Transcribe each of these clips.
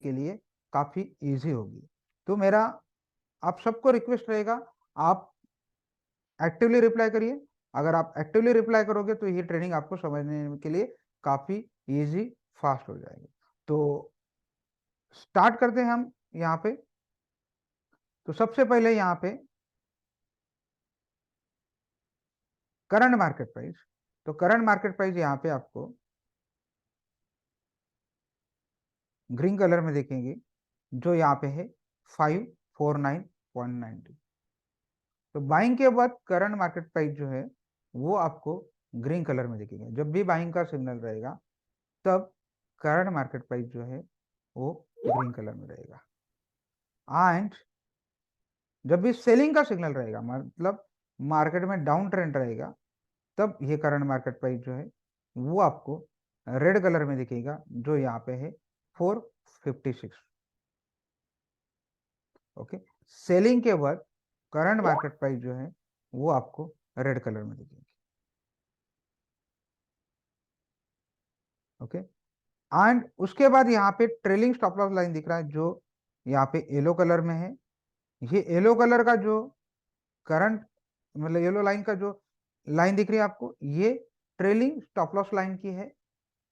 के लिए काफी इजी होगी। तो मेरा आप सबको रिक्वेस्ट रहेगा, आप एक्टिवली रिप्लाई करिए। अगर आप एक्टिवली रिप्लाई करोगे तो ये ट्रेनिंग आपको समझने के लिए काफी इजी, फास्ट हो जाएगी। तो स्टार्ट करते हैं हम यहाँ पे। तो सबसे पहले यहाँ पे करंट मार्केट प्राइस। तो करंट मार्केट प्राइस यहाँ पे आपको ग्रीन कलर में देखेंगे, जो यहाँ पे है 549.90। तो बाइंग के बाद करंट मार्केट प्राइस जो है वो आपको ग्रीन कलर में दिखेगा। जब भी बाइंग का सिग्नल रहेगा तब करंट मार्केट प्राइस जो है वो ग्रीन कलर में रहेगा। एंड जब भी सेलिंग का सिग्नल रहेगा, मतलब मार्केट में डाउन ट्रेंड रहेगा, तब ये करंट मार्केट प्राइस जो है वो आपको रेड कलर में दिखेगा, जो यहाँ पे है 456। ओके, सेलिंग के बाद करंट मार्केट प्राइस जो है वो आपको रेड कलर में दिखेगी। ओके, एंड उसके बाद यहाँ पे ट्रेलिंग स्टॉप लॉस लाइन दिख रहा है, जो यहाँ पे येलो कलर में है। ये येलो कलर का जो करंट, मतलब येलो लाइन का जो लाइन दिख रही है आपको, ये ट्रेलिंग स्टॉप लॉस लाइन की है।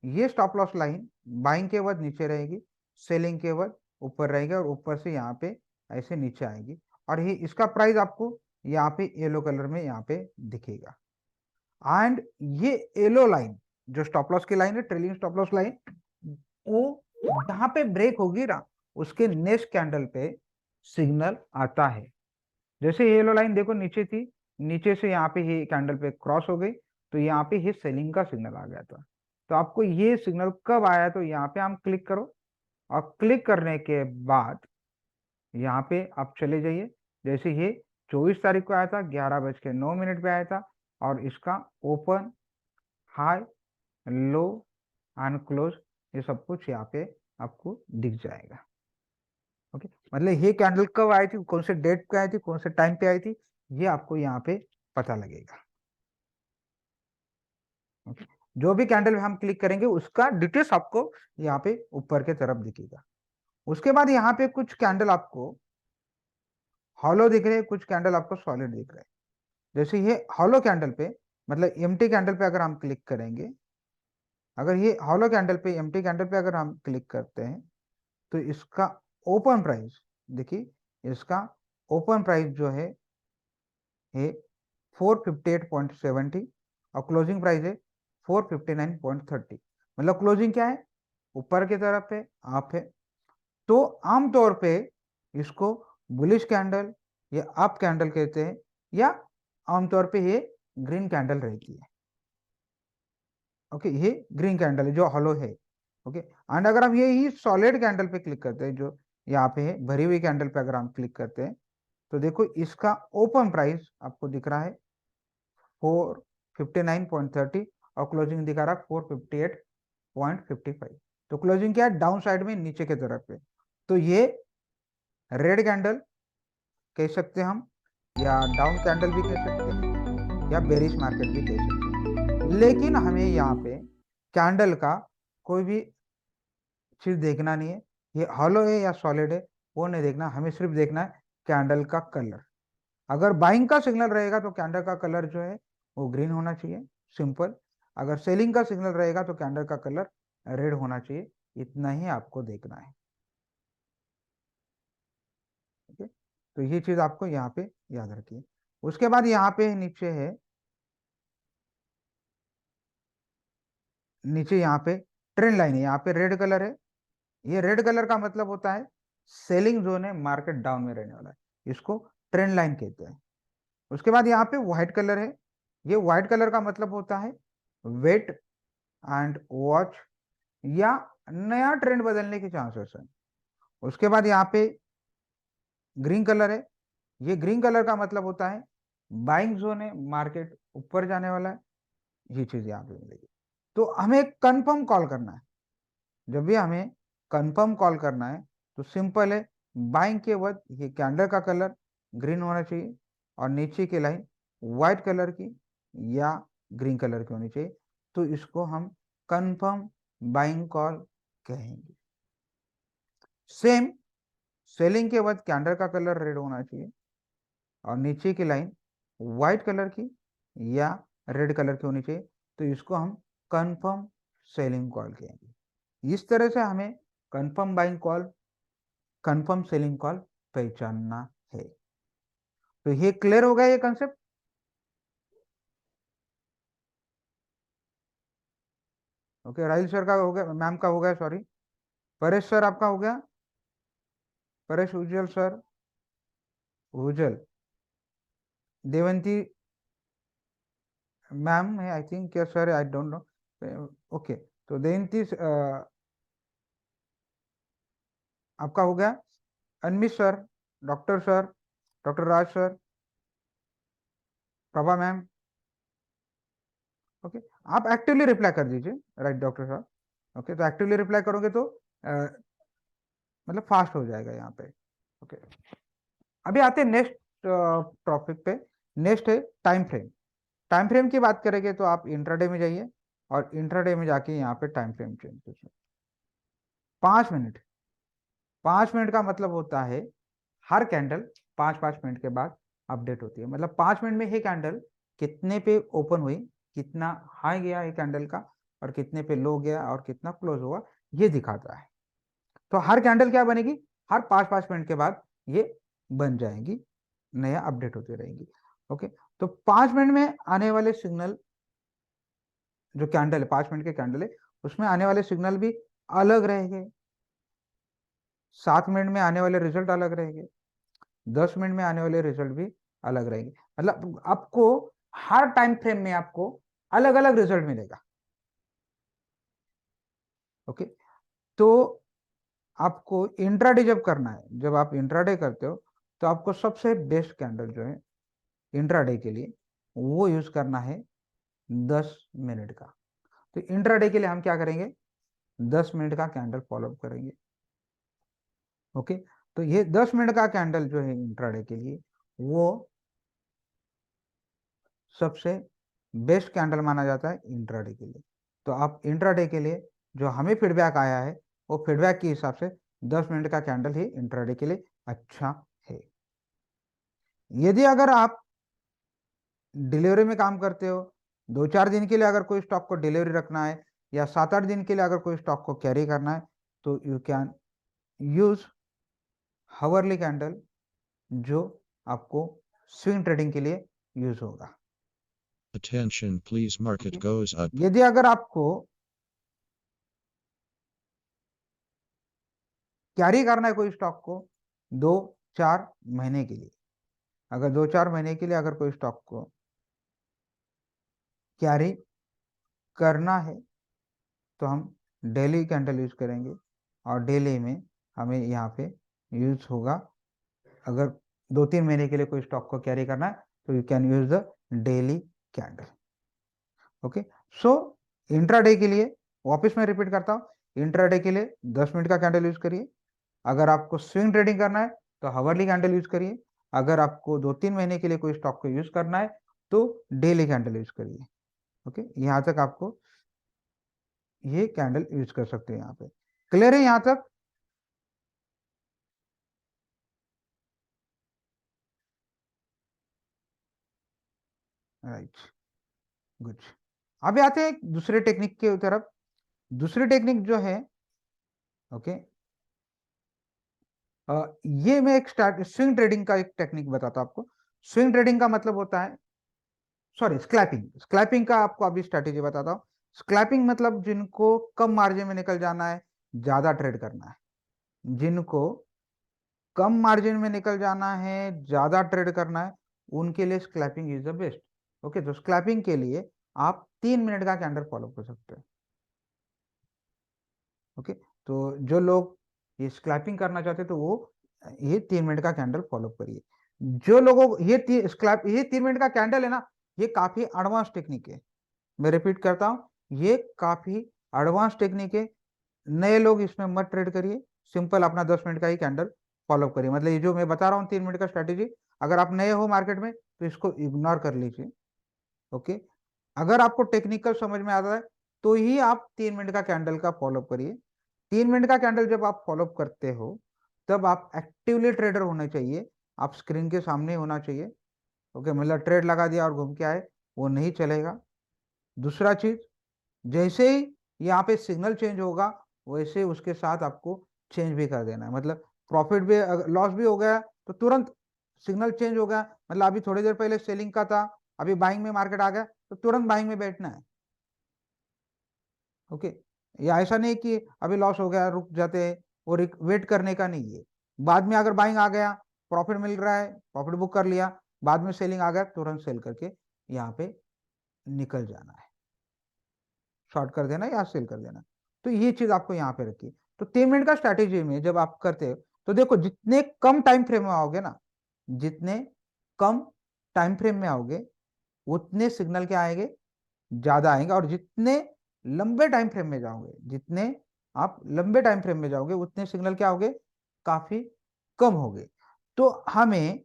ये स्टॉप लॉस लाइन बाइंग के बाद नीचे रहेगी, सेलिंग के बाद ऊपर रहेगी, और ऊपर से यहाँ पे ऐसे नीचे आएगी। और ये इसका प्राइस आपको यहाँ पे येलो कलर में यहाँ पे दिखेगा। एंड ये येलो लाइन जो स्टॉप लॉस की लाइन है, ट्रेलिंग स्टॉप लॉस लाइन, वो जहां पे ब्रेक होगी ना, उसके नेक्स्ट कैंडल पे सिग्नल आता है। जैसे येलो लाइन देखो नीचे थी, नीचे से यहाँ पे ये कैंडल पे क्रॉस हो गई, तो यहाँ पे ये सेलिंग का सिग्नल आ गया था। तो आपको ये सिग्नल कब आया, तो यहाँ पे हम क्लिक करो, और क्लिक करने के बाद यहाँ पे आप चले जाइए। जैसे ये 24 तारीख को आया था, 11:09 पे आया था, और इसका open, high, low and close, ये सब कुछ यहाँ पे आपको दिख जाएगा। ओके, मतलब ये कैंडल कब आई थी, कौन से डेट पे आई थी, कौन से टाइम पे आई थी, ये आपको यहाँ पे पता लगेगा। ओके, जो भी कैंडल हम क्लिक करेंगे उसका डिटेल्स आपको यहाँ पे ऊपर के तरफ दिखेगा। उसके बाद यहाँ पे कुछ कैंडल आपको हॉलो दिख रहे हैं, कुछ कैंडल आपको सॉलिड दिख रहे हैं। जैसे ये हॉलो कैंडल पे, मतलब एम्प्टी कैंडल पे अगर हम क्लिक करेंगे, अगर ये हॉलो कैंडल पे, एम्प्टी कैंडल पे अगर हम क्लिक करते हैं, तो इसका ओपन प्राइस देखिए, इसका ओपन प्राइस जो है ये 458.70, और क्लोजिंग प्राइस है 459.30। मतलब क्लोजिंग क्या है, ऊपर की तरफ है, आप है। तो आमतौर पे इसको बुलिश कैंडल या अप कैंडल कहते हैं, या आमतौर पे ये ग्रीन कैंडल रहती है। ओके, ये ग्रीन कैंडल है जो हॉलो है। ओके, एंड अगर हम यही सॉलिड कैंडल पे क्लिक करते हैं, जो यहाँ पे है भरी हुई कैंडल पे अगर हम क्लिक करते हैं, तो देखो इसका ओपन प्राइस आपको दिख रहा है 459.30, और क्लोजिंग दिखा रहा है 458.55। तो क्लोजिंग क्या है, डाउन साइड में नीचे की तरफ है। तो ये रेड कैंडल कह सकते हैं हम, या डाउन कैंडल भी कह सकते हैं, या बेरिश मार्केट भी कह सकते हैं। लेकिन हमें यहाँ पे कैंडल का कोई भी चीज देखना नहीं है, ये हॉलो है या सॉलिड है वो नहीं देखना, हमें सिर्फ देखना है कैंडल का कलर। अगर बाइंग का सिग्नल रहेगा तो कैंडल का कलर जो है वो ग्रीन होना चाहिए, सिंपल। अगर सेलिंग का सिग्नल रहेगा तो कैंडल का कलर रेड होना चाहिए। इतना ही आपको देखना है। ठीक है, तो ये चीज आपको यहाँ पे याद रखिए। उसके बाद यहाँ पे नीचे है, नीचे यहाँ पे ट्रेंड लाइन है, यहाँ पे रेड कलर है। ये रेड कलर का मतलब होता है सेलिंग जोन है, मार्केट डाउन में रहने वाला है, इसको ट्रेंड लाइन कहते हैं। उसके बाद यहाँ पे व्हाइट कलर है, ये व्हाइट कलर का मतलब होता है वेट एंड वॉच, या नया ट्रेंड बदलने के चांसेस है। उसके बाद यहाँ पे ग्रीन कलर है, ये ग्रीन कलर का मतलब होता है बाइंग जोन है, मार्केट ऊपर जाने वाला है। ये चीज यहाँ पे मिलेगी। तो हमें कंफर्म कॉल करना है, जब भी हमें कंफर्म कॉल करना है तो सिंपल है, बाइंग के बाद ये कैंडल का कलर ग्रीन होना चाहिए, और नीचे की लाइन व्हाइट कलर की या ग्रीन कलर की होनी चाहिए। तो इसको हम कंफर्म बाइंग कॉल कहेंगे। सेम सेलिंग के बाद कैंडल का कलर रेड होना चाहिए और नीचे की लाइन व्हाइट कलर की या रेड कलर की होनी चाहिए, तो इसको हम कंफर्म सेलिंग कॉल कहेंगे। इस तरह से हमें confirm buying call, confirm selling call पहचानना है। तो ये क्लियर हो गया ये कंसेप्ट। ओके, राहुल सर का हो गया, मैम का हो गया, सॉरी, परेश सर आपका हो गया, परेश उज्जवल सर, उज्जवल, देवंती मैम है आई थिंक, क्या sir, I don't know. Okay, तो देवंती आपका हो गया, Anmit sir, doctor sir, doctor राज सर, प्रभा मैम। ओके, आप एक्टिवली रिप्लाई कर दीजिए, राइट डॉक्टर साहब। ओके, तो एक्टिवली रिप्लाई करोगे तो मतलब फास्ट हो जाएगा यहाँ पे। ओके, अभी आते हैं नेक्स्ट टॉपिक पे। नेक्स्ट है टाइम फ्रेम। टाइम फ्रेम की बात करेंगे तो आप इंट्राडे में जाइए और इंट्राडे में जाके यहाँ पे टाइम फ्रेम चेंज कीजिए। 5 मिनट, 5 मिनट का मतलब होता है हर कैंडल 5-5 मिनट के बाद अपडेट होती है। मतलब 5 मिनट में ये कैंडल कितने पे ओपन हुई, कितना हाई गया ये कैंडल का, और कितने पे लो गया और कितना क्लोज हुआ, ये दिखाता है। तो हर कैंडल क्या बनेगी, हर 5-5 मिनट के बाद ये बन जाएंगी, नया अपडेट होती रहेंगी। ओके, तो 5 मिनट में आने वाले सिग्नल, जो कैंडल है 5 मिनट के कैंडल है, उसमें आने वाले सिग्नल भी अलग रहेंगे। 7 मिनट में आने वाले रिजल्ट अलग रहेंगे, 10 मिनट में आने वाले रिजल्ट भी अलग रहेंगे। मतलब आपको हर टाइम फ्रेम में आपको अलग अलग रिजल्ट मिलेगा। ओके, तो आपको इंट्राडे जब करना है, जब आप इंट्राडे करते हो, तो आपको सबसे बेस्ट कैंडल जो है इंट्राडे के लिए वो यूज करना है 10 मिनट का। तो इंट्राडे के लिए हम क्या करेंगे, 10 मिनट का कैंडल फॉलो करेंगे। ओके, तो ये 10 मिनट का कैंडल जो है इंट्राडे के लिए वो सबसे बेस्ट कैंडल माना जाता है इंट्राडे के लिए। तो आप इंट्राडे के लिए जो हमें फीडबैक आया है, वो फीडबैक के हिसाब से 10 मिनट का कैंडल ही इंट्राडे के लिए अच्छा है। यदि अगर आप डिलीवरी में काम करते हो, 2-4 दिन के लिए अगर कोई स्टॉक को डिलीवरी रखना है, या 7-8 दिन के लिए अगर कोई स्टॉक को कैरी करना है, तो you can use hourly candle, जो आपको स्विंग ट्रेडिंग के लिए यूज होगा। Attention please, market goes up. यदि अगर आपको कैरी करना है कोई स्टॉक को 2-4 महीने के लिए, अगर 2-4 महीने के लिए अगर कोई स्टॉक को कैरी करना है, तो हम डेली कैंडल यूज करेंगे, और डेली में हमें यहाँ पे यूज होगा, अगर 2-3 महीने के लिए कोई स्टॉक को कैरी करना है, तो you can use the daily candle. Okay, so intraday के लिए वापस मैं रिपीट करता हूँ, इंट्राडे के लिए 10 मिनट का कैंडल यूज करिए। अगर आपको स्विंग ट्रेडिंग करना है तो हावरली कैंडल यूज करिए। अगर आपको 2-3 महीने के लिए कोई स्टॉक को यूज करना है तो डेली कैंडल यूज करिए। ओके, यहाँ तक आपको ये कैंडल यूज कर सकते हैं। यहाँ पे क्लियर है यहाँ तक? Right, good. अभी आते हैं दूसरे टेक्निक के तरफ। दूसरी टेक्निक जो है, ओके, ये मैं एक स्विंग ट्रेडिंग का एक टेक्निक बताता हूं आपको। स्विंग ट्रेडिंग का मतलब होता है, सॉरी, स्क्लैपिंग। स्क्लैपिंग का आपको अभी स्ट्रैटेजी बताता हूँ। स्क्लैपिंग मतलब जिनको कम मार्जिन में निकल जाना है, ज्यादा ट्रेड करना है, जिनको कम मार्जिन में निकल जाना है, ज्यादा ट्रेड करना है, उनके लिए स्क्लैपिंग इज द बेस्ट। ओके, तो स्क्लैपिंग के लिए आप 3 मिनट का कैंडल फॉलो कर सकते हैं। ओके, तो जो लोग ये स्क्लैपिंग करना चाहते हैं, तो वो ये 3 मिनट का कैंडल फॉलो करिए। जो लोगों को ये 3 मिनट का कैंडल है ना, ये काफी एडवांस टेक्निक है। मैं रिपीट करता हूँ, ये काफी एडवांस टेक्निक है। नए लोग इसमें मत ट्रेड करिए, सिंपल अपना 10 मिनट का ही कैंडल फॉलो करिए। मतलब ये जो मैं बता रहा हूँ 3 मिनट का स्ट्रेटेजी, अगर आप नए हो मार्केट में तो इसको इग्नोर कर लीजिए। ओके, अगर आपको टेक्निकल समझ में आता है तो ही आप 3 मिनट का कैंडल का फॉलो करिए। 3 मिनट का कैंडल जब आप फॉलो करते हो, तब आप एक्टिवली ट्रेडर होने चाहिए, आप स्क्रीन के सामने होना चाहिए। ओके, मतलब ट्रेड लगा दिया और घूम के आए, वो नहीं चलेगा। दूसरा चीज, जैसे ही यहाँ पे सिग्नल चेंज होगा वैसे उसके साथ आपको चेंज भी कर देना है। मतलब प्रॉफिट भी, लॉस भी हो गया तो तुरंत सिग्नल चेंज हो गया, मतलब अभी थोड़ी देर पहले सेलिंग का था, अभी बाइंग में मार्केट आ गया तो तुरंत बाइंग में बैठना है। ओके, या ऐसा नहीं कि अभी लॉस हो गया रुक जाते हैं, वो वेट करने का नहीं है। बाद में अगर बाइंग आ गया, प्रॉफिट मिल रहा है, प्रॉफिट बुक कर लिया, बाद में सेलिंग आ गया, तुरंत सेल करके यहाँ पे निकल जाना है, शॉर्ट कर देना या सेल कर देना। तो ये चीज आपको यहाँ पे रखी। तो 3 मिनट का स्ट्रैटेजी में जब आप करते हो तो देखो, जितने कम टाइम फ्रेम में आओगे ना, जितने कम टाइम फ्रेम में आओगे उतने सिग्नल क्या आएंगे, ज्यादा आएंगे। और जितने लंबे टाइम फ्रेम में जाओगे, जितने आप लंबे टाइम फ्रेम में जाओगे उतने सिग्नल क्या होंगे, काफी कम होंगे। तो हमें,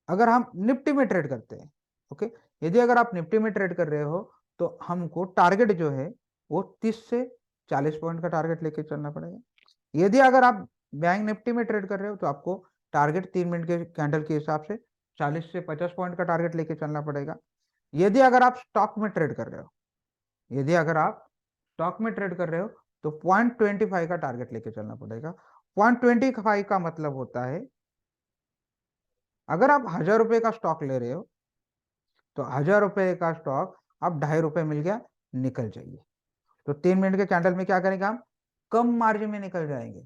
अगर हम निफ्टी में ट्रेड करते हैं, ओके, यदि अगर आप निफ्टी में ट्रेड कर रहे हो तो हमको टारगेट जो है वो 30 से 40 पॉइंट का टारगेट लेके चलना पड़ेगा। यदि अगर आप बैंक निफ्टी में ट्रेड कर रहे हो तो आपको टारगेट 3 मिनट के कैंडल के हिसाब से 40 से 50 पॉइंट का टारगेट लेके चलना पड़ेगा। यदि अगर आप स्टॉक में ट्रेड कर रहे हो, यदि अगर आप स्टॉक में ट्रेड कर रहे हो तो 0.25 का टारगेट लेके चलना पड़ेगा। 0.25 का मतलब होता है, अगर आप 1,000 रुपए का स्टॉक ले रहे हो तो 1,000 रुपए का स्टॉक आप 2.5 रुपए मिल गया, निकल जाइए। तो 3 मिनट के कैंडल में क्या करेंगे हम, कम मार्जिन में निकल जाएंगे।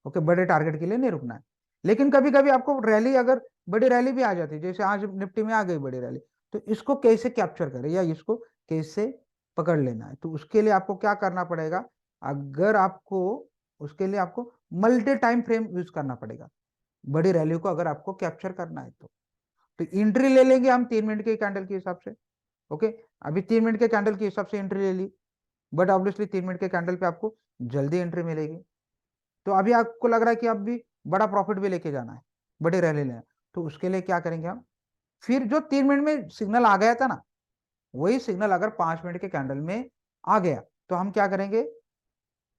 ओके, बड़े टारगेट के लिए नहीं रुकना है। लेकिन कभी कभी आपको रैली, अगर बड़ी रैली भी आ जाती है, जैसे आज निफ्टी में आ गई बड़ी रैली, तो इसको कैसे कैप्चर करें या इसको कैसे पकड़ लेना है, तो उसके लिए आपको क्या करना पड़ेगा, अगर आपको, उसके लिए आपको मल्टी टाइम फ्रेम यूज करना पड़ेगा बड़ी रैली को अगर आपको कैप्चर करना है तो एंट्री ले लेंगे हम 3 मिनट के कैंडल के हिसाब से। ओके, अभी 3 मिनट के कैंडल के हिसाब से एंट्री ले ली, बट ऑब्वियसली 3 मिनट के कैंडल पे आपको जल्दी एंट्री मिलेगी। तो अभी आपको लग रहा है कि अब भी बड़ा प्रॉफिट भी लेके जाना है, बड़ी रैली लेना, तो उसके लिए क्या करेंगे हम, फिर जो 3 मिनट में सिग्नल आ गया था ना, वही सिग्नल अगर 5 मिनट के कैंडल में आ गया तो हम क्या करेंगे,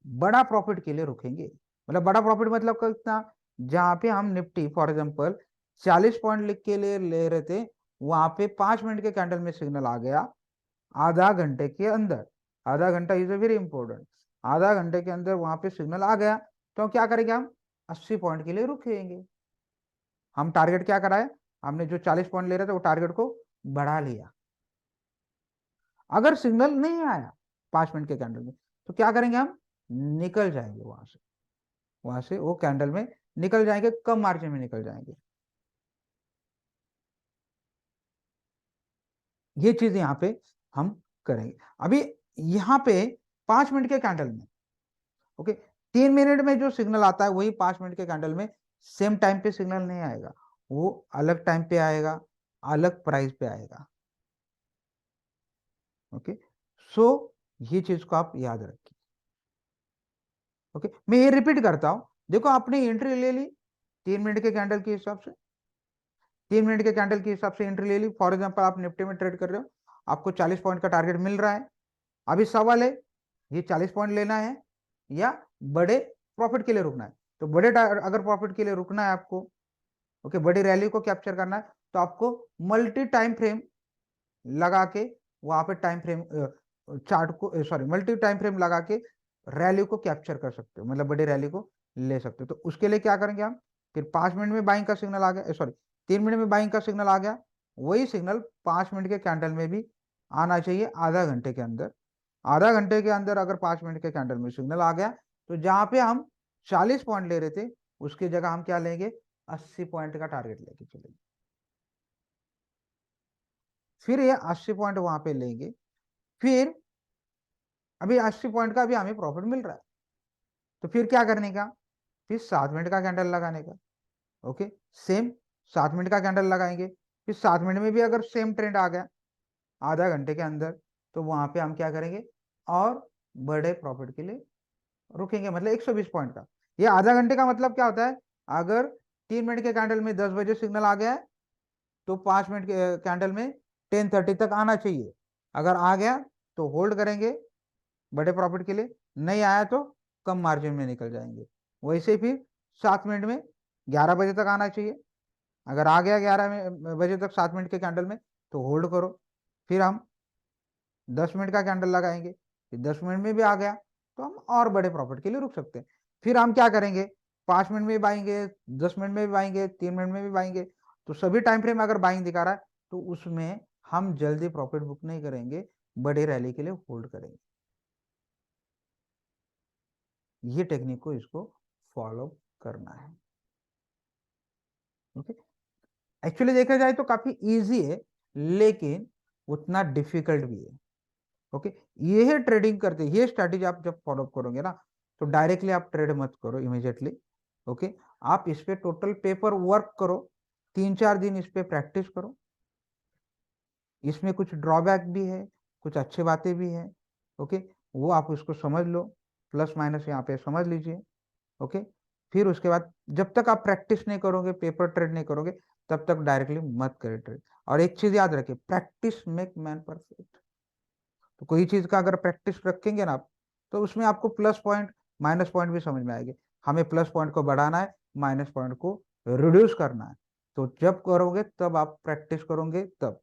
बड़ा प्रॉफिट के लिए रुकेंगे। मतलब बड़ा प्रॉफिट मतलब कितना, जहां पे हम निफ्टी फॉर एग्जांपल 40 पॉइंट लिख के लिए ले रहे थे, वहां पे 5 मिनट के कैंडल में सिग्नल आ गया, आधा घंटे के अंदर, आधा घंटा इज ए वेरी इंपॉर्टेंट, आधा घंटे के अंदर वहां पे सिग्नल आ गया, तो क्या करेंगे हम, 80 पॉइंट के लिए रुकेंगे। हम टारगेट क्या कराए, हमने जो 40 पॉइंट ले रहे थे वो टारगेट को बढ़ा लिया। अगर सिग्नल नहीं आया 5 मिनट के कैंडल में तो क्या करेंगे हम, निकल जाएंगे वहां से, वहां से वो कैंडल में निकल जाएंगे, कम मार्जिन में निकल जाएंगे। ये चीज यहाँ पे हम करेंगे। अभी यहाँ पे 5 मिनट के कैंडल में, ओके, 3 मिनट में जो सिग्नल आता है वही 5 मिनट के कैंडल में सेम टाइम पे सिग्नल नहीं आएगा, वो अलग टाइम पे आएगा, अलग प्राइस पे आएगा। ओके, सो ये चीज को आप याद रखिए। ओके, मैं ये रिपीट करता हूं, देखो आपने एंट्री ले ली 3 मिनट के कैंडल के हिसाब से, 3 मिनट के कैंडल के हिसाब से एंट्री ले ली। फॉर एग्जांपल आप निफ्टी में ट्रेड कर रहे हो, आपको 40 पॉइंट का टारगेट मिल रहा है। अभी सवाल है, ये 40 पॉइंट लेना है या बड़े प्रॉफिट के लिए रुकना है। तो अगर प्रॉफिट के लिए रुकना है आपको, ओके, बड़ी रैली को कैप्चर करना है, तो आपको मल्टी टाइम फ्रेम लगा के वहां पे टाइम फ्रेम चार्ट को, सॉरी, मल्टी टाइम फ्रेम लगा के रैली को कैप्चर कर सकते हो, मतलब बड़ी रैली को ले सकते हो। तो उसके लिए क्या करेंगे हम, फिर 5 मिनट में बाइंग का सिग्नल आ गया, सॉरी, 3 मिनट में बाइंग का सिग्नल आ गया, वही सिग्नल 5 मिनट के कैंडल में भी आना चाहिए, आधा घंटे के अंदर। आधा घंटे के अंदर अगर 5 मिनट के कैंडल में सिग्नल आ गया तो जहां पे हम 40 पॉइंट ले रहे थे उसकी जगह हम क्या लेंगे, 80 पॉइंट का टारगेट लेके चलेंगे। फिर ये 80 पॉइंट वहां पे लेंगे, फिर अभी 80 पॉइंट का भी हमें प्रॉफिट मिल रहा है, तो फिर क्या करने का, फिर 7 मिनट का कैंडल लगाने का। ओके, सेम 7 मिनट का कैंडल लगाएंगे, फिर 7 मिनट में भी अगर सेम ट्रेंड आ गया आधा घंटे के अंदर, तो वहां पे हम क्या करेंगे, और बड़े प्रॉफिट के लिए रुकेंगे, मतलब 120 पॉइंट का। ये आधा घंटे का मतलब क्या होता है, अगर 3 मिनट के कैंडल में 10 बजे सिग्नल आ गया है तो 5 मिनट के कैंडल में 10:30 तक आना चाहिए। अगर आ गया तो होल्ड करेंगे बड़े प्रॉफिट के लिए, नहीं आया तो कम मार्जिन में निकल जाएंगे। वैसे फिर 7 मिनट में 11 बजे तक आना चाहिए। अगर आ गया 11 बजे तक 7 मिनट के कैंडल में तो होल्ड करो। फिर हम 10 मिनट का कैंडल लगाएंगे, फिर 10 मिनट में भी आ गया तो हम और बड़े प्रॉफिट के लिए रुक सकते हैं। फिर हम क्या करेंगे, 5 मिनट में भी बाएंगे, 10 मिनट में भी बाएंगे, 3 मिनट में भी बाएंगे। तो सभी टाइम फ्रेम अगर बाइंग दिखा रहा है तो उसमें हम जल्दी प्रॉफिट बुक नहीं करेंगे, बड़े रैली के लिए होल्ड करेंगे। ये टेक्निक को इसको फॉलो करना है। ओके, एक्चुअली देखा जाए तो काफी इजी है लेकिन उतना डिफिकल्ट भी है। ओके, ये है ट्रेडिंग करते, ये स्ट्रैटेजी आप जब फॉलो करोगे ना तो डायरेक्टली आप ट्रेड मत करो इमीडिएटली। ओके, आप इस पे टोटल पेपर वर्क करो, 3-4 दिन इस पे प्रैक्टिस करो। इसमें कुछ ड्रॉबैक भी है, कुछ अच्छी बातें भी है। ओके, वो आप उसको समझ लो, प्लस माइनस यहाँ पे समझ लीजिए। ओके, फिर उसके बाद जब तक आप प्रैक्टिस नहीं करोगे, पेपर ट्रेड नहीं करोगे, तब तक डायरेक्टली मत करें ट्रेड। और एक चीज याद रखिए, प्रैक्टिस मेक मैन परफेक्ट। तो कोई चीज का अगर प्रैक्टिस रखेंगे ना आप, तो उसमें आपको प्लस पॉइंट माइनस पॉइंट भी समझ में आएंगे। हमें प्लस पॉइंट को बढ़ाना है, माइनस पॉइंट को रिड्यूस करना है। तो जब करोगे तब आप प्रैक्टिस करोगे तब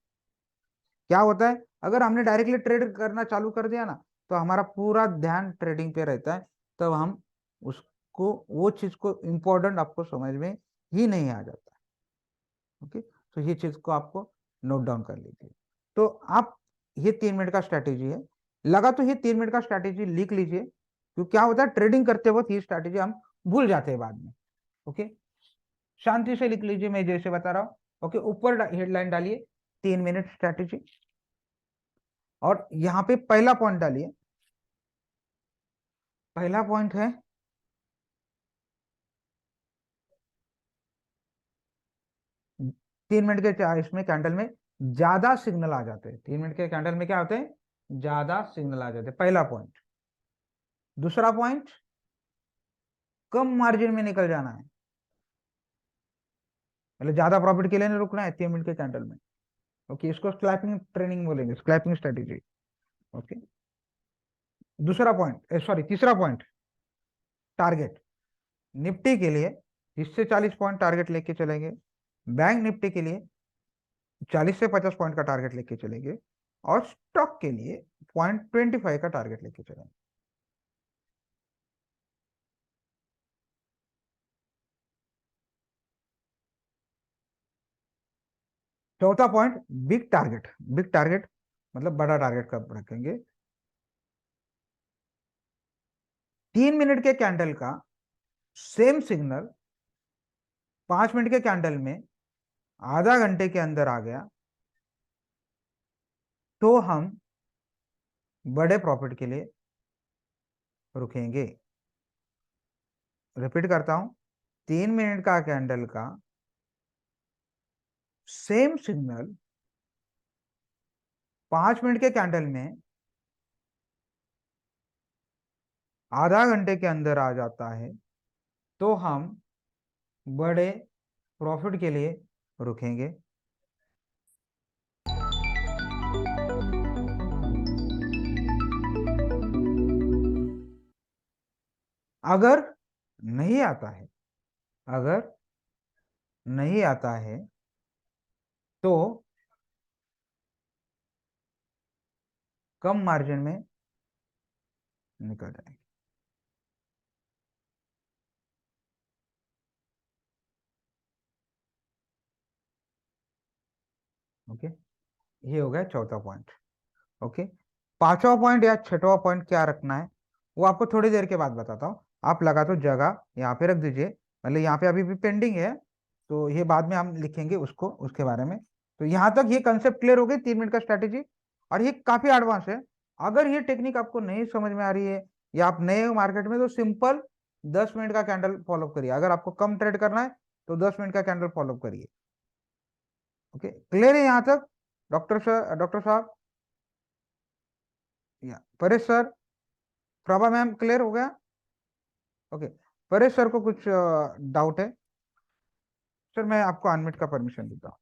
क्या होता है, अगर हमने डायरेक्टली ट्रेड करना चालू कर दिया ना तो हमारा पूरा ध्यान ट्रेडिंग पे रहता है, तब हम उसको वो चीज को इम्पोर्टेंट आपको समझ में ही नहीं आ जाता। ओके, तो ये चीज को आपको नोट डाउन कर लीजिए। तो आप, ये 3 मिनट का स्ट्रैटेजी है, लगा तो ये 3 मिनट का स्ट्रैटेजी लिख लीजिए, क्योंकि क्या होता है ट्रेडिंग करते वक्त ये स्ट्रैटेजी हम भूल जाते हैं बाद में। ओके, शांति से लिख लीजिए मैं जैसे बता रहा हूँ। ओके, ऊपर हेडलाइन डालिए 3 मिनट स्ट्रैटेजी, और यहाँ पे पहला पॉइंट डालिए। पहला पॉइंट है 3 मिनट के इसमें कैंडल में ज्यादा सिग्नल आ जाते हैं। 3 मिनट के कैंडल में क्या होते हैं, ज्यादा सिग्नल आ जाते हैं, पहला पॉइंट। दूसरा पॉइंट, कम मार्जिन में निकल जाना है, मतलब ज्यादा प्रॉफिट के लिए नहीं रुकना है 3 मिनट के कैंडल में। ओके, इसको स्क्लैपिंग ट्रेनिंग बोलेंगे, स्क्लैपिंग स्ट्रेटेजी। ओके, दूसरा पॉइंट, सॉरी तीसरा पॉइंट, टारगेट। निफ्टी के लिए 30 से 40 पॉइंट टारगेट लेके चलेंगे, बैंक निफ्टी के लिए 40 से 50 पॉइंट का टारगेट लेके चलेंगे, और स्टॉक के लिए 0.25 का टारगेट लेके चलेंगे। चौथा point, big target. Big target मतलब बड़ा टारगेट कब रखेंगे, 3 मिनट के कैंडल का सेम सिग्नल 5 मिनट के कैंडल में आधा घंटे के अंदर आ गया तो हम बड़े प्रॉफिट के लिए रुकेंगे। रिपीट करता हूं, 3 मिनट का कैंडल का सेम सिग्नल 5 मिनट के कैंडल में आधा घंटे के अंदर आ जाता है तो हम बड़े प्रॉफिट के लिए रुकेंगे। अगर नहीं आता है, अगर नहीं आता है तो कम मार्जिन में निकल जाएंगे। ओके, ये हो गया चौथा पॉइंट। ओके, पांचवा पॉइंट या छठवा पॉइंट क्या रखना है वो आपको थोड़ी देर के बाद बताता हूँ। आप लगा तो जगह यहाँ पे रख दीजिए, मतलब यहाँ पे अभी भी पेंडिंग है, तो ये बाद में हम लिखेंगे उसको, उसके बारे में। तो यहाँ तक ये कंसेप्ट क्लियर हो गई 3 मिनट का स्ट्रैटेजी, और ये काफी एडवांस है। अगर ये टेक्निक आपको नहीं समझ में आ रही है या आप नए हो मार्केट में, तो सिंपल 10 मिनट का कैंडल फॉलो करिए। अगर आपको कम ट्रेड करना है तो 10 मिनट का कैंडल फॉलो करिए। ओके, क्लियर है यहाँ तक डॉक्टर सर, डॉक्टर साहब या Paresh sir, Prabha ma'am, clear हो गया? ओके, परेश सर को कुछ डाउट है? सर मैं आपको अनम्यूट का परमिशन देता हूँ।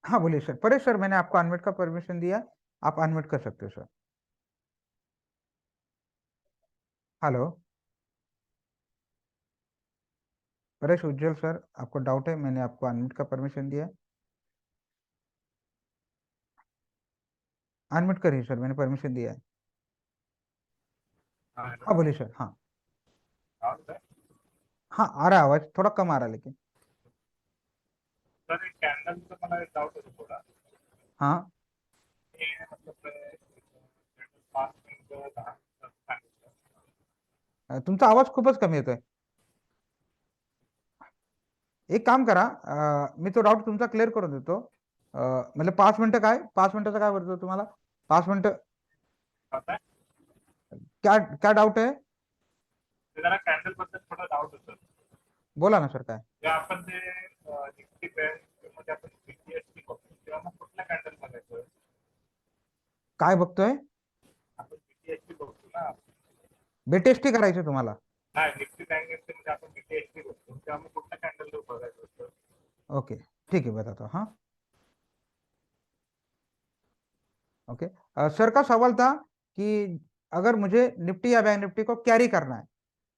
हाँ बोलिए सर। परेश सर, मैंने आपको अनम्यूट का परमिशन दिया, आप अनम्यूट कर सकते हो सर। हेलो परेश उज्जवल सर, आपको डाउट है? मैंने आपको अनम्यूट का परमिशन दिया है, अनम्यूट करिए सर, मैंने परमिशन दिया है। हाँ हाँ हेलो। बोलिए सर। हाँ हाँ सर। हाँ, आ रहा है आवाज, थोड़ा कम आ रहा है लेकिन। सर एक कैंडल का मला एक डाउट होता थोडा. हाँ हे मतलब कैंडल 5 मिनिटं 10 मिनिटं सांगितलं. तुमचा आवाज खूपच कमी येतोय. एक काम करा, मी तो डाऊट तुमचा क्लिअर करून देतो. म्हणजे 5 मिनिटं काय, 5 मिनिटाचा काय बोलतो तुम्हाला? 5 मिनिटं आता क्या क्या डाऊट आहे? ते जरा कॅन्डल बद्दल थोडं डाऊट होतं. बोला ना सर, काय जे आपण ते निफ्टी बँक मध्ये आपण बीटीएसटी बघतो तेव्हा मग कुठल्या कॅन्डल बघायचं? काय बघतोय? आपण बीटीएसटी बघतो ना. बेटेस्टी करायचं तुम्हाला? नाही निफ्टी बँक मध्ये आपण बीटीएसटी बघतो तेव्हा मग कुठल्या कॅन्डल बघायचं असतं? ओके ठीक है, बताता हूँ। हाँ ओके। सर का सवाल था कि अगर मुझे निफ्टी या बैंक निफ्टी को कैरी करना है,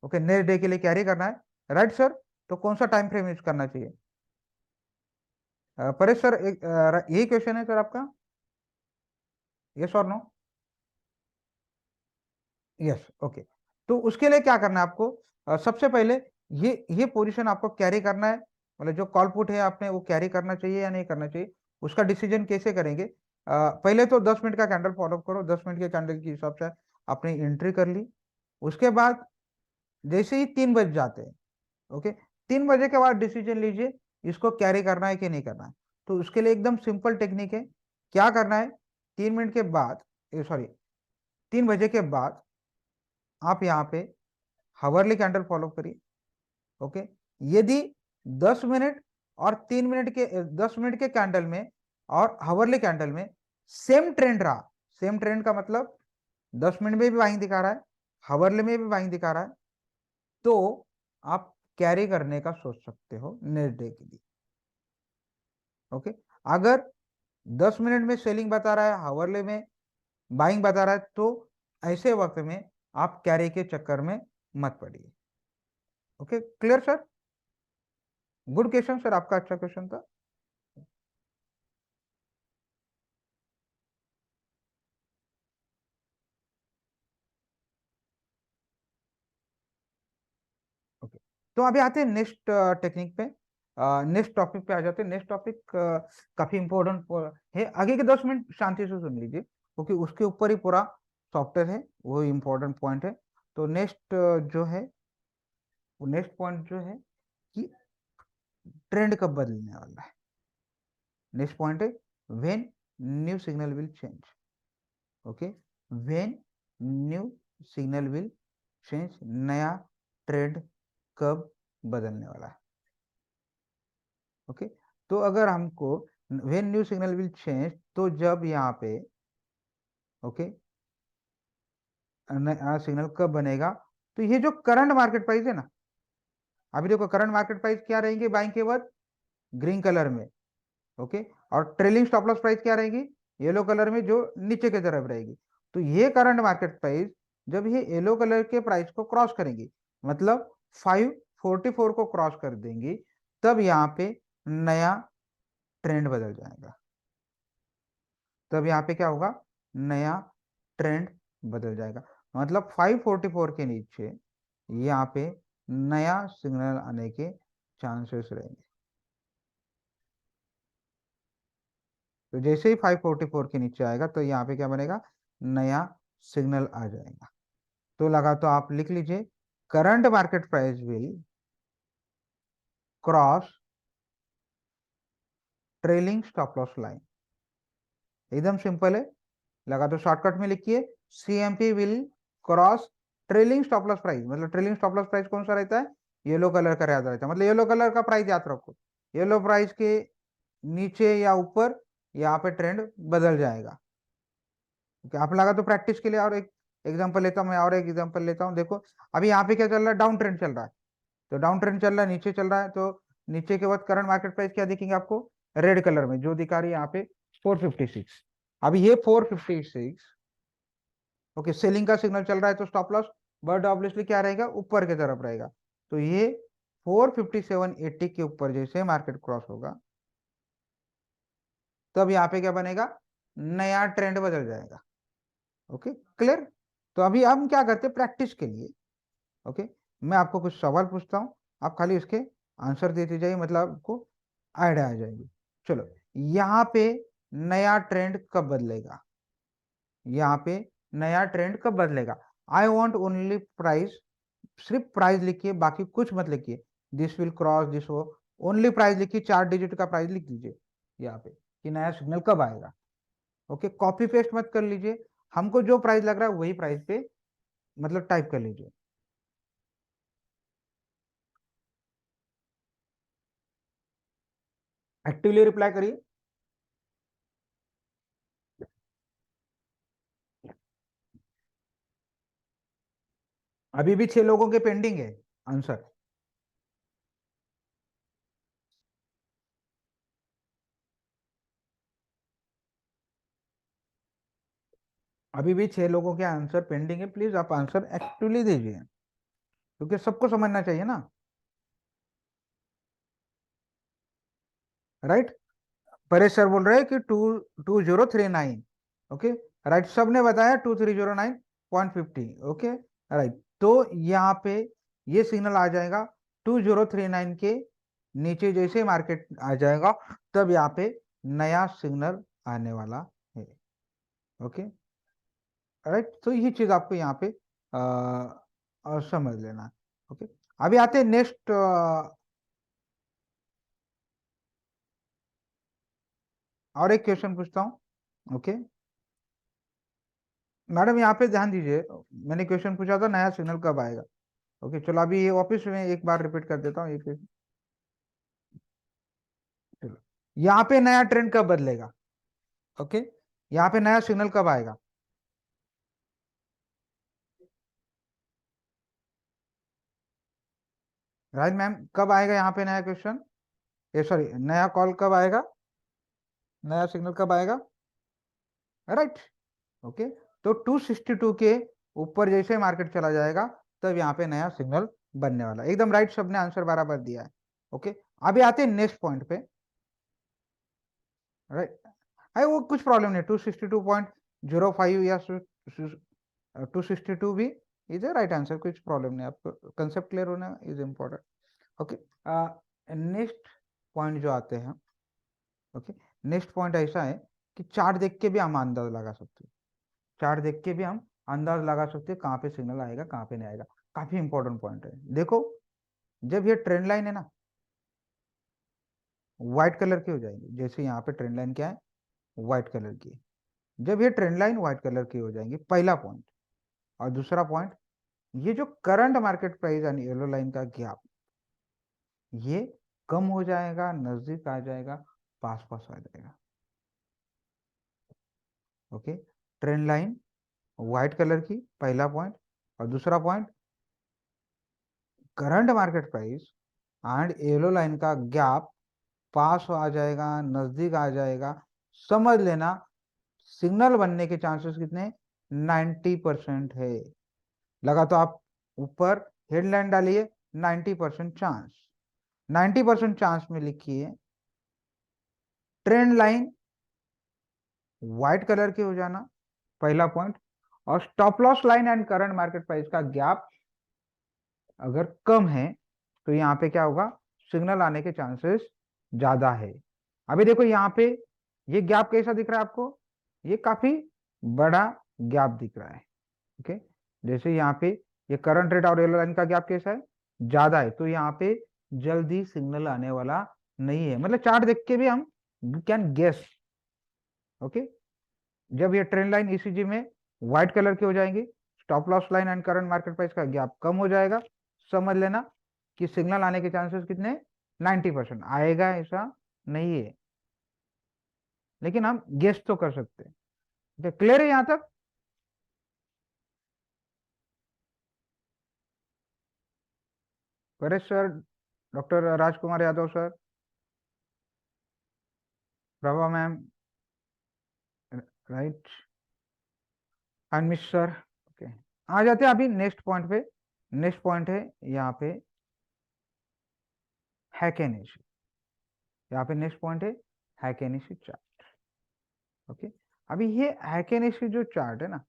ओके, नेक्स्ट डे के लिए कैरी करना है, राइट सर, तो कौन सा टाइम फ्रेम यूज करना चाहिए? परेश सर, यही क्वेश्चन है सर आपका? यस और नो? Yes, okay. तो उसके लिए क्या करना है आपको? सबसे पहले ये पोजीशन आपको कैरी करना है, मतलब जो कॉल पुट है आपने वो कैरी करना चाहिए या नहीं करना चाहिए, उसका डिसीजन कैसे करेंगे? पहले तो 10 मिनट का कैंडल फॉलो करो, 10 मिनट के कैंडल के हिसाब से आपने एंट्री कर ली। उसके बाद जैसे ही 3 बज जाते हैं, ओके, 3 बजे के बाद डिसीजन लीजिए इसको कैरी करना है कि नहीं करना है। तो उसके लिए एकदम सिंपल टेक्निक है। क्या करना है? 3 मिनट के बाद, सॉरी, 3 बजे के बाद आप यहाँ पे हावरली कैंडल फॉलो करिए, ओके। यदि 10 मिनट और 3 मिनट के 10 मिनट के कैंडल में और हावरली कैंडल में सेम ट्रेंड रहा, सेम ट्रेंड का मतलब 10 मिनट में भी बाइंग दिखा रहा है, हावरली में भी बाइंग दिखा रहा है, तो आप कैरी करने का सोच सकते हो नेक्स्ट डे के लिए, ओके। अगर 10 मिनट में सेलिंग बता रहा है, हावरली में बाइंग बता रहा है, तो ऐसे वक्त में आप कैरी के चक्कर में मत पड़िए। Okay, clear sir? Good question sir, आपका अच्छा क्वेश्चन था। ओके, तो अभी आते हैं नेक्स्ट टेक्निक पे, नेक्स्ट टॉपिक पे आ जाते हैं। नेक्स्ट टॉपिक काफी इंपॉर्टेंट है, आगे के 10 मिनट शांति से सुन लीजिए क्योंकि उसके ऊपर ही पूरा सॉफ्टवेयर है, वो इम्पोर्टेंट पॉइंट है। तो नेक्स्ट जो है, वो नेक्स्ट पॉइंट जो है कि ट्रेंड कब बदलने वाला है। नेक्स्ट पॉइंट है when new signal will change, okay, when new signal will change, नया ट्रेंड कब बदलने वाला है, ओके। तो अगर हमको when new signal will change, तो जब यहाँ पे, ओके, नया सिग्नल कब बनेगा? तो ये जो करंट मार्केट प्राइस है ना, अभी देखो करंट मार्केट प्राइस क्या रहेंगे बाइंग के बाद? ग्रीन कलर में, ओके। और ट्रेलिंग स्टॉप लॉस प्राइस क्या रहेगी? येलो कलर में, जो नीचे की तरफ रहेगी। तो ये करंट मार्केट प्राइस जब ये येलो कलर के प्राइस को क्रॉस करेंगी, मतलब 544 को क्रॉस कर देंगी, तब यहाँ पे नया ट्रेंड बदल जाएगा। तब यहाँ पे क्या होगा? नया ट्रेंड बदल जाएगा, मतलब 544 के नीचे यहाँ पे नया सिग्नल आने के चांसेस रहेंगे। तो जैसे ही 544 के नीचे आएगा तो यहाँ पे क्या बनेगा? नया सिग्नल आ जाएगा। तो लगा तो आप लिख लीजिए, current market price will cross trailing stop loss line. एकदम सिंपल है, लगा तो शॉर्टकट में लिखिए, CMP will cross trailing stop loss price. मतलब ट्रेलिंग स्टॉप लॉस प्राइस कौन सा रहता है? येलो कलर का याद रहता है, मतलब येलो कलर का प्राइस याद रखो, येलो प्राइस के नीचे या ऊपर यहाँ पे ट्रेंड बदल जाएगा। ओके, आप लगा तो प्रैक्टिस के लिए और एक एग्जांपल लेता हूँ मैं, और एक एग्जांपल लेता हूँ। देखो अभी यहाँ पे क्या चल रहा है? डाउन ट्रेंड चल रहा है। तो डाउन ट्रेंड चल रहा है, नीचे चल रहा है, तो नीचे के बाद करंट मार्केट प्राइस क्या दिखेंगे आपको? रेड कलर में जो दिखा रही है यहाँ पे 456। अभी ये 456, ओके, सेलिंग का सिग्नल चल रहा है तो स्टॉप लॉस बट ऑब्वियसली क्या रहेगा, ऊपर की तरफ रहेगा। तो ये 457.80 के ऊपर जैसे मार्केट क्रॉस होगा तब यहाँ पे क्या बनेगा, नया ट्रेंड बदल जाएगा। Okay, clear. तो अभी हम क्या करते हैं प्रैक्टिस के लिए, ओके, मैं आपको कुछ सवाल पूछता हूँ, आप खाली उसके आंसर देते जाइए, मतलब आपको आइडिया आ जाएगी। चलो, यहाँ पे नया ट्रेंड कब बदलेगा, यहाँ पे नया ट्रेंड कब बदलेगा। आई वॉन्ट ओनली प्राइस, सिर्फ प्राइस लिखिए, बाकी कुछ मत लिखिए, दिस विल क्रॉस दिस हो, ओनली प्राइस लिखिए, 4 डिजिट का प्राइस लिख दीजिए यहाँ पे कि नया सिग्नल कब आएगा। ओके, कॉपी पेस्ट मत कर लीजिए, हमको जो प्राइस लग रहा है वही प्राइस पे मतलब टाइप कर लीजिए। एक्टिवली रिप्लाई करिए। अभी भी 6 लोगों के पेंडिंग है आंसर। अभी भी 6 लोगों के आंसर पेंडिंग है, प्लीज आप आंसर एक्टिवली दीजिए क्योंकि सबको समझना चाहिए ना, राइट। परेश सर बोल रहे हैं कि 2039, ओके, राइट, सबने बताया 2309.50, ओके, राइट। तो यहाँ पे ये सिग्नल आ जाएगा 2039 के नीचे, जैसे मार्केट आ जाएगा तब यहाँ पे नया सिग्नल आने वाला है। ओके, राइट, तो ये चीज आपको यहाँ पे समझ लेना। ओके, अभी आते हैं नेक्स्ट। और एक क्वेश्चन पूछता हूँ, ओके मैडम, यहाँ पे ध्यान दीजिए, मैंने क्वेश्चन पूछा था नया सिग्नल कब आएगा। ओके, चलो अभी ये ऑफिस में एक बार रिपीट कर देता हूँ ये क्वेश्चन। चलो, यहाँ पे नया ट्रेंड कब बदलेगा, ओके, यहाँ पे नया सिग्नल कब आएगा। राइट मैम, कब आएगा यहाँ पे नया क्वेश्चन, ये सॉरी नया कॉल कब आएगा, नया सिग्नल कब आएगा, राइट। ओके, तो 262 के ऊपर जैसे मार्केट चला जाएगा तब यहाँ पे नया सिग्नल बनने वाला, एकदम राइट, सबने आंसर बराबर दिया है। ओके, अभी आते हैं नेक्स्ट पॉइंट पे, राइट। है वो कुछ प्रॉब्लम नहीं, 262.05 या 262 भी इज ए राइट आंसर, कुछ प्रॉब्लम नहीं, आपको कंसेप्ट क्लियर होना is important. Okay, next point जो आते हैं, ओके, नेक्स्ट पॉइंट ऐसा है कि चार्ट देख के भी हम अंदाज लगा सकते हैं, चार्ट देख के भी हम अंदाज लगा सकते हैं कहाँ पे सिग्नल आएगा कहाँ पे नहीं आएगा, काफी इंपॉर्टेंट पॉइंट है। देखो, जब ये ट्रेंड लाइन है ना व्हाइट कलर की हो जाएगी, जैसे यहाँ पे ट्रेंड लाइन क्या है, व्हाइट कलर की, जब ये ट्रेंड लाइन व्हाइट कलर की हो जाएंगी, पहला पॉइंट। और दूसरा पॉइंट, ये जो करंट मार्केट प्राइस यानी येलो लाइन का गैप, ये कम हो जाएगा, नजदीक आ जाएगा, पास पास आ जाएगा। Okay, trend line white colour की, पहला पॉइंट। और दूसरा point, current market price and yellow line का गैप पास आ जाएगा, नजदीक आ जाएगा, समझ लेना सिग्नल बनने के चांसेस कितने, 90% है। लगा तो आप ऊपर हेडलाइन डालिए 90% चांस, 90% चांस में लिखिए ट्रेंड लाइन व्हाइट कलर की हो जाना, पहला पॉइंट। और stop loss line and current market price का गैप अगर कम है तो यहाँ पे क्या होगा, सिग्नल आने के चांसेस ज्यादा है। अभी देखो यहाँ पे ये गैप कैसा दिख रहा है आपको, ये काफी बड़ा गैप दिख रहा है। ओके, जैसे यहाँ पे ये करंट रेट और येलो लाइन का गैप कैसा है, ज्यादा है, तो यहाँ पे जल्दी सिग्नल आने वाला नहीं है, मतलब चार्ट देख के भी हम कैन गेस। ओके, जब ये ट्रेंड लाइन ईसीजी में व्हाइट कलर की हो जाएंगी, stop loss line and current market price का गैप कम हो जाएगा, समझ लेना कि सिग्नल आने के चांसेस कितने, 90%। आएगा ऐसा नहीं है, लेकिन हम गेस तो कर सकते हैं। क्लियर है यहां तक। Paresh sir, doctor Rajkumar Yadav sir, Prabha ma'am, right, and mister. Okay, आ जाते हैं अभी नेक्स्ट पॉइंट पे। नेक्स्ट पॉइंट है यहाँ पे हैकेनेसी। यहाँ पे नेक्स्ट पॉइंट है हैकेनेसी चार्ट। ओके, अभी ये हैकेनेसी जो चार्ट है ना,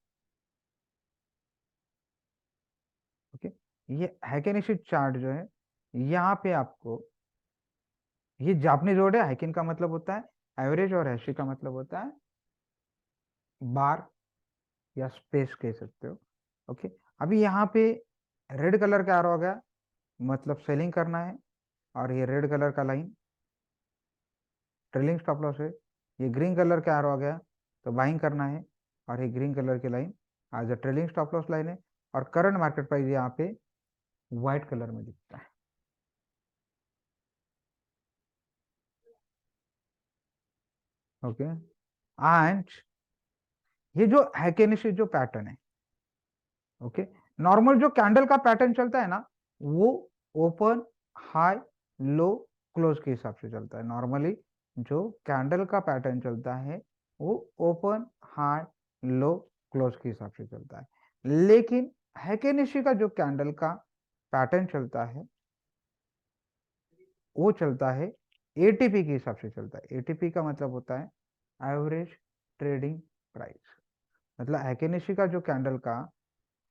ओके, ये हैकेनेसी चार्ट जो है, यहाँ पे आपको ये जापानीज वर्ड है। हैकेन का मतलब होता है एवरेज और हैशी का मतलब होता है बार या स्पेस कह सकते हो। ओके, अभी यहाँ पे रेड कलर का एरो आ गया, मतलब सेलिंग करना है, और ये रेड कलर का लाइन ट्रेलिंग स्टॉप लॉस है। ये ग्रीन कलर का एरो आ गया तो बाइंग करना है, और ये ग्रीन कलर की लाइन आज ट्रेलिंग स्टॉप लॉस लाइन है। और करंट मार्केट प्राइस यहाँ पे व्हाइट कलर में दिखता है। ओके, एंड ये जो हैकेनिशी जो पैटर्न है, ओके, नॉर्मल जो कैंडल का पैटर्न चलता है ना, वो ओपन हाई लो क्लोज के हिसाब से चलता है। नॉर्मली जो कैंडल का पैटर्न चलता है वो ओपन हाई लो क्लोज के हिसाब से चलता है। लेकिन हैकेनिशी का जो कैंडल का पैटर्न चलता है वो चलता है एटीपी के हिसाब से चलता है। एटीपी का मतलब होता है एवरेज ट्रेडिंग प्राइस। मतलब हैकेनिशी का जो कैंडल का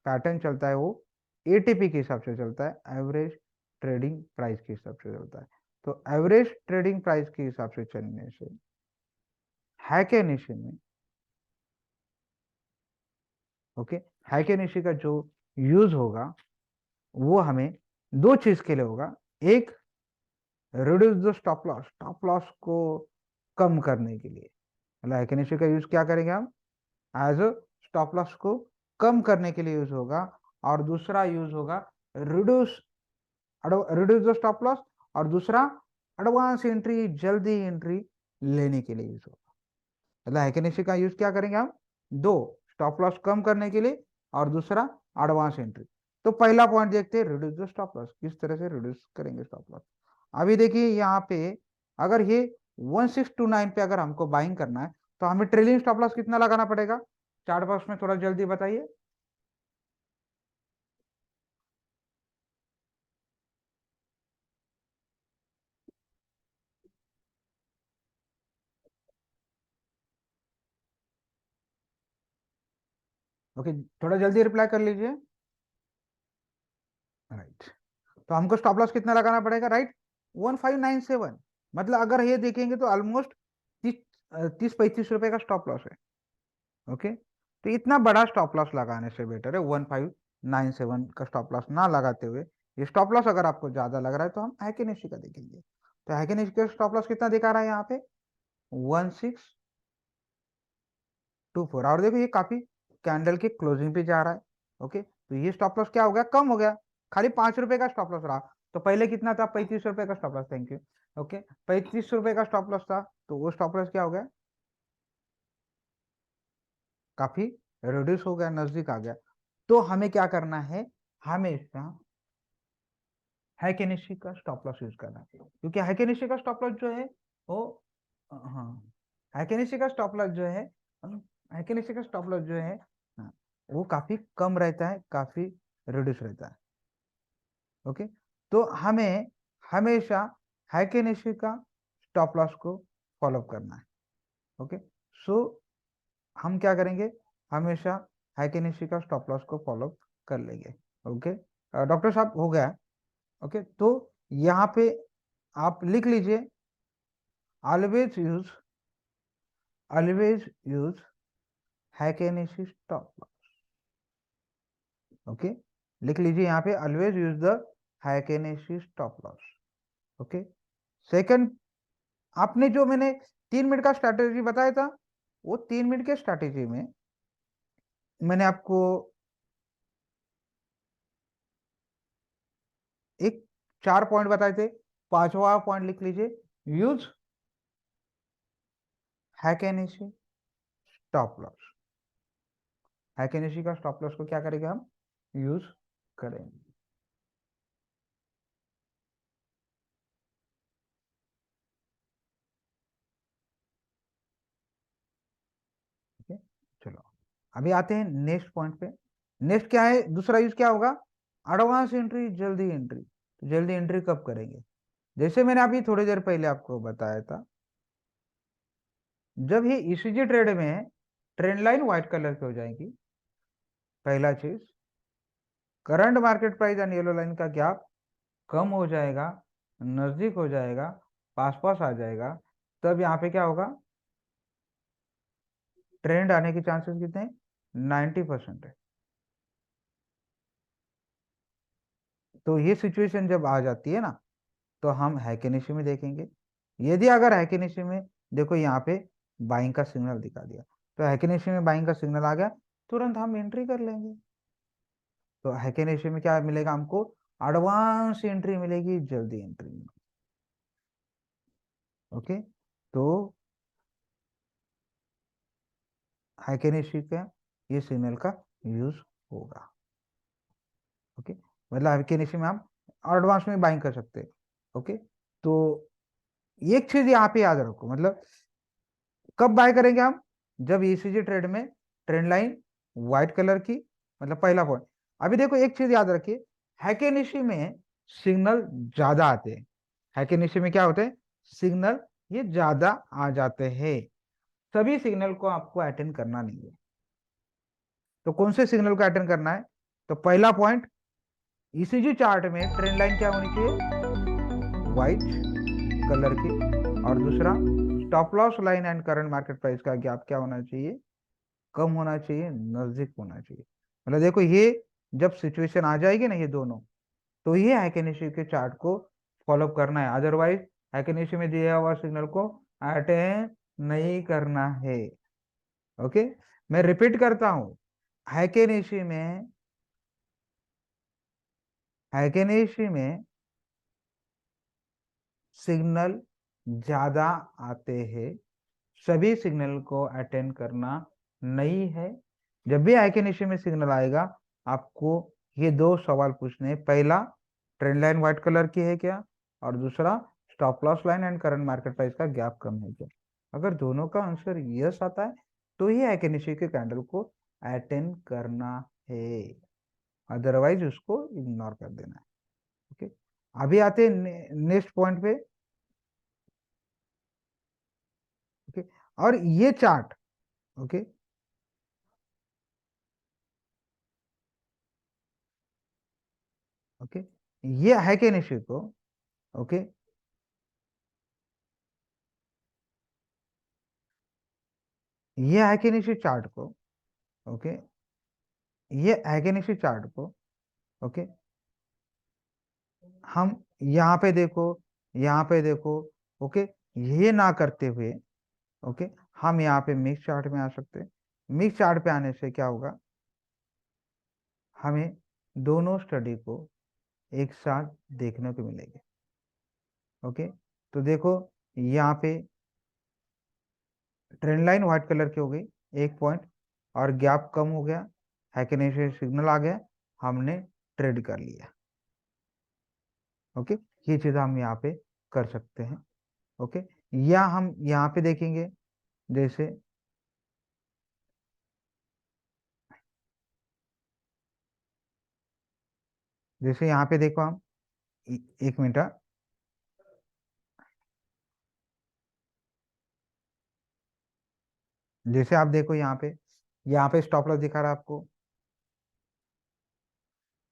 पैटर्न चलता है वो एटीपी के हिसाब से चलता है, एवरेज ट्रेडिंग प्राइस के हिसाब से चलता है। तो एवरेज ट्रेडिंग प्राइस के हिसाब से चलने से हैकेनिशी में, ओके, हैकेनिशी का जो यूज होगा वो हमें दो चीज के लिए होगा। एक, reduce the stop loss, stop loss को कम करने के लिए। मतलब हैकेनिशी का यूज क्या करेंगे हम, एज अ स्टॉप लॉस को कम करने के लिए यूज होगा। और दूसरा यूज होगा reduce reduce the stop loss, और दूसरा एडवांस एंट्री, जल्दी एंट्री लेने के लिए यूज होगा। मतलब हैकेनिशी का यूज क्या करेंगे हम, दो, स्टॉप लॉस कम करने के लिए और दूसरा एडवांस एंट्री। तो पहला पॉइंट देखते हैं, रिड्यूस द स्टॉप लॉस, किस तरह से रिड्यूस करेंगे स्टॉप लॉस। अभी देखिए यहाँ पे अगर ये 1629 पे अगर हमको बाइंग करना है तो हमें ट्रेलिंग स्टॉप लॉस कितना लगाना पड़ेगा, चार्ट बॉक्स में थोड़ा जल्दी बताइए। ओके, थोड़ा जल्दी रिप्लाई कर लीजिए। राइट, तो हमको स्टॉप लॉस कितना लगाना पड़ेगा, राइट, 1597। मतलब अगर ये देखेंगे तो ऑलमोस्ट 30-35 रुपए का स्टॉप लॉस है। ओके, तो इतना बड़ा स्टॉप लॉस लगाने से बेटर है 1597 का स्टॉप लॉस ना लगाते हुए, ये स्टॉप लॉस अगर आपको ज्यादा लग रहा है तो हम हैकेनिशी का देखेंगे। तो हैकेनिशी का स्टॉप लॉस कितना दिखा रहा है यहाँ पे, 1624। और देखो ये काफी कैंडल की क्लोजिंग पे जा रहा है। ओके, तो ये स्टॉप लॉस क्या हो गया, कम हो गया, खाली 5 रुपए का स्टॉप लॉस रहा। तो पहले कितना था, 35 रुपए का stop loss, thank you. Okay, 35 रुपए का स्टॉप लॉस था, तो वो स्टॉप लॉस क्या हो गया, काफी रिड्यूस हो गया, नजदीक आ गया। तो हमें क्या करना है, हमेशा हैकेनिशी का स्टॉप लॉस यूज करना है, क्योंकि हैकेनिशी का स्टॉप लॉस जो है वो, हाँ, हैकेनिशी का स्टॉप लॉस जो है, हैकेनिशी का स्टॉप लॉस जो है, हाँ, वो काफी कम रहता है, काफी रिड्यूस रहता है। ओके, तो हमें हमेशा हैकेनिशी का स्टॉप लॉस को फॉलो करना है। ओके, सो हम क्या करेंगे, हमेशा हैकेनिशी का स्टॉप लॉस को फॉलो कर लेंगे। ओके, डॉक्टर साहब हो गया। ओके, तो यहाँ पे आप लिख लीजिए, always use, always use heikin ashi stop loss. Okay, लिख लीजिए यहाँ पे, always use the heikin ashi stop loss. Okay, second, आपने जो मैंने 3 मिनट का स्ट्रैटेजी बताया था, वो 3 मिनट के स्ट्रैटेजी में मैंने आपको एक 4 पॉइंट बताए थे। पांचवा पॉइंट लिख लीजिए, यूज हैकेनिशी स्टॉप लॉस। हैकेनिशी का स्टॉप लॉस को क्या करेंगे हम, यूज करेंगे। चलो अभी आते हैं नेक्स्ट पॉइंट पे। नेक्स्ट क्या है, दूसरा यूज क्या होगा, एडवांस एंट्री, जल्दी एंट्री। तो जल्दी एंट्री कब करेंगे, जैसे मैंने अभी थोड़ी देर पहले आपको बताया था, जब ये ईसीजी ट्रेड में है, ट्रेंड लाइन व्हाइट कलर की हो जाएगी, पहला चीज। Current market price and yellow line का गैप कम हो जाएगा, नजदीक हो जाएगा, पास पास आ जाएगा, तब यहाँ पे क्या होगा, ट्रेंड आने के चांसेस कितने हैं, 90% है। तो ये सिचुएशन जब आ जाती है ना, तो हम हैकेनिशी में देखेंगे। यदि अगर हैकेनिशी में देखो यहाँ पे बाइंग का सिग्नल दिखा दिया, तो हैकेनिशी में बाइंग का सिग्नल आ गया, तुरंत हम एंट्री कर लेंगे। तो हैकेनिशी में क्या मिलेगा हमको, एडवांस एंट्री मिलेगी, जल्दी एंट्री। ओके, तो हैकेनिशी का ये सिग्नल का यूज होगा। ओके, मतलब हैकेनिशी में हम एडवांस में बाइंग कर सकते हैं। ओके, तो एक चीज यहाँ पे याद रखो, मतलब कब बाय करेंगे हम, जब ईसीजी ट्रेड में ट्रेंड लाइन व्हाइट कलर की, मतलब पहला पॉइंट। अभी देखो एक चीज याद रखिए, हैकेनिशी में सिग्नल ज्यादा आते हैं। हैकेनिशी में क्या होते हैं, सिग्नल ये ज्यादा आ जाते हैं। सभी सिग्नल को आपको अटेंड करना नहीं है। तो कौन से सिग्नल को अटेंड करना है, तो पहला पॉइंट, ईसीजी चार्ट में ट्रेंड लाइन क्या होनी चाहिए, व्हाइट कलर की। और दूसरा, stop loss line and current market price का गैप क्या होना चाहिए, कम होना चाहिए, नजदीक होना चाहिए। मतलब देखो ये जब सिचुएशन आ जाएगी ना, ये दोनों, तो ये हैकेनिशी के चार्ट को फॉलो करना है, अदरवाइज हैकेनिशी में दिया हुआ सिग्नल को अटेंड नहीं करना है। ओके, मैं रिपीट करता हूं, हैकेनिशी में हैकेनिशी में सिग्नल ज्यादा आते हैं, सभी सिग्नल को अटेंड करना नहीं है। जब भी हैकेनिशी में सिग्नल आएगा, आपको ये दो सवाल पूछने हैं, पहला ट्रेंड लाइन व्हाइट कलर की है क्या, और दूसरा stop loss line and current market price का गैप कम है क्या। अगर दोनों का आंसर यस आता है, तो ही हैकेनिशी के कैंडल को अटेंड करना है, अदरवाइज उसको इग्नोर कर देना है। ओके, अभी आते हैं नेक्स्ट पॉइंट पे। ओके, और ये चार्ट, ओके, ओके, ये हैकेनिशी को, ओके, ये हैकेनिशी चार्ट को, ओके, ये हैकेनिशी चार्ट को, ओके, हम यहाँ पे देखो, यहाँ पे देखो, ओके, ये ना करते हुए, ओके, हम यहाँ पे मिक्स चार्ट में आ सकते हैं। मिक्स चार्ट पे आने से क्या होगा, हमें दोनों स्टडी को एक साथ देखने को मिलेंगे। ओके, तो देखो यहाँ पे ट्रेंड लाइन व्हाइट कलर की हो गई, एक पॉइंट, और गैप कम हो गया, हैकेनिशी सिग्नल आ गया, हमने ट्रेड कर लिया। ओके, ये चीज हम यहाँ पे कर सकते हैं। ओके, या हम यहाँ पे देखेंगे, जैसे जैसे यहाँ पे देखो हम, एक मिनट, जैसे आप देखो यहाँ पे स्टॉप लॉस दिखा रहा है आपको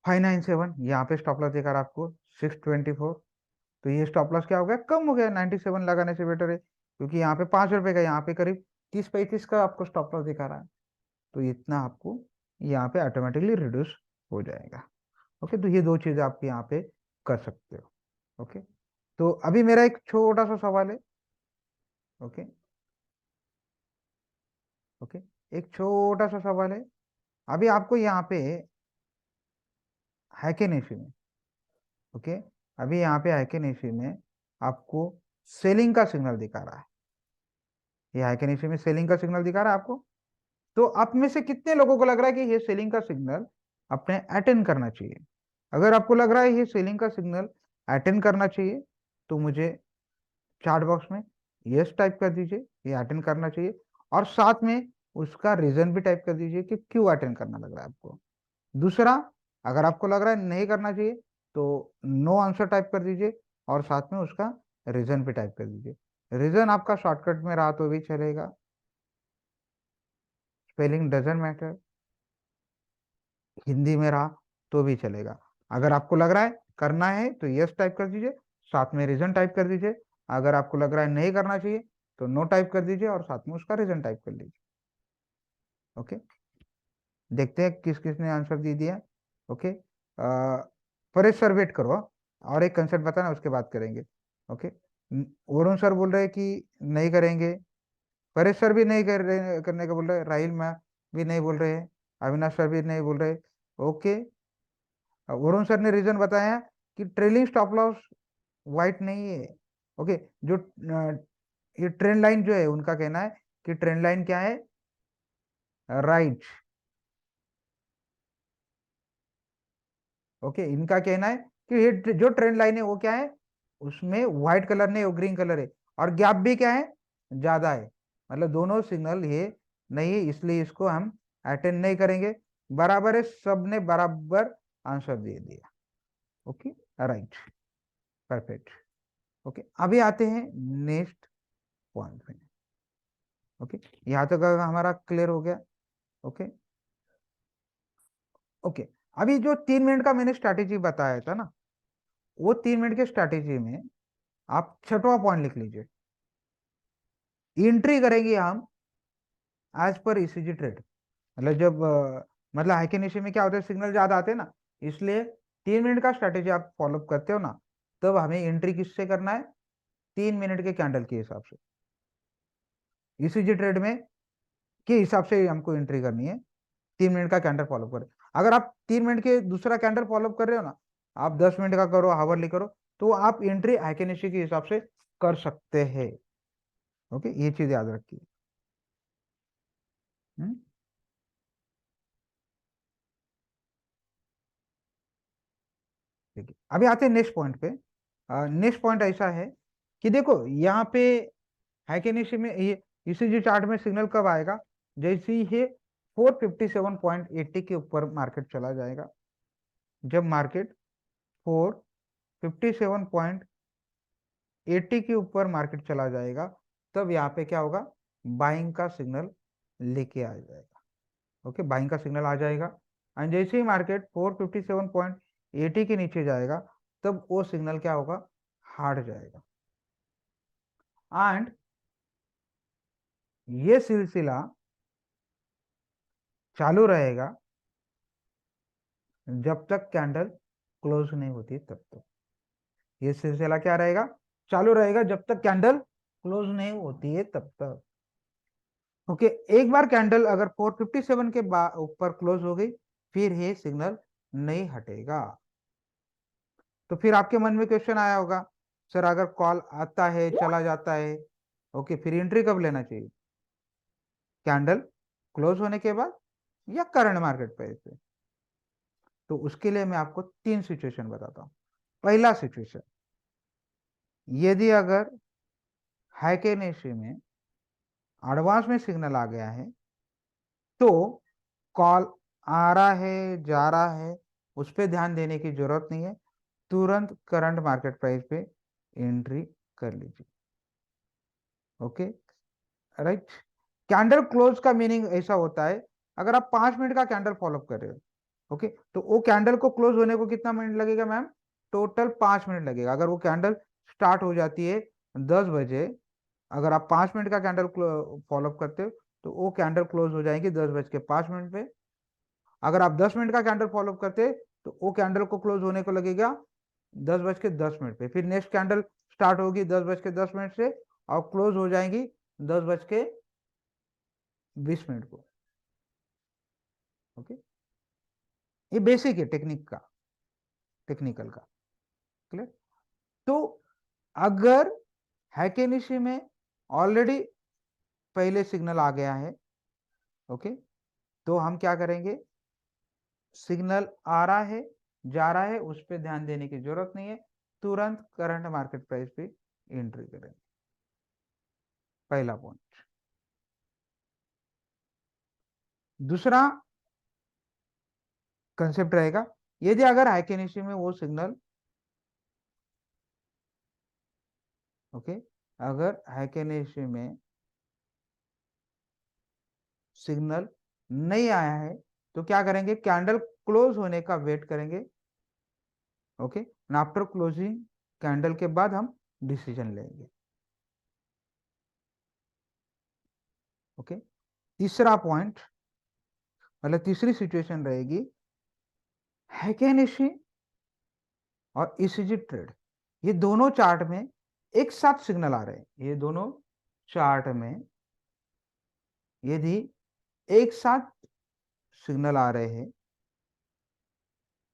597, यहाँ पे स्टॉप लॉस दिखा रहा है आपको 624। तो ये स्टॉप लॉस क्या हो गया, कम हो गया, 97 लगाने से बेटर है, क्योंकि यहाँ पे 5 रुपए का, यहाँ पे करीब 30-35 का आपको स्टॉप लॉस दिखा रहा है। तो इतना आपको यहाँ पे ऑटोमेटिकली रिड्यूस हो जाएगा। ओके, तो ये दो चीजें आप यहाँ पे कर सकते हो। ओके, तो अभी मेरा एक छोटा सा सवाल है। ओके, ओके, एक छोटा सा सवाल है। अभी आपको यहाँ पे हैकेनेसी में, ओके, अभी यहाँ पे हैकेनेसी में आपको सेलिंग का सिग्नल दिखा रहा है, ये हैकेनेसी में सेलिंग का सिग्नल दिखा रहा है आपको। तो आप में से कितने लोगों को लग रहा है कि ये सेलिंग का सिग्नल अपने अटेंड करना चाहिए। अगर आपको लग रहा है ये सेलिंग का सिग्नल अटेंड करना चाहिए, तो मुझे चार्ट बॉक्स में यस टाइप कर दीजिए, ये अटेंड करना चाहिए। और साथ में उसका रीजन भी टाइप कर दीजिए कि क्यों अटेंड करना लग रहा है आपको। दूसरा, अगर आपको लग रहा है नहीं करना चाहिए तो नो आंसर टाइप कर दीजिए और साथ में उसका रीजन भी टाइप कर दीजिए। रीजन आपका शॉर्टकट में रहा तो भी चलेगा, स्पेलिंग डजेंट मैटर, हिंदी में रहा तो भी चलेगा। अगर आपको लग रहा है करना है तो यस टाइप कर दीजिए, साथ में रीजन टाइप कर दीजिए। अगर आपको लग रहा है नहीं करना चाहिए तो नो टाइप कर दीजिए और साथ में उसका रीजन टाइप कर लीजिए। ओके, देखते हैं किस किसने आंसर दे दिया। ओके, परेश सर वेट करो, और एक कंसेप्ट बताना उसके बाद करेंगे। ओके, वरुण सर बोल रहे हैं कि नहीं करेंगे, परेश सर भी नहीं कर रहे, करने का बोल रहे हैं, राहिल मैम भी नहीं बोल रहे हैं, अविनाश सर भी नहीं बोल रहे। ओके, वरुण सर ने रीजन बताया कि ट्रेलिंग स्टॉप लॉस वाइट नहीं है। ओके, जो ये ट्रेंड लाइन जो है उनका कहना है कि ट्रेंड लाइन क्या है, राइट। ओके, इनका कहना है कि ये जो ट्रेंड लाइन है वो क्या है, उसमें व्हाइट कलर नहीं, वो ग्रीन कलर है, और गैप भी क्या है, ज्यादा है। मतलब दोनों सिग्नल ये नहीं है, इसलिए इसको हम अटेंड नहीं करेंगे। बराबर है, सब ने बराबर आंसर दे दिया। Okay, right, perfect. ओके, अभी आते हैं नेक्स्ट पॉइंट में। ओके, यहाँ तक अगर हमारा क्लियर हो गया। ओके, ओके, अभी जो 3 मिनट का मैंने स्ट्रैटेजी बताया था ना, वो 3 मिनट के स्ट्रैटेजी में आप छठवां पॉइंट लिख लीजिए, एंट्री करेंगे हम एज पर ईसीजी ट्रेड। मतलब जब मतलब हाइकिनेशी में क्या होता है, सिग्नल ज्यादा आते हैं ना, इसलिए 3 मिनट का स्ट्रैटेजी आप फॉलो करते हो ना, तब हमें एंट्री किससे करना है, 3 मिनट के कैंडल के हिसाब से, ईसीजी ट्रेड में के हिसाब से हमको एंट्री करनी है। 3 मिनट का कैंडल फॉलो करें। अगर आप 3 मिनट के दूसरा कैंडल फॉलो कर रहे हो ना, आप 10 मिनट का करो, हावरली करो, तो आप एंट्री हाइकिनेशी के हिसाब से कर सकते हैं। ओके, ये चीज याद रखिए। ठीक है, अभी आते हैं नेक्स्ट पॉइंट पे। नेक्स्ट पॉइंट ऐसा है कि देखो यहाँ पे हाइकिनेशी में ये ईसीजी चार्ट में सिग्नल कब आएगा, जैसे ही ये 457.80 के ऊपर मार्केट चला जाएगा। जब मार्केट 457.80 के ऊपर मार्केट चला जाएगा, तब यहाँ पे क्या होगा, बाइंग का सिग्नल लेके आ जाएगा। ओके, बाइंग का सिग्नल आ जाएगा, एंड जैसे ही मार्केट 457.80 के नीचे जाएगा, तब वो सिग्नल क्या होगा, हार्ड जाएगा। एंड ये सिलसिला चालू रहेगा जब तक कैंडल क्लोज नहीं होती, तब तक ये सिलसिला क्या रहेगा, चालू रहेगा जब तक कैंडल क्लोज नहीं होती है तब तक। ओके, एक बार कैंडल अगर 457 के ऊपर क्लोज हो गई, फिर ये सिग्नल नहीं हटेगा। तो फिर आपके मन में क्वेश्चन आया होगा, सर अगर कॉल आता है चला जाता है, ओके, फिर एंट्री कब लेना चाहिए, कैंडल क्लोज होने के बाद या करंट मार्केट प्राइस पे? तो उसके लिए मैं आपको 3 सिचुएशन बताता हूँ। पहला सिचुएशन, यदि अगर हाइकिनेशी में एडवांस में सिग्नल आ गया है, तो कॉल आ रहा है जा रहा है, उस पर ध्यान देने की जरूरत नहीं है, तुरंत करंट मार्केट प्राइस पे एंट्री कर लीजिए। Okay, right. कैंडल क्लोज का मीनिंग ऐसा होता है, अगर आप 5 मिनट का कैंडल फॉलो कर रहे हो, ओके, तो वो कैंडल को क्लोज होने को कितना मिनट लगेगा मैम, टोटल 5 मिनट लगेगा। अगर वो कैंडल स्टार्ट हो जाती है 10 बजे, अगर आप 5 मिनट का कैंडल फॉलो करते हो, तो वो कैंडल क्लोज हो जाएगी 10:05 पे। अगर आप 10 मिनट का कैंडल फॉलो करते हैं, तो वो कैंडल को क्लोज होने को लगेगा 10:10 पे। फिर नेक्स्ट कैंडल स्टार्ट होगी 10:10 से, और क्लोज हो जाएगी 10:20 को। ओके, ये बेसिक है टेक्निक का, टेक्निकल का, क्लियर। तो अगर हैकेनिशी में ऑलरेडी पहले सिग्नल आ गया है, ओके, तो हम क्या करेंगे, सिग्नल आ रहा है जा रहा है, उस पर ध्यान देने की जरूरत नहीं है, तुरंत करंट मार्केट प्राइस पे एंट्री करेंगे। पहला पॉइंट। दूसरा कंसेप्ट रहेगा, यदि अगर हाइकेनेसी में वो सिग्नल, ओके, अगर हाइकेनेसी में सिग्नल नहीं आया है तो क्या करेंगे, कैंडल क्लोज होने का वेट करेंगे, ओके, आफ्टर क्लोजिंग कैंडल के बाद हम डिसीजन लेंगे, ओके। तीसरा पॉइंट, मतलब तीसरी सिचुएशन रहेगी, हैकेनेसी और ईसीजी ट्रेड, ये दोनों चार्ट में एक साथ सिग्नल आ रहे हैं, ये दोनों चार्ट में यदि एक साथ सिग्नल आ रहे हैं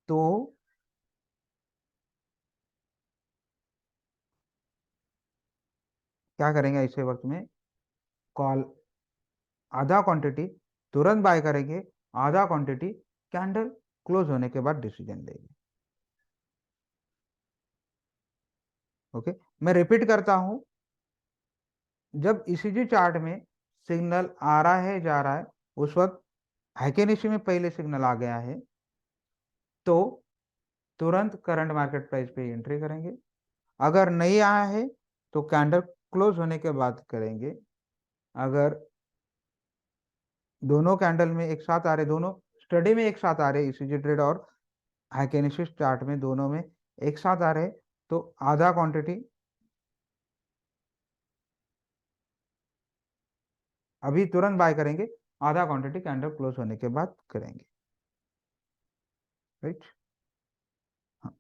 तो क्या करेंगे, ऐसे वक्त में कॉल, आधा क्वांटिटी तुरंत बाय करेंगे, आधा क्वांटिटी कैंडल क्लोज होने के बाद डिसीजन लेंगे, ओके। मैं रिपीट करता हूं, जब ईसीजी चार्ट में सिग्नल आ रहा है जा रहा है, उस वक्त हैकेनेसी में पहले सिग्नल आ गया है तो तुरंत करंट मार्केट प्राइस पे एंट्री करेंगे, अगर नहीं आया है तो कैंडल क्लोज होने के बाद करेंगे, अगर दोनों कैंडल में एक साथ आ रहे, दोनों स्टडी में एक साथ आ रहे, ईसीजी ट्रेड और हाइकेनेसिस चार्ट में दोनों में एक साथ आ रहे, तो आधा क्वांटिटी अभी तुरंत बाय करेंगे, आधा क्वांटिटी कैंडल क्लोज होने के बाद करेंगे, राइट। हाँ,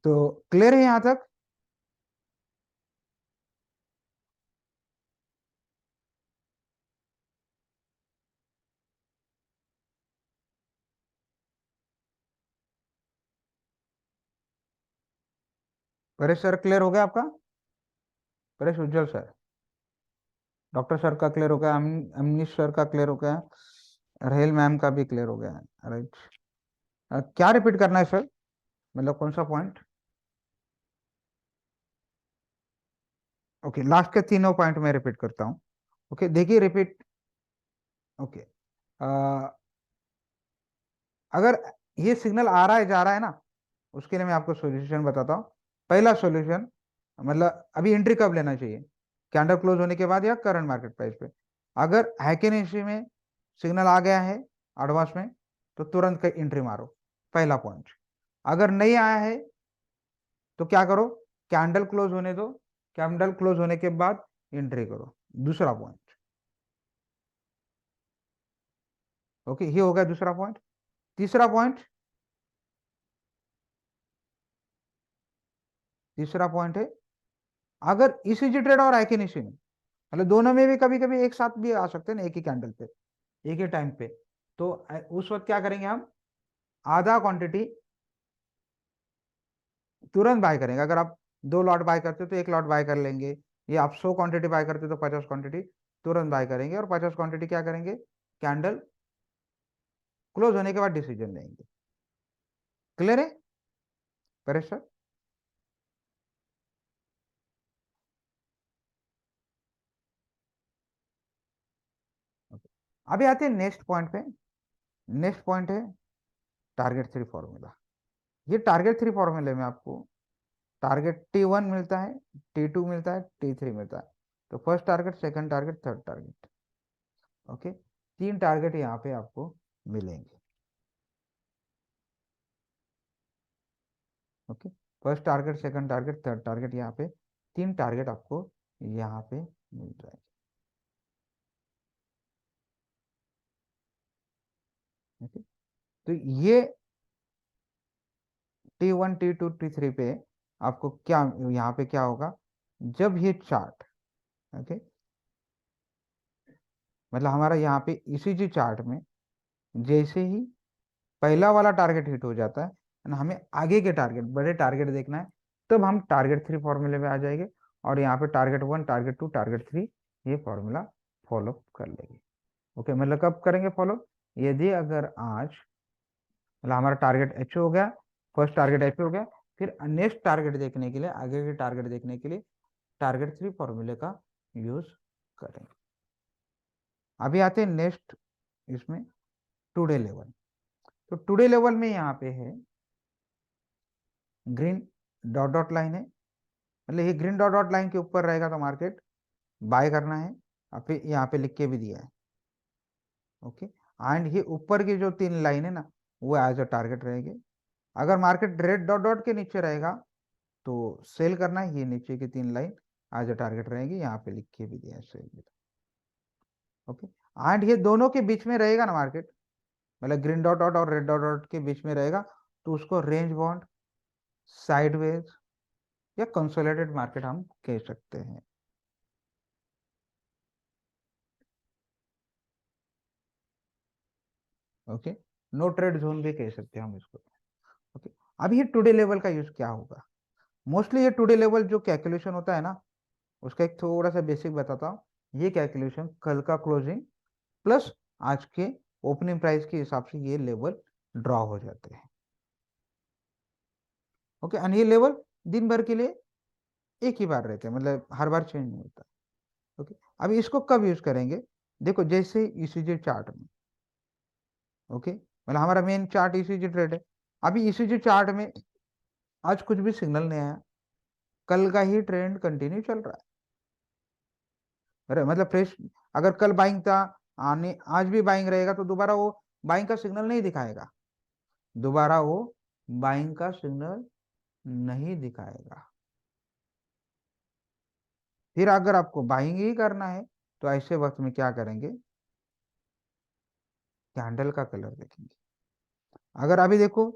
तो क्लियर है यहां तक? परेश सर क्लियर हो गया आपका? परेश उज्जवल सर, डॉक्टर सर का क्लियर हो गया, अमनीश सर का क्लियर हो गया, रहेल मैम का भी क्लियर हो गया है, राइट। क्या रिपीट करना है सर, मतलब कौन सा पॉइंट? ओके, लास्ट के तीनों पॉइंट में रिपीट करता हूँ, ओके। देखिए रिपीट, ओके, अगर ये सिग्नल आ रहा है जा रहा है ना, उसके लिए मैं आपको सॉल्यूशन बताता हूँ। पहला सॉल्यूशन, मतलब अभी एंट्री कब लेना चाहिए, कैंडल क्लोज होने के बाद या करंट मार्केट प्राइस पे? अगर हैकेनेसी में सिग्नल आ गया है एडवांस में तो तुरंत का एंट्री मारो, पहला पॉइंट। अगर नहीं आया है तो क्या करो, कैंडल क्लोज होने दो, कैंडल क्लोज होने के बाद एंट्री करो, दूसरा पॉइंट, ओके। ये हो गया दूसरा पॉइंट। तीसरा पॉइंट, तीसरा पॉइंट है, अगर ईसीजी ट्रेड और हैकेनेसी में, मतलब दोनों में भी कभी कभी एक साथ भी आ सकते हैं ना, एक ही कैंडल पे, एक ही टाइम पे, तो उस वक्त क्या करेंगे हम, आधा क्वांटिटी तुरंत बाय करेंगे, अगर आप 2 लॉट बाय करते हो तो 1 लॉट बाय कर लेंगे, या आप 100 क्वांटिटी बाय करते हो तो 50 क्वांटिटी तुरंत बाय करेंगे, और 50 क्वांटिटी क्या करेंगे, कैंडल क्लोज होने के बाद डिसीजन लेंगे। क्लियर है परेश सर? अभी आते हैं नेक्स्ट पॉइंट पे। नेक्स्ट पॉइंट है टारगेट थ्री फॉर्मूला। ये टारगेट थ्री फॉर्मूले में आपको टारगेट T1 मिलता है, T2 मिलता है, T3 मिलता है, तो first target, second target, third target, okay. 3 target यहाँ पे आपको मिलेंगे, okay. First target, second target, third target, यहाँ पे 3 टारगेट आपको यहाँ पे मिल जाएंगे, ओके। तो ये T1, T2, T3 पे आपको क्या, यहाँ पे क्या होगा, जब ये चार्ट, ओके, मतलब हमारा यहाँ पे ईसीजी चार्ट में जैसे ही पहला वाला टारगेट हिट हो जाता है ना, हमें आगे के टारगेट, बड़े टारगेट देखना है, तब हम टारगेट थ्री फॉर्मूले में आ जाएंगे, और यहाँ पे टारगेट 1, टारगेट 2, टारगेट 3 ये फॉर्मूला फॉलो कर लेंगे, ओके। मतलब कब करेंगे फॉलो, यदि अगर आज, मतलब हमारा टारगेट अचीव हो गया, फर्स्ट टारगेट अचीव हो गया, फिर नेक्स्ट टारगेट देखने के लिए, आगे के टारगेट देखने के लिए टारगेट थ्री फॉर्मूले का यूज करेंगे। अभी आते हैं नेक्स्ट इसमें टुडे लेवल, तो टुडे लेवल में यहाँ पे है ग्रीन डॉट डॉट लाइन है, मतलब ये ग्रीन डॉट डॉट लाइन के ऊपर रहेगा तो मार्केट बाय करना है, और फिर यहाँ पे लिख के भी दिया है। ओके, एंड ये ऊपर की जो 3 लाइन है ना, वो एज अ टारगेट रहेगी। अगर मार्केट रेड डॉट डॉट के नीचे रहेगा तो सेल करना है, ये नीचे की 3 लाइन एज अ टारगेट रहेगी, यहाँ पे लिख के भी दिया है सेल। ओके, एंड ये दोनों के बीच में रहेगा ना मार्केट, मतलब ग्रीन डॉट डॉट और रेड डॉट डॉट के बीच में रहेगा, तो उसको रेंज बॉन्ड, साइडवेज या कंसोलिडेटेड मार्केट हम कह सकते हैं। ओके, नो ट्रेड जोन भी कह सकते हैं हम इसको। ओके, अब ये टुडे लेवल का यूज क्या होगा? मोस्टली ये टुडे लेवल जो कैलकुलेशन होता है ना, उसका एक थोड़ा सा बेसिक बताता हूँ। ये कैलकुलेशन कल का क्लोजिंग प्लस आज के ओपनिंग प्राइस के हिसाब से ये लेवल ड्रॉ हो जाते हैं। ओके, एंड ये लेवल दिन भर के लिए एक ही बार रहते हैं, मतलब हर बार चेंज नहीं होता। ओके, अभी इसको कब यूज करेंगे? देखो जैसे ईसीजी चार्ट में, ओके, मतलब हमारा मेन चार्ट ईसीजी ट्रेड है। अभी ईसीजी चार्ट में आज कुछ भी सिग्नल नहीं आया, कल का ही ट्रेंड कंटिन्यू चल रहा है। अरे मतलब फ्रेश, अगर कल बाइंग था, आने आज भी बाइंग रहेगा, तो दोबारा वो बाइंग का सिग्नल नहीं दिखाएगा, दोबारा वो बाइंग का सिग्नल नहीं दिखाएगा। फिर अगर आपको बाइंग ही करना है तो ऐसे वक्त में क्या करेंगे? कैंडल का कलर देखेंगे। अगर अभी देखो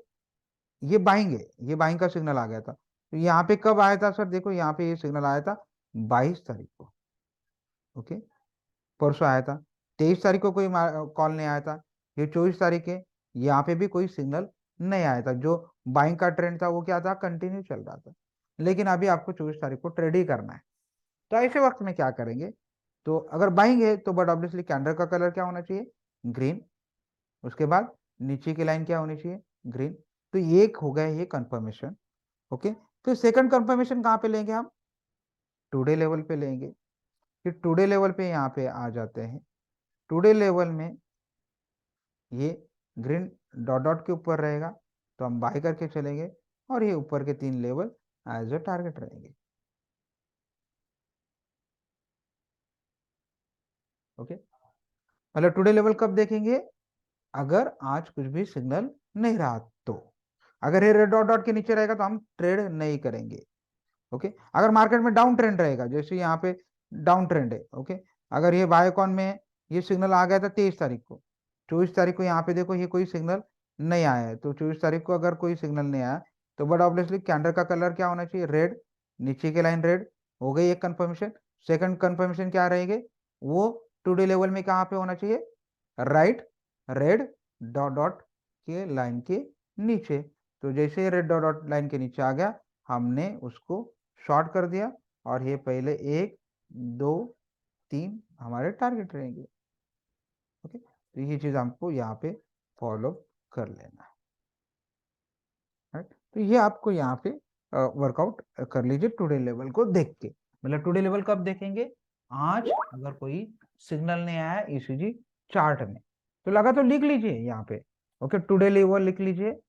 ये बाइंग है, ये बाइंग का सिग्नल आ गया था, तो यहाँ पे कब आया था सर? देखो यहाँ पे ये सिग्नल आया था 22 तारीख को। ओके, परसों आया था। 23 तारीख को कोई कॉल नहीं आया था। ये 24 तारीख है, यहाँ पे भी कोई सिग्नल नहीं आया था। जो बाइंग का ट्रेंड था वो क्या था? कंटिन्यू चल रहा था। लेकिन अभी आपको 24 तारीख को ट्रेड ही करना है, तो ऐसे वक्त में क्या करेंगे? तो अगर बाइंग है तो बट ऑब्वियसली कैंडल का कलर क्या होना चाहिए? ग्रीन। उसके बाद नीचे की लाइन क्या होनी चाहिए? ग्रीन। तो ये एक हो गया ये कंफर्मेशन। ओके, फिर सेकंड कंफर्मेशन कहाँ पे लेंगे हम? टुडे लेवल पे लेंगे। फिर टुडे लेवल पे यहाँ पे आ जाते हैं। टुडे लेवल में ये ग्रीन डॉट डॉट के ऊपर रहेगा, तो हम बाय करके चलेंगे, और ये ऊपर के 3 लेवल एज अ टारगेट रहेंगे। ओके, मतलब टुडे लेवल कब देखेंगे? अगर आज कुछ भी सिग्नल नहीं रहा तो। अगर ये रेड डॉट डॉट के नीचे रहेगा तो हम ट्रेड नहीं करेंगे। ओके, अगर मार्केट में डाउन ट्रेंड रहेगा, जैसे यहाँ पे डाउन ट्रेंड है, ओके, अगर ये बायोकॉन में ये सिग्नल आ गया था 23 तारीख को, 24 तारीख को यहाँ पे देखो ये कोई सिग्नल नहीं आया है, तो 24 तारीख को अगर कोई सिग्नल नहीं आया तो बट ऑब्वियसली कैंडल का कलर क्या होना चाहिए? रेड। नीचे की लाइन रेड हो गई एक कंफर्मेशन। सेकंड कंफर्मेशन क्या रहेगी? वो टुडे लेवल में कहाँ पे होना चाहिए? राइट, रेड डॉट डॉट के लाइन के नीचे। तो जैसे रेड डॉट डॉट लाइन के नीचे आ गया, हमने उसको शॉर्ट कर दिया, और ये पहले 1 2 3 हमारे टारगेट रहेंगे। ओके, तो ये चीज हमको यहाँ पे फॉलो कर लेना है। राइट, तो ये आपको यहाँ पे वर्कआउट कर लीजिए टुडे लेवल को देख के। मतलब टुडे लेवल कब देखेंगे? आज अगर कोई सिग्नल नहीं आया ईसीजी चार्ट में, तो लगा तो लिख लीजिए यहाँ पे। ओके, टुडे लेवल लिख लीजिए।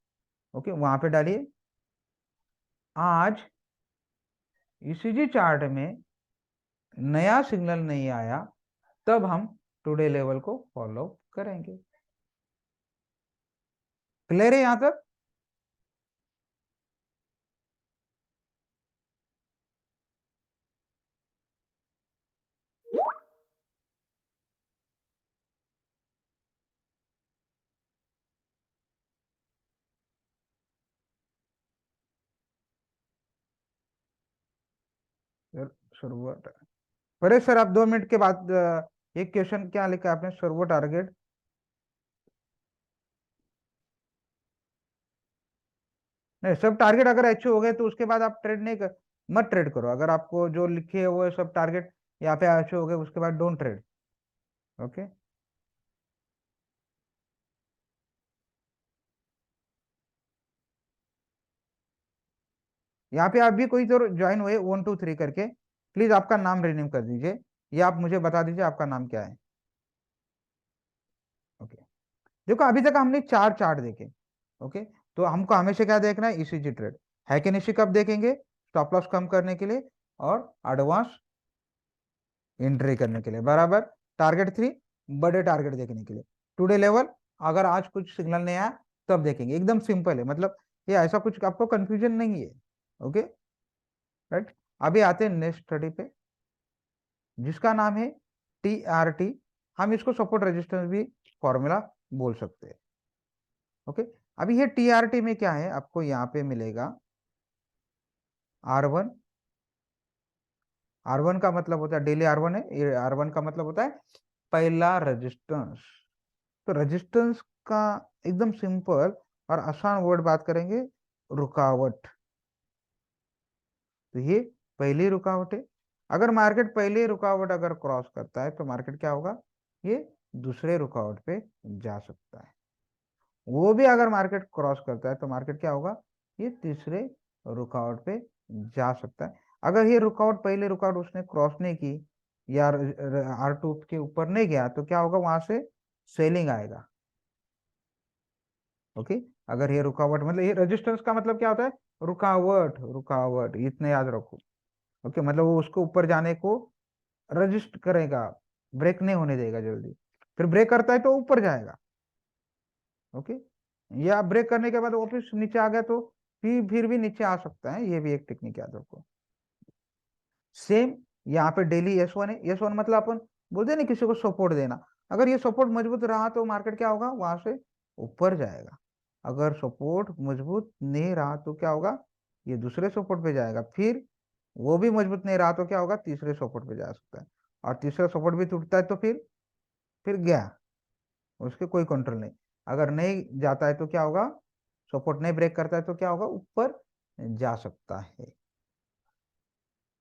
ओके, वहां पे डालिए आज ईसीजी चार्ट में नया सिग्नल नहीं आया, तब हम टुडे लेवल को फॉलो करेंगे। क्लियर है यहां तक? सर्वो, अरे सर आप 2 मिनट के बाद एक क्वेश्चन क्या लिखा है आपने? सर्वो टारगेट, नहीं सब टारगेट अगर अच्छे हो गए तो उसके बाद आप ट्रेड नहीं कर, मत ट्रेड करो। अगर आपको जो लिखे है वो सब टारगेट यहाँ पे अच्छे हो गए, उसके बाद डोंट ट्रेड। ओके, यहाँ पे आप भी कोई तो ज्वाइन हुए 1 2 3 करके, प्लीज आपका नाम रिनेम कर दीजिए, या आप मुझे बता दीजिए आपका नाम क्या है। ओके। देखो अभी तक हमने 4 चार्ट देखे। ओके, तो हमको हमेशा क्या देखना है, ईसीजी ट्रेड। है कि नहीं, कब देखेंगे, स्टॉप लॉस कम करने के लिए और एडवांस एंट्री करने के लिए, बराबर। टारगेट 3, बड़े टारगेट देखने के लिए। टुडे लेवल, अगर आज कुछ सिग्नल नहीं आया तब देखेंगे। एकदम सिंपल है, मतलब ये ऐसा कुछ आपको कंफ्यूजन नहीं है। Okay, right. अभी आते हैं नेक्स्ट स्टडी पे, जिसका नाम है टीआरटी। हम इसको सपोर्ट रेजिस्टेंस भी फॉर्मूला बोल सकते हैं। ओके, अभी ये टीआरटी में क्या है, आपको यहाँ पे मिलेगा R1। R1 का मतलब होता है डेली R1 है, ये R1 का मतलब होता है पहला रेजिस्टेंस। तो रेजिस्टेंस का एकदम सिंपल और आसान वर्ड बात करेंगे, रुकावट। तो ये पहली रुकावट है। अगर मार्केट पहली रुकावट अगर क्रॉस करता है तो मार्केट क्या होगा, ये दूसरे रुकावट पे जा सकता है। वो भी अगर मार्केट क्रॉस करता है तो मार्केट क्या होगा, ये तीसरे रुकावट पे जा सकता है। अगर ये रुकावट पहले रुकावट उसने क्रॉस नहीं की या R2 के ऊपर नहीं गया तो क्या होगा, वहां से सेलिंग आएगा। ओके, अगर ये रुकावट, मतलब ये रेजिस्टेंस का मतलब क्या होता है, रुकावट, रुकावट इतने याद रखो। ओके, मतलब वो उसको ऊपर जाने को रजिस्ट करेगा, ब्रेक नहीं होने देगा जल्दी। फिर ब्रेक करता है तो ऊपर जाएगा। ओके, या ब्रेक करने के बाद वापस नीचे आ गया तो फिर भी नीचे आ सकता है, ये भी एक टेक्निक याद रखो। सेम यहाँ पे डेली S1 है। S1 मतलब अपन बोलते हैं ना किसी को सपोर्ट देना। अगर ये सपोर्ट मजबूत रहा तो मार्केट क्या होगा, वहां से ऊपर जाएगा। अगर सपोर्ट मजबूत नहीं रहा तो क्या होगा, ये दूसरे सपोर्ट पे जाएगा। फिर वो भी मजबूत नहीं रहा तो क्या होगा, तीसरे सपोर्ट पे जा सकता है। और तीसरा सपोर्ट भी टूटता है तो फिर गया, उसके कोई कंट्रोल नहीं। अगर नहीं जाता है तो क्या होगा, सपोर्ट नहीं ब्रेक करता है तो क्या होगा, ऊपर जा सकता है।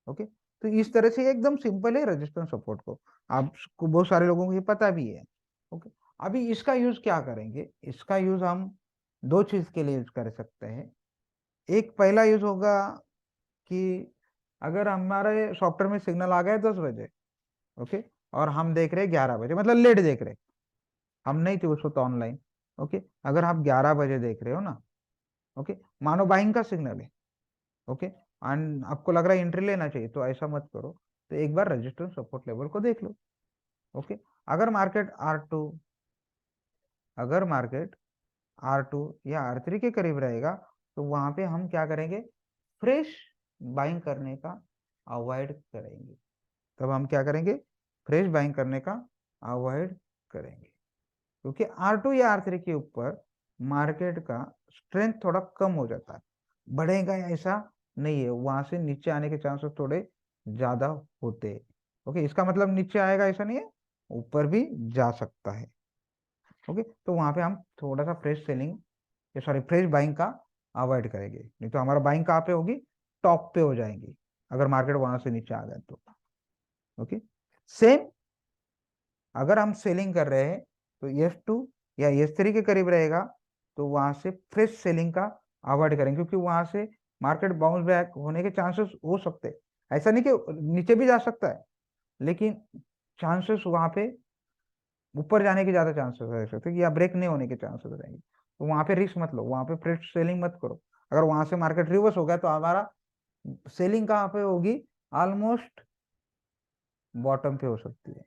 ओके, तो इस तरह से एकदम सिंपल है रेजिस्टेंस सपोर्ट को, आपको बहुत सारे लोगों को ये पता भी है। ओके, अभी इसका यूज क्या करेंगे, इसका यूज हम दो चीज के लिए यूज कर सकते हैं। एक पहला यूज होगा कि अगर हमारे सॉफ्टवेयर में सिग्नल आ गया 10 बजे, ओके, और हम देख रहे हैं 11 बजे, मतलब लेट देख रहे हैं, हम नहीं थे उस वक्त ऑनलाइन। ओके, अगर आप 11 बजे देख रहे हो ना, ओके, मानो बाइंग का सिग्नल है, ओके, एंड आपको लग रहा है एंट्री लेना चाहिए, तो ऐसा मत करो। तो एक बार रेजिस्टेंस सपोर्ट लेवल को देख लो। ओके, अगर मार्केट R2, अगर मार्केट R2 या R3 के करीब रहेगा तो वहां पे हम क्या करेंगे, फ्रेश बाइंग करने का अवॉइड करेंगे। तब हम क्या करेंगे, फ्रेश बाइंग करने का अवॉइड करेंगे, क्योंकि R2 या R3 के ऊपर मार्केट का स्ट्रेंथ थोड़ा कम हो जाता है। बढ़ेगा ऐसा नहीं है, वहां से नीचे आने के चांसेस थोड़े ज्यादा होते हैं। ओके, इसका मतलब नीचे आएगा ऐसा नहीं है, ऊपर भी जा सकता है। ओके, तो वहां पे हम थोड़ा सा fresh selling, sorry fresh buying का अवॉइड करेंगे, नहीं तो हमारा बाइंग कहाँ पे होगी, टॉप पे हो जाएंगी, अगर मार्केट वहां से नीचे आ गया तो। ओके, सेम अगर हम सेलिंग कर रहे हैं तो S2 या S3 के करीब रहेगा तो वहां से फ्रेश सेलिंग का अवॉइड करेंगे, क्योंकि वहां से मार्केट बाउंस बैक होने के चांसेस हो सकते हैं। ऐसा नहीं कि नीचे भी जा सकता है, लेकिन चांसेस वहां पे ऊपर जाने के ज्यादा चांसेस रह सकते हैं, या ब्रेक नहीं होने के चांसेस रहेंगे। तो वहां पे रिस्क मत लो, वहां पे फ्रेश सेलिंग मत करो। अगर वहां से मार्केट रिवर्स हो गया तो हमारा सेलिंग कहाँ पे होगी, ऑलमोस्ट बॉटम पे हो सकती है।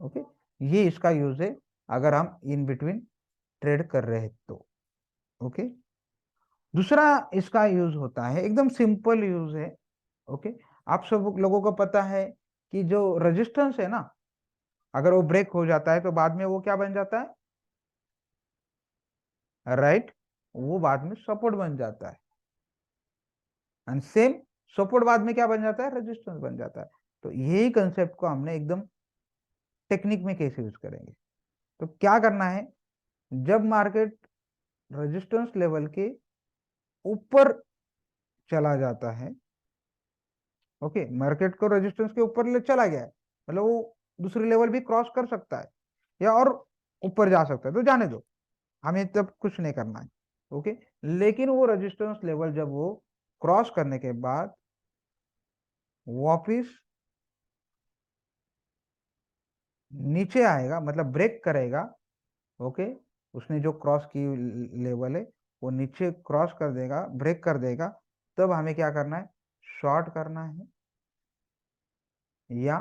ओके, ये इसका यूज है अगर हम इन बिटवीन ट्रेड कर रहे हैं तो। ओके, दूसरा इसका यूज होता है, एकदम सिंपल यूज है। ओके, आप सब लोगों को पता है कि जो रेजिस्टेंस है ना, अगर वो ब्रेक हो जाता है तो बाद में वो क्या बन जाता है, राइट, वो बाद में सपोर्ट बन जाता है। एंड सेम सपोर्ट बाद में क्या बन जाता है, रेजिस्टेंस बन जाता है। तो यही कंसेप्ट को हमने एकदम टेक्निक में कैसे यूज करेंगे, तो क्या करना है, जब मार्केट रेजिस्टेंस लेवल के ऊपर चला जाता है, ओके, मार्केट को रेजिस्टेंस के ऊपर ले चला गया है, मतलब वो दूसरी लेवल भी क्रॉस कर सकता है या और ऊपर जा सकता है, तो जाने दो, हमें तब कुछ नहीं करना है। ओके, लेकिन वो रेजिस्टेंस लेवल जब वो क्रॉस करने के बाद वापिस नीचे आएगा, मतलब ब्रेक करेगा, ओके, उसने जो क्रॉस की लेवल है वो नीचे क्रॉस कर देगा, ब्रेक कर देगा, तब हमें क्या करना है, शॉर्ट करना है या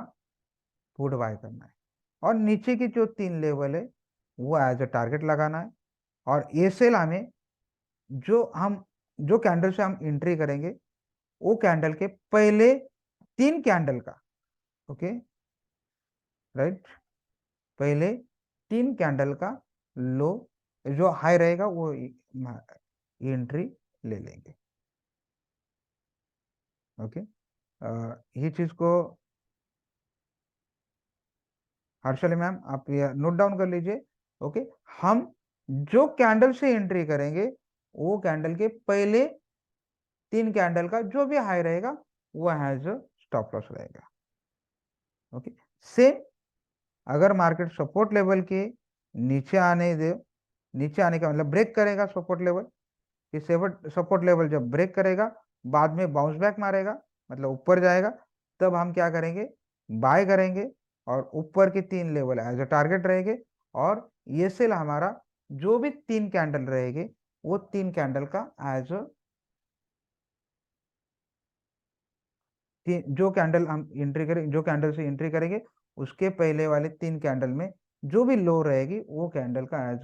पुट बाय करना है। और नीचे की जो 3 लेवल है वो एज अ टारगेट लगाना है। और ये सेल हमें जो कैंडल से हम एंट्री करेंगे वो कैंडल के पहले 3 कैंडल का, ओके राइट, पहले 3 कैंडल का लो जो हाई रहेगा वो एंट्री ले लेंगे। ओके, ये चीज को हर्षली मैम आप ये नोट डाउन कर लीजिए। ओके, हम जो कैंडल से एंट्री करेंगे वो कैंडल के पहले 3 कैंडल का जो भी हाई रहेगा वो हैज स्टॉप लॉस रहेगा। ओके, सेम अगर मार्केट सपोर्ट लेवल के नीचे आने दे, नीचे आने का मतलब ब्रेक करेगा सपोर्ट लेवल, कि सपोर्ट लेवल जब ब्रेक करेगा बाद में बाउंस बैक मारेगा मतलब ऊपर जाएगा, तब हम क्या करेंगे, बाय करेंगे और ऊपर के 3 लेवल एज अ टारगेट रहेंगे। और ये सेल हमारा जो भी 3 कैंडल रहेंगे वो 3 कैंडल का एज जो कैंडल हम एंट्री करें, जो कैंडल से एंट्री करेंगे उसके पहले वाले 3 कैंडल में जो भी लो रहेगी वो कैंडल का एज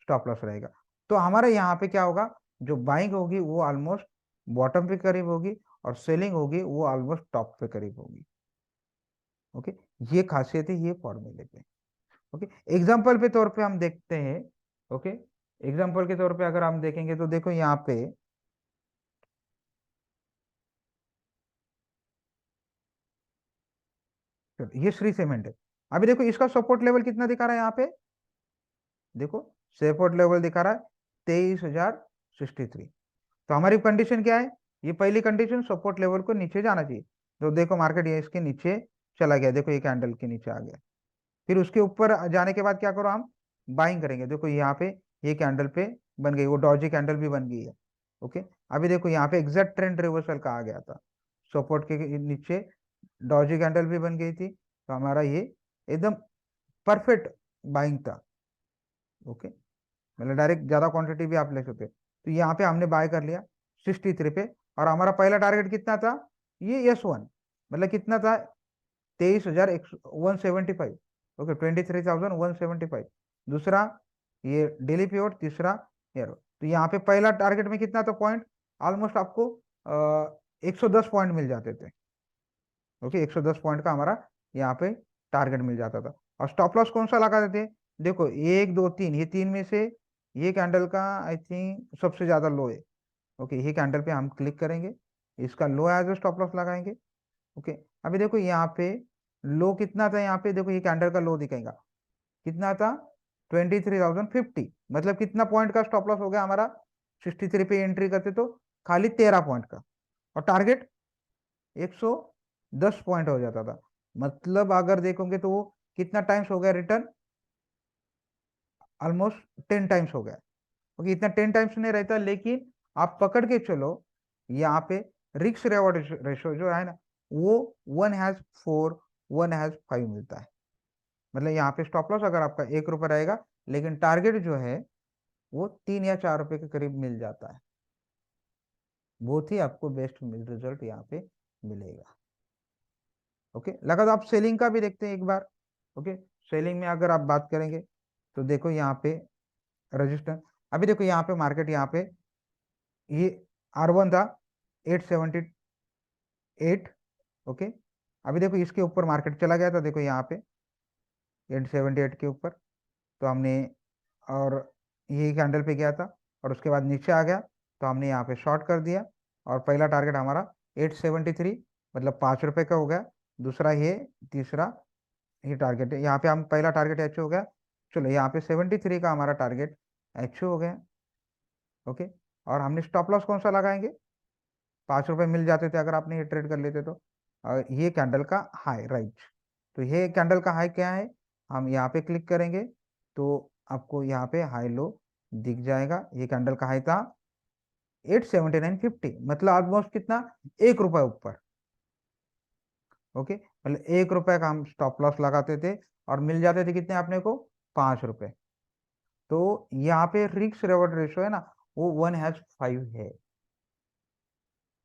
स्टॉप लॉस रहेगा। तो हमारा यहाँ पे क्या होगा, जो बाइंग होगी वो ऑलमोस्ट बॉटम पे करीब होगी और सेलिंग होगी वो ऑलमोस्ट टॉप पे करीब होगी। ओके, ये खासियत है ये फॉर्मूले पे। ओके, एग्जाम्पल पे तौर पे हम देखते हैं। ओके, एग्जाम्पल के तौर पे अगर हम देखेंगे तो देखो यहाँ पे ये श्री सीमेंट है। अभी देखो इसका सपोर्ट लेवल कितना दिखा रहा है यहाँ पे, देखो सपोर्ट लेवल दिखा रहा है 23,063। तो हमारी कंडीशन क्या है, ये पहली कंडीशन सपोर्ट लेवल को नीचे जाना चाहिए। तो देखो मार्केट ये इसके नीचे चला गया, देखो ये कैंडल के नीचे आ गया। फिर उसके ऊपर जाने के बाद क्या करो, हम बाइंग करेंगे। देखो यहाँ पे ये कैंडल पे बन गई, वो डॉजी कैंडल भी बन गई है। ओके, अभी देखो यहाँ पे एग्जैक्ट ट्रेंड रिवर्सल का आ गया था, सपोर्ट के नीचे डॉजी कैंडल भी बन गई थी, तो हमारा ये एकदम परफेक्ट बाइंग था। ओके, मतलब डायरेक्ट ज्यादा क्वांटिटी भी आप ले सकते हो। तो यहाँ पे हमने बाय कर लिया 63 पे, और हमारा पहला टारगेट कितना था, ये S1 मतलब कितना था, 23,175। ओके, 23,175। दूसरा ये डेली पीरियड, तीसरा ईयर। तो यहाँ पे पहला टारगेट में कितना था पॉइंट, ऑलमोस्ट आपको 110 पॉइंट मिल जाते थे। ओके, 110 पॉइंट का हमारा यहाँ पे टारगेट मिल जाता था। और स्टॉप लॉस कौन सा लगाते थे, देखो 1 2 3, ये 3 में से ये कैंडल का आई थिंक सबसे ज्यादा लो है। ओके, ये कैंडल पे हम क्लिक करेंगे, इसका लो एज स्टॉप लॉस लगाएंगे। ओके, अभी देखो यहाँ पे लो कितना था, यहाँ पे देखो ये कैंडल का लो दिखेगा कितना था, 23,050। मतलब कितना पॉइंट का स्टॉप लॉस हो गया हमारा, 63 पे एंट्री करते तो खाली 13 पॉइंट का, और टारगेट 110 पॉइंट हो जाता था। मतलब अगर देखोगे तो वो कितना टाइम्स हो गया रिटर्न, ऑलमोस्ट 10 टाइम्स हो गया। ओके, इतना 10 टाइम्स नहीं रहता, लेकिन आप पकड़ के चलो यहाँ पे रिस्क रिवॉर्ड रेशो जो है ना वो 1/4 1/5 मिलता है। मतलब यहाँ पे स्टॉप लॉस अगर आपका 1 रुपये रहेगा, लेकिन टारगेट जो है वो 3 या 4 रुपए के करीब मिल जाता है। बहुत ही आपको बेस्ट रिजल्ट यहाँ पे मिलेगा। ओके, लगा तो आप सेलिंग का भी देखते हैं एक बार। ओके, सेलिंग में अगर आप बात करेंगे तो देखो यहाँ पे रजिस्टर, अभी देखो यहाँ पे मार्केट यहाँ पे ये R1 था 878। ओके, अभी देखो इसके ऊपर मार्केट चला गया था, देखो यहाँ पे 878 के ऊपर, तो हमने और ये कैंडल पे गया था और उसके बाद नीचे आ गया, तो हमने यहाँ पे शॉर्ट कर दिया। और पहला टारगेट हमारा 873 मतलब 5 रुपए का हो गया। दूसरा ये, तीसरा ये टारगेट है, यहाँ पे हम पहला टारगेट अचीव हो गया। चलो यहाँ पे 73 का हमारा टारगेट अचीव हो गया। ओके, और हमने स्टॉप लॉस कौन सा लगाएंगे, 5 रुपए मिल जाते थे अगर आपने ये ट्रेड कर लेते तो। और ये कैंडल का हाई, राइट, तो ये कैंडल का हाई क्या है, हम यहाँ पे क्लिक करेंगे तो आपको यहाँ पे हाई लो दिख जाएगा। ये कैंडल का हाई था 879.50, मतलब ऑलमोस्ट कितना, 1 रुपए ऊपर। ओके, मतलब 1 रुपए का हम स्टॉप लॉस लगाते थे और मिल जाते थे कितने अपने को, 5 रुपए। तो यहाँ पे रिस्क रिवॉर्ड रेशियो है ना, वो 1:5 है।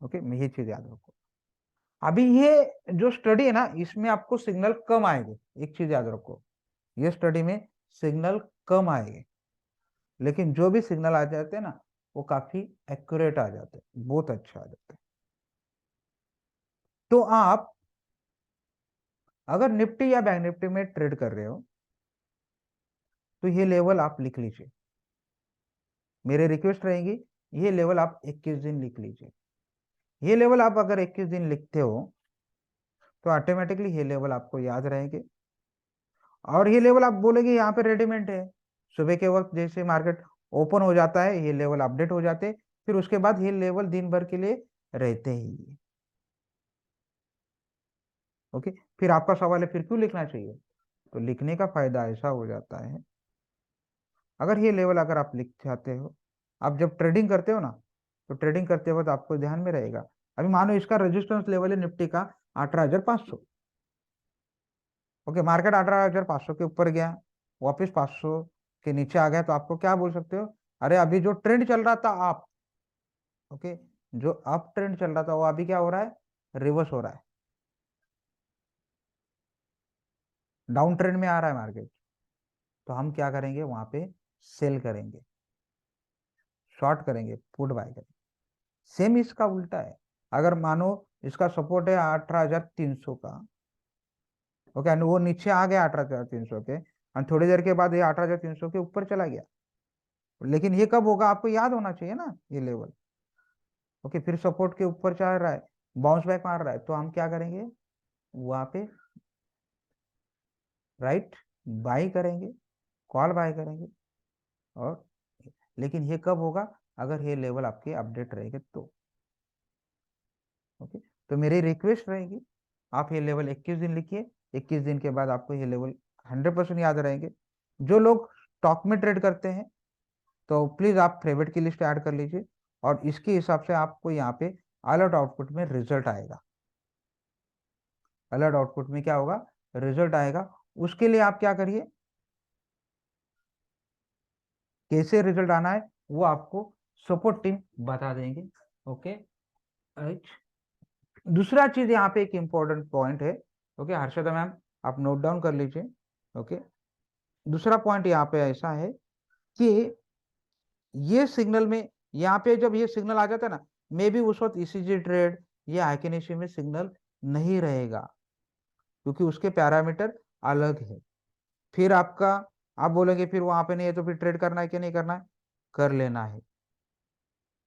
ओके, ये चीज याद रखो। अभी ये जो स्टडी है ना, इसमें आपको सिग्नल कम आएंगे, एक चीज याद रखो, ये स्टडी में सिग्नल कम आएंगे, लेकिन जो भी सिग्नल आ जाते हैं ना, वो काफी एक्यूरेट आ जाते हैं, बहुत अच्छा आ जाते हैं। तो आप अगर निफ्टी या बैंक निफ्टी में ट्रेड कर रहे हो, तो ये लेवल आप लिख लीजिए, मेरी रिक्वेस्ट रहेगी, ये लेवल आप 21 दिन लिख लीजिए। ये लेवल आप अगर 21 दिन लिखते हो, तो ऑटोमेटिकली ये लेवल आपको याद रहेंगे, और ये लेवल आप बोलेंगे यहाँ पे रेडीमेड है। सुबह के वक्त जैसे मार्केट ओपन हो जाता है, ये लेवल अपडेट हो जाते, फिर उसके बाद ये लेवल दिन भर के लिए रहते ही। ओके, फिर आपका सवाल है फिर क्यों लिखना चाहिए, तो लिखने का फायदा ऐसा हो जाता है, अगर ये लेवल अगर आप लिख जाते हो, आप जब ट्रेडिंग करते हो ना, तो ट्रेडिंग करते वक्त आपको ध्यान में रहेगा, अभी मानो इसका रेजिस्टेंस लेवल है निफ्टी का 18,500। ओके, मार्केट 18,500 के ऊपर गया, वापस 500 के नीचे आ गया, तो आपको क्या बोल सकते हो, अरे अभी जो ट्रेंड चल रहा था आप, ओके, जो अप ट्रेंड चल रहा था वो अभी क्या हो रहा है, रिवर्स हो रहा है, डाउन ट्रेंड में आ रहा है मार्केट। तो हम क्या करेंगे, वहां पे सेल करेंगे, शॉर्ट करेंगे, पुट बाय करेंगे। सेम इसका उल्टा है, अगर मानो इसका सपोर्ट है 18,300 का, ओके, एंड वो नीचे आ गया 18,300 के, एंड थोड़ी देर के बाद ये 18,300 के ऊपर चला गया, लेकिन ये कब होगा आपको याद होना चाहिए ना, ये लेवल। ओके, फिर सपोर्ट के ऊपर चल रहा है, बाउंस बैक मार रहा है, तो हम क्या करेंगे, वहां पे राइट बाई करेंगे, कॉल बाय करेंगे। और लेकिन ये कब होगा, अगर ये लेवल आपके अपडेट रहेंगे तो। ओके, तो मेरी रिक्वेस्ट रहेगी, आप ये लेवल 21 दिन लिखिए, 21 दिन के बाद आपको ये लेवल 100% याद रहेंगे। जो लोग स्टॉक में ट्रेड करते हैं, तो प्लीज आप फेवरेट की लिस्ट ऐड कर लीजिए, और इसके हिसाब से आपको यहाँ पे अलर्ट आउटपुट में रिजल्ट आएगा। अलर्ट आउटपुट में क्या होगा, रिजल्ट आएगा। उसके लिए आप क्या करिए, कैसे रिजल्ट आना है वो आपको सपोर्ट टीम बता देंगे। Okay, right. दूसरा चीज यहाँ पे एक इंपॉर्टेंट पॉइंट है, ओके हर्षदा मैम, आप नोट डाउन कर लीजिए। ओके, दूसरा पॉइंट यहाँ पे ऐसा है कि ये सिग्नल में, यहाँ पे जब ये सिग्नल आ जाता है ना, मे बी उस वक्त ईसीजी ट्रेड या आइकेनेसी में सिग्नल नहीं रहेगा, क्योंकि उसके पैरामीटर अलग है। फिर आपका, आप बोलेंगे फिर वहां पे नहीं है तो फिर ट्रेड करना है कि नहीं करना है, कर लेना है।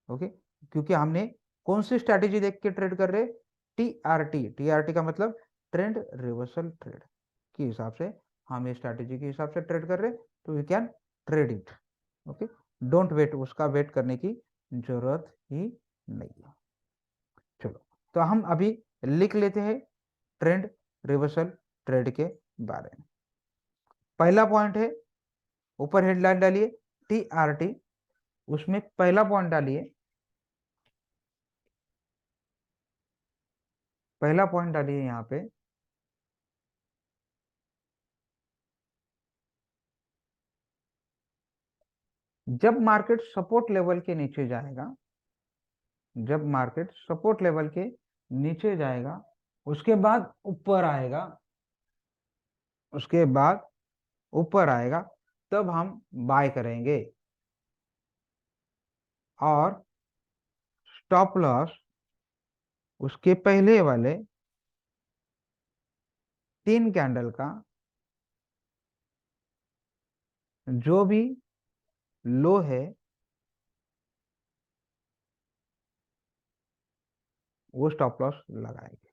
ओके, क्योंकि हमने कौन सी स्ट्रैटेजी देख के ट्रेड कर रहे, टीआरटी। टीआरटी का मतलब ट्रेंड रिवर्सल ट्रेड के हिसाब से, हम ये स्ट्रैटेजी के हिसाब से ट्रेड कर रहे, तो we can trade it. Okay, don't wait, उसका वेट करने की जरूरत ही नहीं है। चलो, तो हम अभी लिख लेते हैं ट्रेंड रिवर्सल ट्रेड के बारे में। पहला पॉइंट है, ऊपर हेडलाइन डालिए टीआरटी, उसमें पहला पॉइंट डालिए, पहला पॉइंट डालिए यहाँ पे, जब मार्केट सपोर्ट लेवल के नीचे जाएगा, जब मार्केट सपोर्ट लेवल के नीचे जाएगा, उसके बाद ऊपर आएगा, उसके बाद ऊपर आएगा, तब हम बाय करेंगे, और स्टॉप लॉस उसके पहले वाले 3 कैंडल का जो भी लो है, वो स्टॉप लॉस लगाएंगे।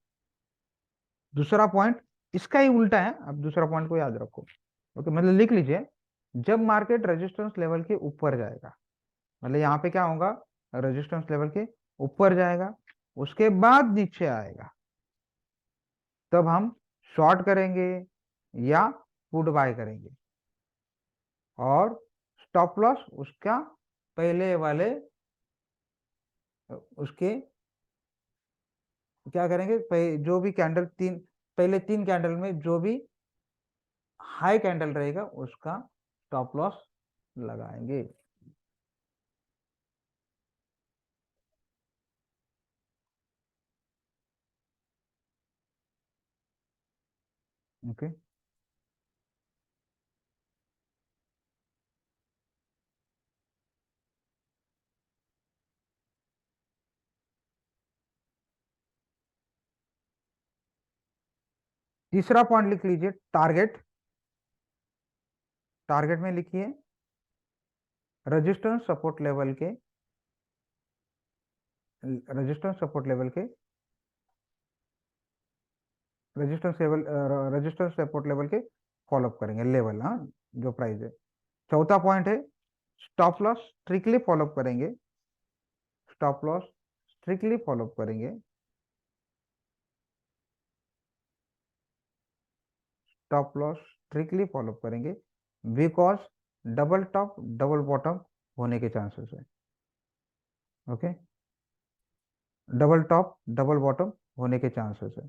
दूसरा पॉइंट इसका ही उल्टा है, अब दूसरा पॉइंट को याद रखो। ओके, मतलब लिख लीजिए, जब मार्केट रेजिस्टेंस लेवल के ऊपर जाएगा, मतलब यहाँ पे क्या होगा, रेजिस्टेंस लेवल के ऊपर जाएगा, उसके बाद नीचे आएगा, तब हम शॉर्ट करेंगे या पुट बाय करेंगे, और स्टॉप लॉस उसका पहले वाले, उसके क्या करेंगे, जो भी कैंडल पहले 3 कैंडल में जो भी हाई कैंडल रहेगा उसका स्टॉप लॉस लगाएंगे। ओके, तीसरा पॉइंट लिख लीजिए, टारगेट। टारगेट में लिखिए रेजिस्टेंस सपोर्ट लेवल के, रेजिस्टेंस सपोर्ट लेवल के, रेजिस्टेंस सपोर्ट लेवल के फॉलोअप करेंगे लेवल, हाँ, जो प्राइस है। चौथा पॉइंट है स्टॉप लॉस स्ट्रिक्टली फॉलोअप करेंगे, स्टॉप लॉस स्ट्रिक्टली फॉलोअप करेंगे, स्टॉप लॉस स्ट्रिक्टली फॉलोअप करेंगे, because double top double bottom होने के चांसेस है। Okay, double top double bottom होने के चांसेस है,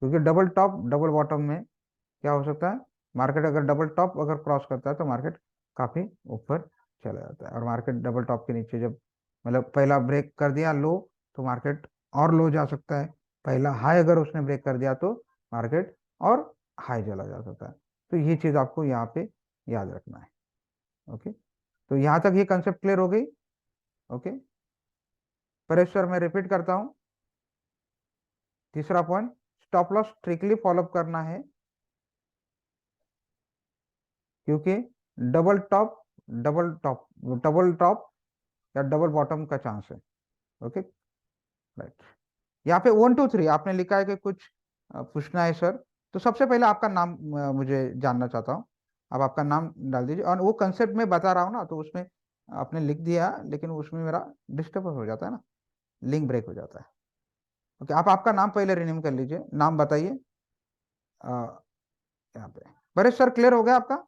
क्योंकि डबल टॉप डबल बॉटम में क्या हो सकता है, मार्केट अगर डबल टॉप अगर क्रॉस करता है तो मार्केट काफी ऊपर चला जाता है, और मार्केट डबल टॉप के नीचे जब मतलब पहला ब्रेक कर दिया लो, तो मार्केट और लो जा सकता है। पहला हाई अगर उसने ब्रेक कर दिया तो मार्केट और हाई चला जा सकता है। तो ये चीज आपको यहाँ पे याद रखना है। ओके, तो यहाँ तक ये कंसेप्ट क्लियर हो गई। ओके, परेश सर मैं रिपीट करता हूँ, तीसरा point, stop loss strictly follow up करना है, क्योंकि double top double top double top या डबल बॉटम का चांस है। Okay, right. यहाँ पे 1 2 3 आपने लिखा है कि कुछ पूछना है सर, तो सबसे पहले आपका नाम मुझे जानना चाहता हूँ। आप आपका नाम डाल दीजिए, और वो कंसेप्ट में बता रहा हूँ ना, तो उसमें आपने लिख दिया, लेकिन उसमें मेरा डिस्टर्बेंस हो जाता है ना, लिंक ब्रेक हो जाता है। ओके, आप आपका नाम पहले रिनेम कर लीजिए, नाम बताइए। यहाँ पे परेश सर क्लियर हो गया आपका?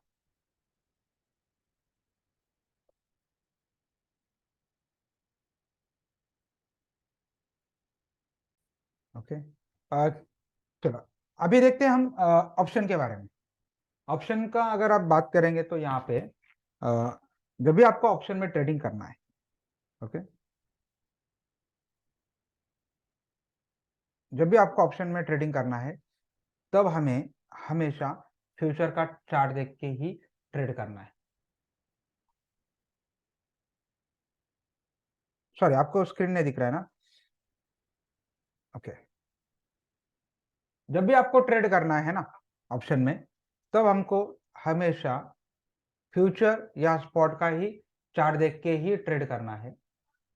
ओके, चलो अभी देखते हैं हम ऑप्शन के बारे में। ऑप्शन का अगर आप बात करेंगे तो यहाँ पे जब भी आपको ऑप्शन में ट्रेडिंग करना है, ओके, जब भी आपको ऑप्शन में ट्रेडिंग करना है, तब हमें हमेशा फ्यूचर का चार्ट देख के ही ट्रेड करना है। सॉरी, आपको स्क्रीन नहीं दिख रहा है ना? ओके, जब भी आपको ट्रेड करना है ना ऑप्शन में, तब हमको हमेशा फ्यूचर या स्पॉट का ही चार्ट देख के ही ट्रेड करना है।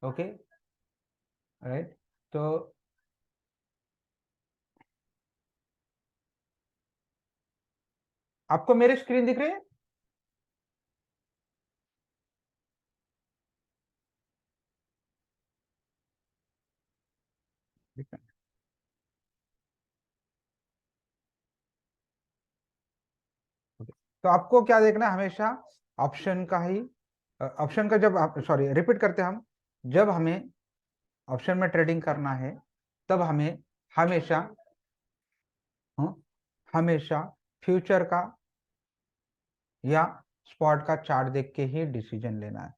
Okay, right. तो आपको मेरी स्क्रीन दिख रही है? तो आपको क्या देखना है, हमेशा ऑप्शन का ही, ऑप्शन का जब आप, सॉरी रिपीट करते हैं हम, जब हमें ऑप्शन में ट्रेडिंग करना है, तब हमें हमेशा, हाँ, हमेशा फ्यूचर का या स्पॉट का चार्ट देख के ही डिसीजन लेना है।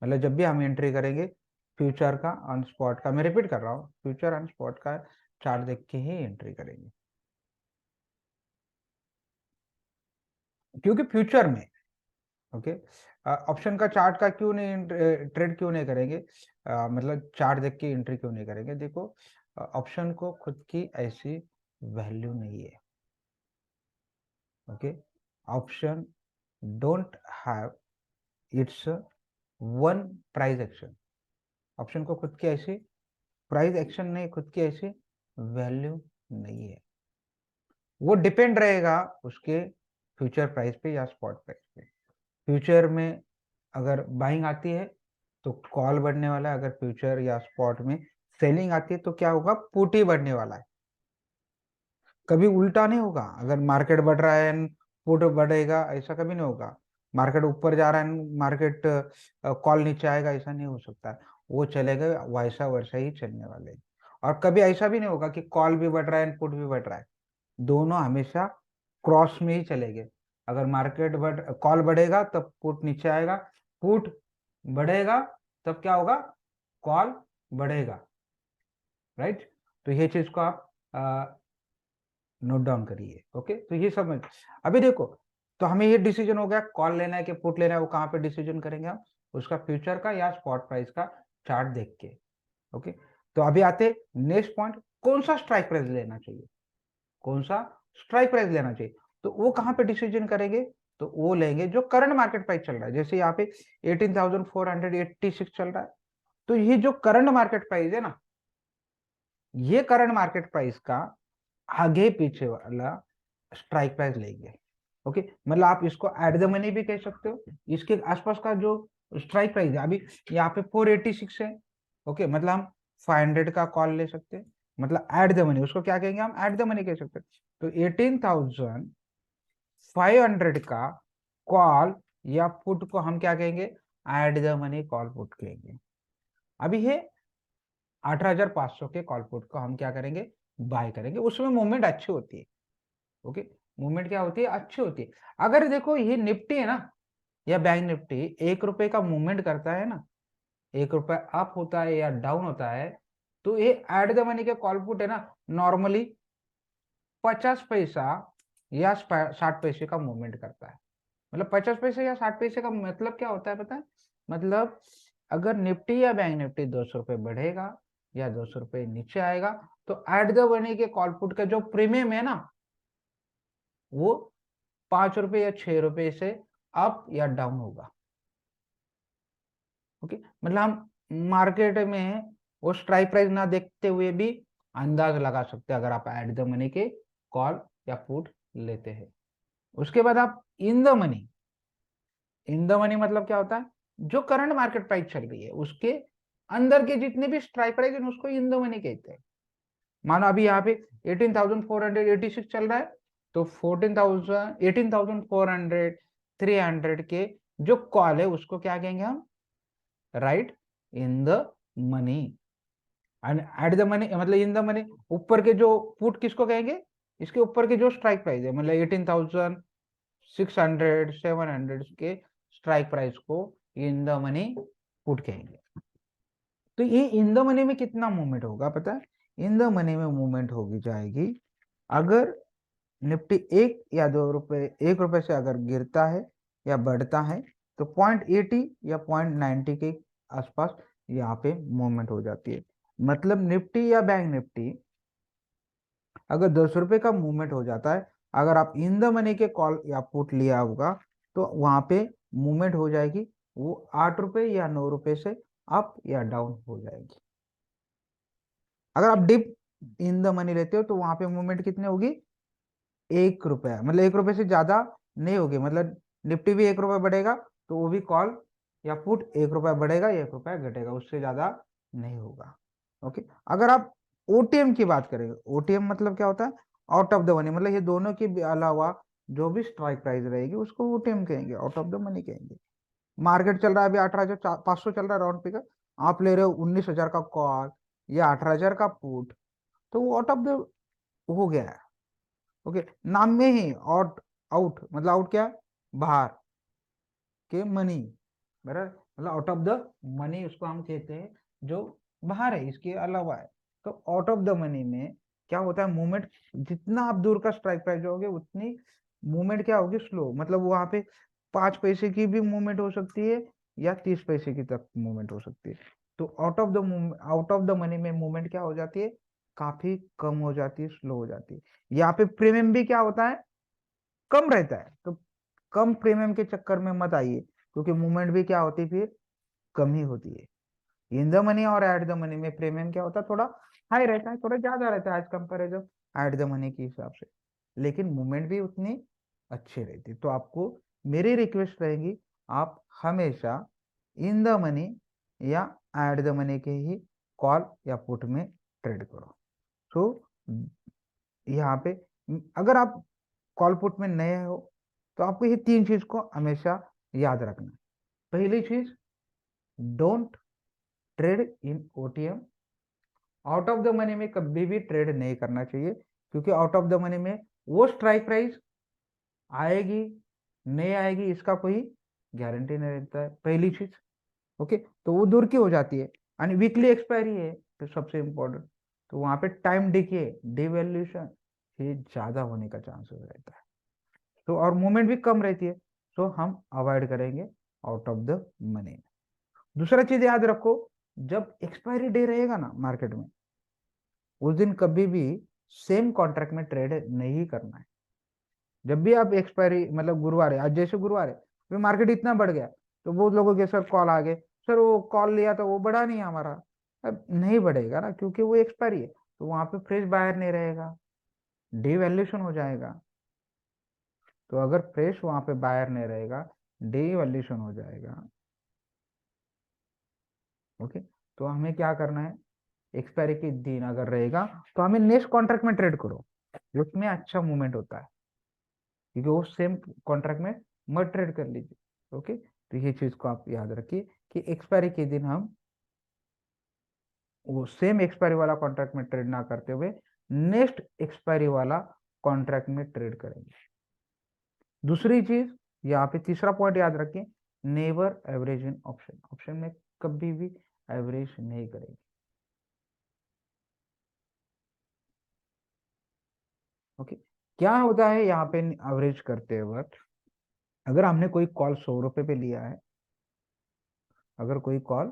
मतलब जब भी हम एंट्री करेंगे, फ्यूचर का ऑन स्पॉट का, मैं रिपीट कर रहा हूँ, फ्यूचर ऑन स्पॉट का चार्ट देख के ही एंट्री करेंगे, क्योंकि फ्यूचर में, ओके, ऑप्शन का चार्ट का क्यों नहीं ट्रेड क्यों नहीं करेंगे, मतलब चार्ट देख के एंट्री क्यों नहीं करेंगे? देखो, ऑप्शन को खुद की ऐसी वैल्यू नहीं है। Okay, option don't have it's one price action, option को खुद की ऐसी प्राइस एक्शन नहीं, खुद की ऐसी वैल्यू नहीं है। वो डिपेंड रहेगा उसके फ्यूचर प्राइस पे या स्पॉट प्राइस पे। फ्यूचर में अगर बाइंग आती है तो कॉल बढ़ने वाला है, अगर फ्यूचर या स्पॉट में सेलिंग आती है तो क्या होगा, पुट ही बढ़ने वाला है। कभी उल्टा नहीं होगा, अगर मार्केट बढ़ रहा है पुट बढ़ेगा, ऐसा कभी नहीं होगा। मार्केट ऊपर जा रहा है, मार्केट कॉल नीचे आएगा, ऐसा नहीं हो सकता। वो चलेगा वैसा वैसा ही चलने वाले हैं। और कभी ऐसा भी नहीं होगा कि कॉल भी बढ़ रहा है पुट भी बढ़ रहा है, दोनों हमेशा क्रॉस में ही चलेंगे। अगर मार्केट कॉल बढ़ेगा तब पुट नीचे आएगा, पुट बढ़ेगा तब क्या होगा, कॉल बढ़ेगा, राइट। तो ये चीज को आप नोट डाउन करिए। ओके, तो ये समझ। अभी देखो, तो हमें ये डिसीजन हो गया कॉल लेना है कि पुट लेना है, वो कहाँ पे डिसीजन करेंगे हम, उसका फ्यूचर का या स्पॉट प्राइस का चार्ट देख के। ओके, तो अभी आते नेक्स्ट पॉइंट, कौन सा स्ट्राइक प्राइस लेना चाहिए, कौन सा स्ट्राइक प्राइस लेना चाहिए, तो वो कहाँ पे डिसीजन करेंगे, तो वो लेंगे जो करंट मार्केट प्राइस चल रहा है। जैसे यहाँ पे 18,486 चल रहा है, तो ये जो करंट मार्केट प्राइस है ना, ये करंट मार्केट प्राइस का आगे पीछे वाला स्ट्राइक प्राइस लेंगे। ओके, मतलब आप इसको एट द मनी भी कह सकते हो, इसके आसपास का जो स्ट्राइक प्राइस है, अभी यहाँ पे 486 है। ओके, मतलब हम 500 का कॉल ले सकते हैं, मतलब एट द मनी, उसको क्या कहेंगे हम, एट द मनी कह सकते हैं। तो 18,500 का कॉल या पुट को हम क्या कहेंगे, eight the money call put कहेंगे। अभी ये 18,500 के कॉल पुट को हम क्या करेंगे, बाय करेंगे, उसमें मूवमेंट अच्छी होती है। ओके, मूवमेंट क्या होती है, अच्छी होती है। अगर देखो ये निफ्टी है ना, या बैंक निफ्टी 1 रुपए का मूवमेंट करता है ना, 1 रुपए अप होता है या डाउन होता है, तो ये एट द मनी के कॉल पुट है ना, नॉर्मली 50 पैसा या 60 पैसे का मूवमेंट करता है। मतलब 50 पैसे या 60 पैसे का मतलब क्या होता है पता है, मतलब अगर निफ्टी या बैंक निफ्टी 200 रुपए बढ़ेगा या 200 रुपए नीचे आएगा, तो एट द मनी के कॉल पुट का जो प्रीमियम है ना, वो 5 रुपए या 6 रुपए से अप या डाउन होगा। ओके, मतलब हम मार्केट में वो स्ट्राइक प्राइस ना देखते हुए भी अंदाज लगा सकते हैं, अगर आप एट द मनी के कॉल या पुट लेते हैं। उसके बाद आप in the money, in the money मतलब क्या होता है, जो करंट मार्केट प्राइस चल रही है उसके अंदर के जितने भी स्ट्राइक प्राइस है उसको इन द मनी कहते हैं। मानो अभी यहाँ पे 18,486 चल रहा है, तो 14,000 18,400 300 के जो कॉल है उसको क्या कहेंगे हम, right in the money. And eight the money मतलब इन द मनी, ऊपर के जो पुट किसको कहेंगे, इसके ऊपर के जो स्ट्राइक प्राइस है, मतलब 18,600 700 के स्ट्राइक प्राइस को इन द मनी पुट कहेंगे। तो ये इन द मनी में कितना मूवमेंट होगा पता है, इन द मनी में मूवमेंट होगी जाएगी, अगर निफ्टी 1 से अगर गिरता है या बढ़ता है, तो 0.80 या 0.90 के आसपास यहाँ पे मूवमेंट हो जाती है। मतलब निफ्टी या बैंक निफ्टी अगर 10 रुपए का मूवमेंट हो जाता है, अगर आप इन द मनी के कॉल या पुट लिया होगा, तो वहां पे मूवमेंट हो जाएगी वो 8 रुपए या 9 रुपए से अप या डाउन हो जाएगी। अगर आप डिप इन द मनी लेते हो तो वहां पे मूवमेंट कितनी होगी, 1 रुपया, मतलब 1 रुपए से ज्यादा नहीं होगी। मतलब निफ्टी भी 1 रुपया बढ़ेगा तो वो भी कॉल या पुट 1 रुपया बढ़ेगा या 1 रुपया घटेगा, उससे ज्यादा नहीं होगा। ओके, अगर आप ओटीएम की बात करेंगे, ओटीएम मतलब क्या होता है, आउट ऑफ द मनी, मतलब ये दोनों के अलावा जो भी स्ट्राइक प्राइस रहेगी उसको ओटीएम कहेंगे, आउट ऑफ द मनी कहेंगे। मार्केट चल रहा है अभी 18,500 चल रहा है राउंड फिगर, आप ले रहे हो 19,000 का कॉल या 18,000 का पुट, तो वो आउट ऑफ द हो गया है। ओके, नाम में ही आउट, आउट मतलब आउट क्या है, बाहर के मनी, बराबर, मतलब आउट ऑफ द मनी उसको हम कहते हैं जो बाहर है, इसके अलावा है। तो आउट ऑफ द मनी में क्या होता है, मूवमेंट जितना आप दूर का स्ट्राइक प्राइस होगे उतनी मूवमेंट क्या होगी, स्लो, मतलब वहां पे 5 पैसे की भी मूवमेंट हो सकती है या 30 पैसे की तक मूवमेंट हो सकती है। तो आउट ऑफ द मनी में मूवमेंट क्या हो जाती है, काफी कम हो जाती है, स्लो हो जाती है। यहाँ पे प्रीमियम भी क्या होता है, कम रहता है। तो कम प्रीमियम के चक्कर में मत आइए, क्योंकि मूवमेंट भी क्या होती है फिर कम ही होती है। इन द मनी और एट द मनी में प्रीमियम क्या होता है, थोड़ा हाई रहता है, थोड़ा ज्यादा रहता है as comparison at the money के हिसाब से, लेकिन मूवमेंट भी उतनी अच्छी रहती है। तो आपको मेरी रिक्वेस्ट रहेगी, आप हमेशा इन द मनी या एट द मनी के ही कॉल या पुट में ट्रेड करो। तो यहाँ पे अगर आप कॉल पुट में नए हो, तो आपको ये 3 चीज को हमेशा याद रखना है। पहली चीज, don't trade in OTM, out of the money में कभी भी ट्रेड नहीं करना चाहिए, क्योंकि आउट ऑफ द मनी में वो स्ट्राइक प्राइस आएगी नहीं आएगी इसका कोई गारंटी नहीं रहता है, पहली चीज। ओके, तो वो दूर की हो जाती है। एंड वीकली एक्सपायरी है तो सबसे इम्पोर्टेंट, तो वहां पे टाइम डिके, डिवैल्यूएशन ये ज्यादा होने का चांसेस रहता है। तो और मूवमेंट भी कम रहती है, तो हम अवॉइड करेंगे आउट ऑफ द मनी। दूसरा चीज याद रखो, जब एक्सपायरी डे रहेगा ना मार्केट में, उस दिन कभी भी सेम कॉन्ट्रैक्ट में ट्रेड नहीं करना है। जब भी आप एक्सपायरी मतलब गुरुवार है, आज जैसे गुरुवार है, तो मार्केट इतना बढ़ गया, तो बहुत लोगों के सर कॉल आ गए, सर वो कॉल लिया था वो बढ़ा नहीं हमारा। अब नहीं बढ़ेगा ना, क्योंकि वो एक्सपायरी है, तो वहां पे फ्रेश बायर नहीं रहेगा, डिवैल्यूएशन हो जाएगा। तो अगर फ्रेश वहां पे बायर नहीं रहेगा, डिवैल्यूएशन हो जाएगा। ओके, तो हमें क्या करना है, एक्सपायरी के दिन अगर रहेगा तो हमें नेक्स्ट कॉन्ट्रैक्ट में ट्रेड करो, उसमें अच्छा मूवमेंट होता है, क्योंकि वो सेम कॉन्ट्रैक्ट में मत ट्रेड कर लीजिए। ओके, तो ये चीज को आप याद रखिए कि एक्सपायरी के दिन हम वो सेम एक्सपायरी वाला कॉन्ट्रैक्ट में ट्रेड ना करते हुए नेक्स्ट एक्सपायरी वाला कॉन्ट्रैक्ट में ट्रेड करेंगे। दूसरी चीज, यहाँ पे तीसरा पॉइंट याद रखिए, never average in option. Option में कभी भी एवरेज नहीं करेंगे। ओके, क्या होता है यहाँ पे एवरेज करते वक्त, अगर हमने कोई कॉल 100 रुपए पे लिया है, अगर कोई कॉल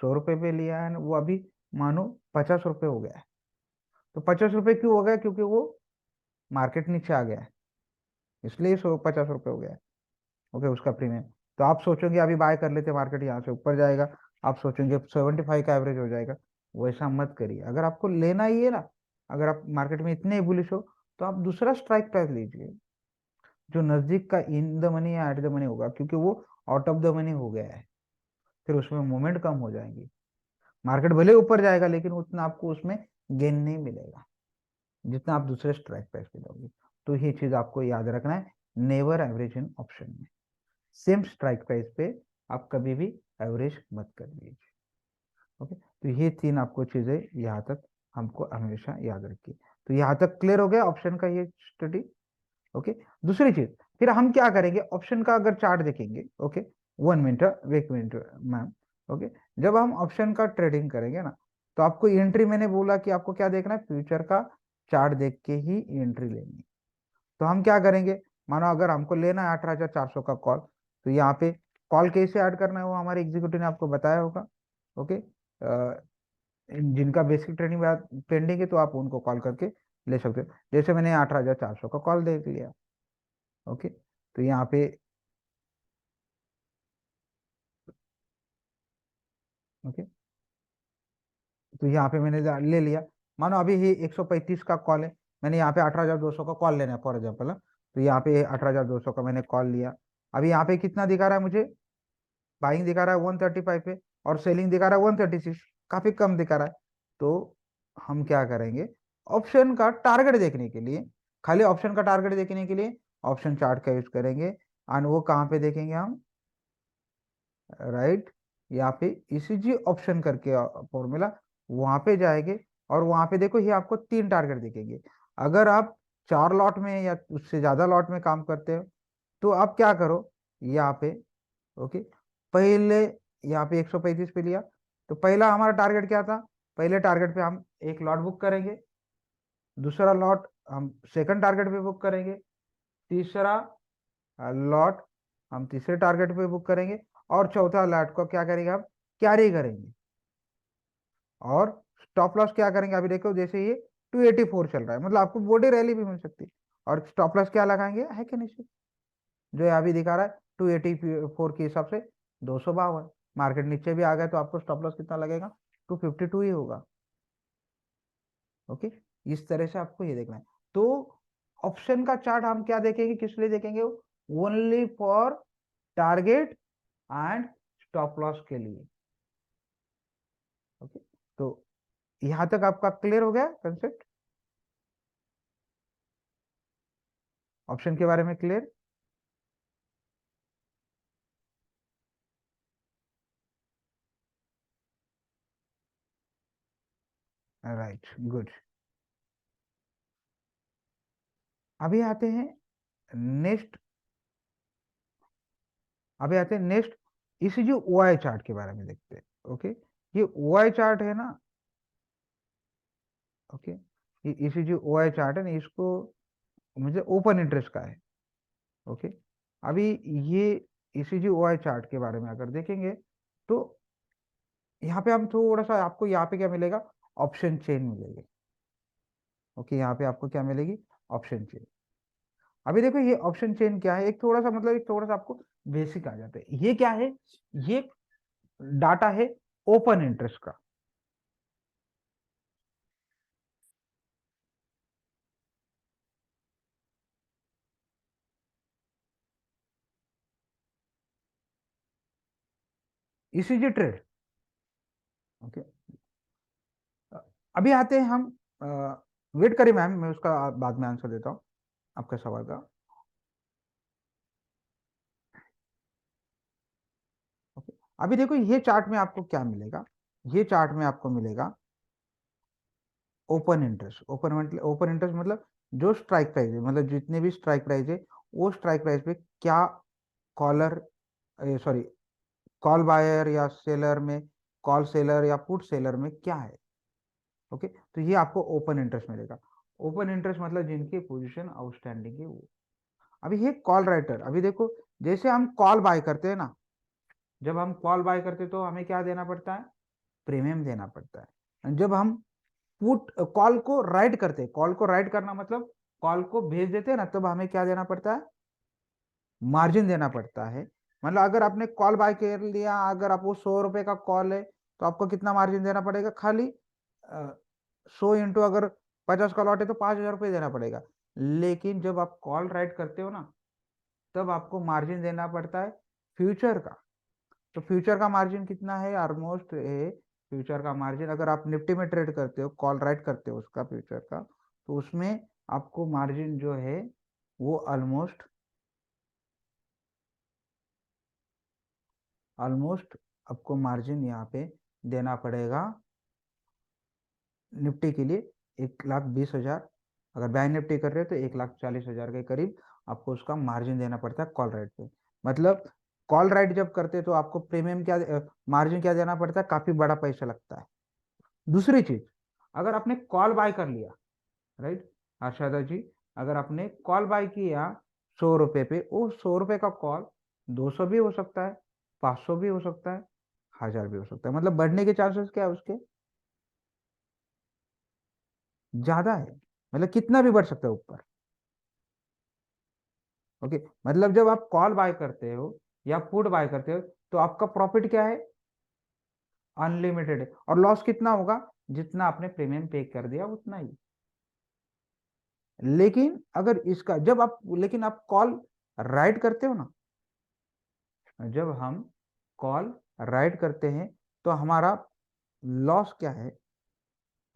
100 रुपए पे लिया है, वो अभी मानो 50 रुपए हो गया है, तो 50 रुपए क्यों हो गया, क्योंकि वो मार्केट नीचे आ गया है, इसलिए 150 रुपए हो गया है। ओके, उसका प्रीमियम। तो आप सोचोगे अभी बाय कर लेते, मार्केट यहाँ से ऊपर जाएगा, आप सोचेंगे 75 का एवरेज हो जाएगा। वैसा मत करिए। अगर आपको लेना ही है ना, अगर आप मार्केट में इतने बुलिश हो, तो आप दूसरा स्ट्राइक प्राइस लीजिए, जो नजदीक का इन द मनी या एट द मनी होगा, क्योंकि वो आउट ऑफ द मनी हो गया है, फिर उसमें मूवमेंट कम हो जाएंगी। मार्केट भले ऊपर जाएगा, लेकिन उतना आपको उसमें गेन नहीं मिलेगा जितना आप दूसरे स्ट्राइक प्राइस पे लोगे। तो ये चीज आपको याद रखना है, नेवर एवरेज इन ऑप्शन में, सेम स्ट्राइक प्राइस पे आप कभी भी एवरेज मत कर लीजिए। ओके, तो ये तीन आपको चीजें यहाँ तक हमको हमेशा याद रखिए। तो यहाँ तक क्लियर हो गया ऑप्शन का ये स्टडी। ओके, दूसरी चीज, फिर हम क्या करेंगे, ऑप्शन का अगर चार्ट देखेंगे। ओके, 1 मिनट, एक मिनट मैम। ओके, जब हम ऑप्शन का ट्रेडिंग करेंगे ना, तो आपको एंट्री, मैंने बोला कि आपको क्या देखना है, फ्यूचर का चार्ट देख के ही एंट्री लेनी है। तो हम क्या करेंगे, मानो अगर हमको लेना है 18,400 का कॉल, तो यहाँ पे कॉल कैसे ऐड करना है वो हमारे एग्जीक्यूटिव ने आपको बताया होगा। ओके, जिनका बेसिक ट्रेनिंग पेंडिंग है, तो आप उनको कॉल करके ले सकते हो। जैसे मैंने 18,400 का कॉल देख लिया। ओके, तो यहाँ पे ओके, तो यहाँ पे मैंने ले लिया, मानो अभी ही 135 का कॉल है, मैंने यहाँ पे 18,200 का कॉल लेना है फॉर एग्जाम्पल। तो यहाँ पे 18,200 का मैंने कॉल लिया। अभी यहाँ पे कितना दिखा रहा है मुझे, बाइंग दिखा रहा है 135 पे, और सेलिंग दिखा रहा है 136, काफी कम दिखा रहा है। तो हम क्या करेंगे, ऑप्शन का टारगेट देखने के लिए, खाली ऑप्शन का टारगेट देखने के लिए ऑप्शन चार्ट का यूज करेंगे। एंड वो कहाँ पे देखेंगे हम, राइट, यहाँ पे ईसीजी ऑप्शन करके फॉर्मूला, वहां पे जाएंगे, और वहां पे देखो ये आपको तीन टारगेट दिखेंगे। अगर आप 4 लॉट में या उससे ज्यादा लॉट में काम करते हो, तो आप क्या करो, यहाँ पे ओके, पहले यहाँ पे 135 पे लिया, तो पहला हमारा टारगेट क्या था, पहले टारगेट पे हम एक लॉट बुक करेंगे, दूसरा लॉट हम सेकंड टारगेट पे बुक करेंगे, तीसरा लॉट हम तीसरे टारगेट पे बुक करेंगे, और चौथा लॉट को क्या करेंगे, हम कैरी करेंगे। और स्टॉप लॉस क्या करेंगे, अभी देखो जैसे ये 284 चल रहा है, मतलब आपको बॉडी रैली भी मिल सकती है, और स्टॉप लॉस क्या लगाएंगे, है कि नहीं, जो यहाँ भी दिखा रहा है 284 के हिसाब से 252। मार्केट नीचे भी आ गया, तो आपको स्टॉप लॉस कितना लगेगा, 252 ही होगा। ओके, इस तरह से आपको ये देखना है। तो ऑप्शन का चार्ट हम क्या देखेंगे, किस लिए देखेंगे, only for target and stop loss के लिए। ओके, तो यहां तक आपका क्लियर हो गया कंसेप्ट, ऑप्शन के बारे में क्लियर। Right, good. अभी आते हैं नेक्स्ट अभी आते हैं नेक्स्ट ईसीजी ओआई चार्ट के बारे में देखते हैं। ओके, ये ओआई चार्ट है ना, ओके, ये ईसीजी ओआई चार्ट है ना, इसको मुझे ओपन इंटरेस्ट का है। ओके, अभी ये ईसीजी ओआई चार्ट के बारे में अगर देखेंगे तो यहाँ पे हम थोड़ा सा, आपको यहाँ पे क्या मिलेगा, ऑप्शन चेन मिलेगी। ओके, यहाँ पे आपको क्या मिलेगी, ऑप्शन चेन। अभी देखो ये ऑप्शन चेन क्या है, एक थोड़ा सा मतलब एक थोड़ा सा आपको बेसिक आ जाता है। ये क्या है, ये डाटा है ओपन इंटरेस्ट का। ECG trade. ओके, अभी आते हैं हम, वेट करिए मैम, मैं उसका बाद में आंसर देता हूँ आपका सवाल का। ओके, अभी देखो ये चार्ट में आपको क्या मिलेगा, ये चार्ट में आपको मिलेगा ओपन इंटरेस्ट। ओपन इंटरेस्ट मतलब जो स्ट्राइक प्राइस है, मतलब जितने भी स्ट्राइक प्राइस है, वो स्ट्राइक प्राइस पे क्या कॉलर, सॉरी, कॉल बायर या सेलर में, कॉल सेलर या पुट सेलर में क्या है। ओके, तो ये आपको ओपन इंटरेस्ट मिलेगा। ओपन इंटरेस्ट मतलब जिनकी पोजीशन आउटस्टैंडिंग है वो। अभी ये कॉल राइटर, अभी देखो जैसे हम कॉल बाय करते हैं ना, जब हम कॉल बाय करते हैं तो हमें क्या देना पड़ता है, प्रीमियम देना पड़ता है। जब हम पुट कॉल को राइट करते हैं, कॉल को राइट करना मतलब कॉल को भेज देते हैं ना, तब हमें क्या देना पड़ता है, मार्जिन देना पड़ता है। मतलब अगर आपने कॉल बाय कर लिया, अगर आपको 100 रुपए का कॉल है, तो आपको कितना मार्जिन देना पड़ेगा, खाली 100 इंटू अगर 50 का लॉट है तो 5,000 रुपये देना पड़ेगा। लेकिन जब आप कॉल राइट करते हो ना, तब आपको मार्जिन देना पड़ता है फ्यूचर का। तो फ्यूचर का मार्जिन कितना है, ऑलमोस्ट है, फ्यूचर का मार्जिन अगर आप निफ्टी में ट्रेड करते हो, कॉल राइट करते हो उसका फ्यूचर का, तो उसमें आपको मार्जिन जो है वो ऑलमोस्ट ऑलमोस्ट आपको मार्जिन यहाँ पे देना पड़ेगा निफ्टी के लिए 1,20,000। अगर बैंक निफ्टी कर रहे हो तो 1,40,000 के करीब आपको उसका मार्जिन देना पड़ता है कॉल राइट पे। मतलब कॉल राइट जब करते हैं तो आपको प्रीमियम क्या, मार्जिन क्या देना पड़ता है, काफी बड़ा पैसा लगता है। दूसरी चीज, अगर आपने कॉल बाय कर लिया, राइट हर्षदा जी, अगर आपने कॉल बाय किया 100 रुपए पे, वो 100 रुपए का कॉल 200 भी हो सकता है, 500 भी हो सकता है, 1,000 भी हो सकता है। मतलब बढ़ने के चांसेस क्या है उसके, ज्यादा है। मतलब कितना भी बढ़ सकता है ऊपर। ओके, मतलब जब आप कॉल बाय करते हो या पुट बाय करते हो तो आपका प्रॉफिट क्या है, अनलिमिटेड है। और लॉस कितना होगा, जितना आपने प्रीमियम पे कर दिया उतना ही। लेकिन अगर इसका जब आप, लेकिन आप कॉल राइट करते हो ना, जब हम कॉल राइट करते हैं तो हमारा लॉस क्या है।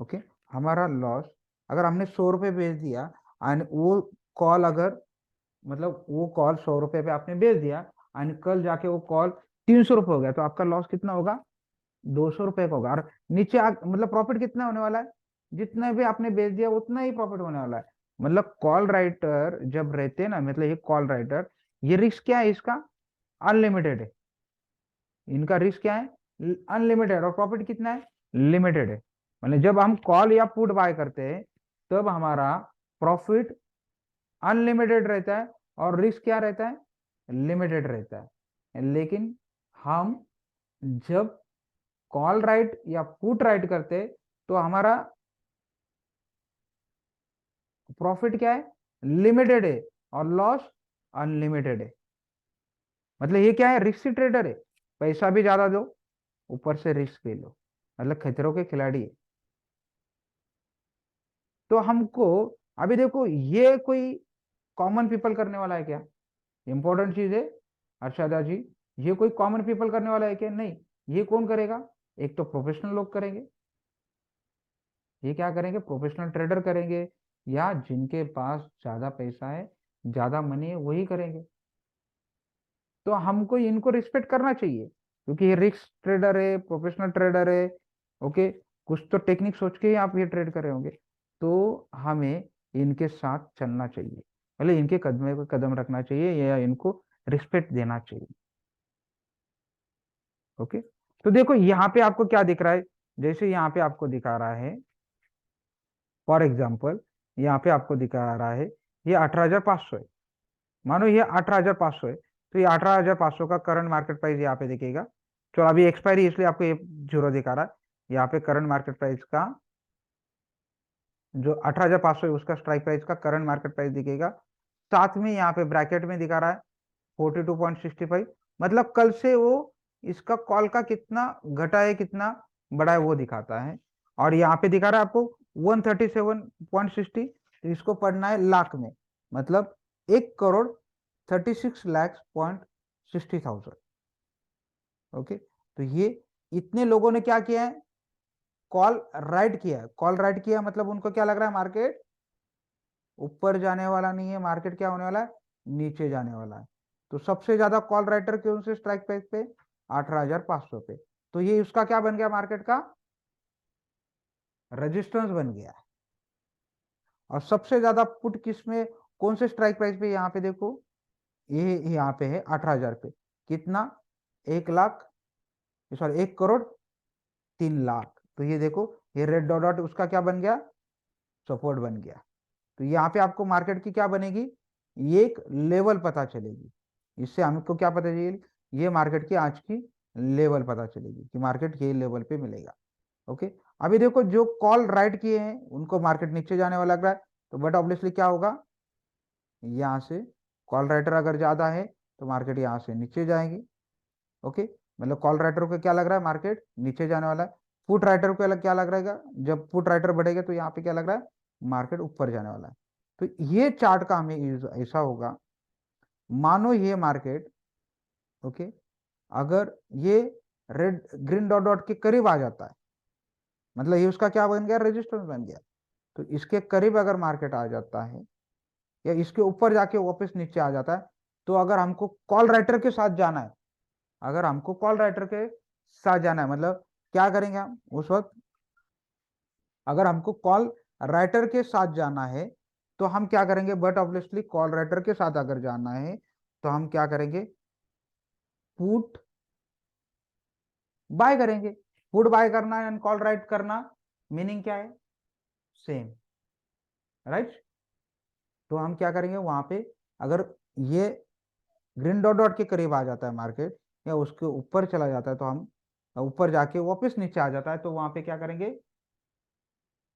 ओके, हमारा लॉस, अगर हमने 100 रुपये बेच दिया एंड वो कॉल अगर, मतलब वो कॉल 100 रुपये पे आपने बेच दिया एंड कल जाके वो कॉल 300 रुपये हो गया, तो आपका लॉस कितना होगा, 200 रुपये का होगा। और नीचे मतलब प्रॉफिट कितना होने वाला है, जितना भी आपने बेच दिया उतना ही प्रॉफिट होने वाला है। मतलब कॉल राइटर जब रहते हैं ना, मतलब ये कॉल राइटर, ये रिस्क क्या है इसका, अनलिमिटेड है। इनका रिस्क क्या है, अनलिमिटेड, और प्रॉफिट कितना है, लिमिटेड है। मतलब जब हम कॉल या पुट बाय करते हैं तब हमारा प्रॉफिट अनलिमिटेड रहता है और रिस्क क्या रहता है, लिमिटेड रहता है। लेकिन हम जब कॉल राइट या पुट राइट करते हैं तो हमारा प्रॉफिट क्या है, लिमिटेड है, और लॉस अनलिमिटेड है। मतलब ये क्या है, रिस्क ट्रेडर है, पैसा भी ज्यादा दो, ऊपर से रिस्क भी लो, मतलब खतरों के खिलाड़ी है। तो हमको, अभी देखो ये कोई कॉमन पीपल करने वाला है क्या, इंपॉर्टेंट चीज है हर्षदा जी, ये कोई कॉमन पीपल करने वाला है क्या, नहीं। ये कौन करेगा, एक तो प्रोफेशनल लोग करेंगे, ये क्या करेंगे, प्रोफेशनल ट्रेडर करेंगे, या जिनके पास ज्यादा पैसा है, ज्यादा मनी है, वही करेंगे। तो हमको इनको रिस्पेक्ट करना चाहिए, क्योंकि ये रिस्क ट्रेडर है, प्रोफेशनल ट्रेडर है। ओके, कुछ तो टेक्निक सोच के ही आप ये ट्रेड कर रहे होंगे, तो हमें इनके साथ चलना चाहिए, मतलब इनके कदम पे कदम रखना चाहिए या इनको रिस्पेक्ट देना चाहिए। ओके, तो देखो यहाँ पे आपको क्या दिख रहा है, जैसे यहाँ पे आपको दिखा रहा है, फॉर एग्जाम्पल यहाँ पे आपको दिखा रहा है ये 18,500 है, मानो ये 18,500 है, तो ये 18,500 का करंट मार्केट प्राइस यहाँ पे दिखेगा। चलो अभी एक्सपायरी इसलिए आपको ये जीरो दिखा रहा है, यहाँ पे करंट मार्केट प्राइस का जो 18,500 है उसका स्ट्राइक प्राइस का करंट मार्केट प्राइस दिखेगा। साथ में यहाँ पे ब्रैकेट में दिखा रहा है 42.65, मतलब कल से वो इसका कॉल का कितना घटा है कितना बड़ा है वो दिखाता है। और यहाँ पे दिखा रहा है आपको 137.60, तो इसको पढ़ना है लाख में, मतलब 1,36,60,000। ओके, तो ये इतने लोगों ने क्या किया है, कॉल राइट किया है। कॉल राइट किया मतलब उनको क्या लग रहा है, मार्केट ऊपर जाने वाला नहीं है, मार्केट क्या होने वाला है, नीचे जाने वाला है। तो सबसे ज्यादा कॉल राइटर कौन से स्ट्राइक प्राइस पे, 18,500 पे, तो ये उसका क्या बन गया, मार्केट का रेजिस्टेंस बन गया है। और सबसे ज्यादा पुट किस में, कौन से स्ट्राइक प्राइस पे, यहाँ पे देखो ये यहाँ पे है 18,000 पे, कितना, 1 लाख, सॉरी 1,03,00,000। तो ये देखो ये रेड डॉट डॉट उसका क्या बन गया, सपोर्ट बन गया। तो यहाँ पे आपको मार्केट की क्या बनेगी, ये एक लेवल पता चलेगी, इससे हमको क्या पता चलेगी, ये मार्केट की आज की लेवल पता चलेगी कि मार्केट ये लेवल पे मिलेगा। ओके, अभी देखो जो कॉल राइट किए हैं उनको मार्केट नीचे जाने वाला लग रहा है, तो बट ऑब्वियसली क्या होगा, यहाँ से कॉल राइटर अगर ज्यादा है तो मार्केट यहाँ से नीचे जाएगी। ओके, मतलब कॉल राइटर को क्या लग रहा है, मार्केट नीचे जाने वाला है। पुट राइटर को क्या लग रहा है, जब पुट राइटर बढ़ेगा तो यहाँ पे क्या लग रहा है, मार्केट ऊपर जाने वाला है। तो ये चार्ट का हमें ऐसा होगा, मानो ये मार्केट, ओके, अगर ये रेड ग्रीन डॉट डॉट के करीब आ जाता है, मतलब ये उसका क्या बन गया, रेजिस्टेंस बन गया। तो इसके करीब अगर मार्केट आ जाता है या इसके ऊपर जाके वापस नीचे आ जाता है, तो अगर हमको कॉल राइटर के साथ जाना है, अगर हमको कॉल राइटर के साथ जाना है, मतलब क्या करेंगे हम उस वक्त, अगर हमको कॉल राइटर के साथ जाना है तो हम क्या करेंगे, बट ऑब्वियसली कॉल राइटर के साथ अगर जाना है तो हम क्या करेंगे, पुट बाय करेंगे। पुट बाय करना एंड कॉल राइट करना मीनिंग क्या है, सेम, राइट। तो हम क्या करेंगे वहां पे, अगर ये ग्रीन डॉट डॉट के करीब आ जाता है मार्केट या उसके ऊपर चला जाता है, तो हम ऊपर जाके वापस नीचे आ जाता है तो वहां पे क्या करेंगे,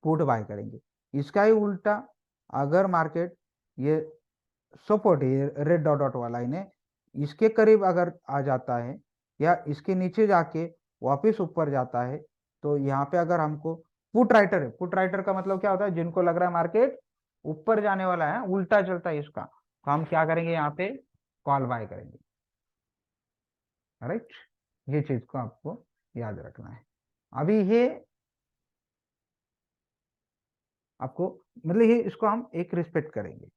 पुट बाय करेंगे। इसका ही उल्टा, अगर मार्केट ये सपोर्ट है, ये रेड डॉट डॉट वाला इन्हें इसके करीब अगर आ जाता है या इसके नीचे जाके वापस ऊपर जाता है, तो यहाँ पे अगर हमको पुट राइटर है, पुट राइटर का मतलब क्या होता है, जिनको लग रहा है मार्केट ऊपर जाने वाला है, उल्टा चलता है इसका, तो हम क्या करेंगे, यहाँ पे कॉल बाय करेंगे, राइट। ये चीज को आपको याद रखना है। अभी ये आपको, मतलब ये इसको हम एक रिस्पेक्ट करेंगे,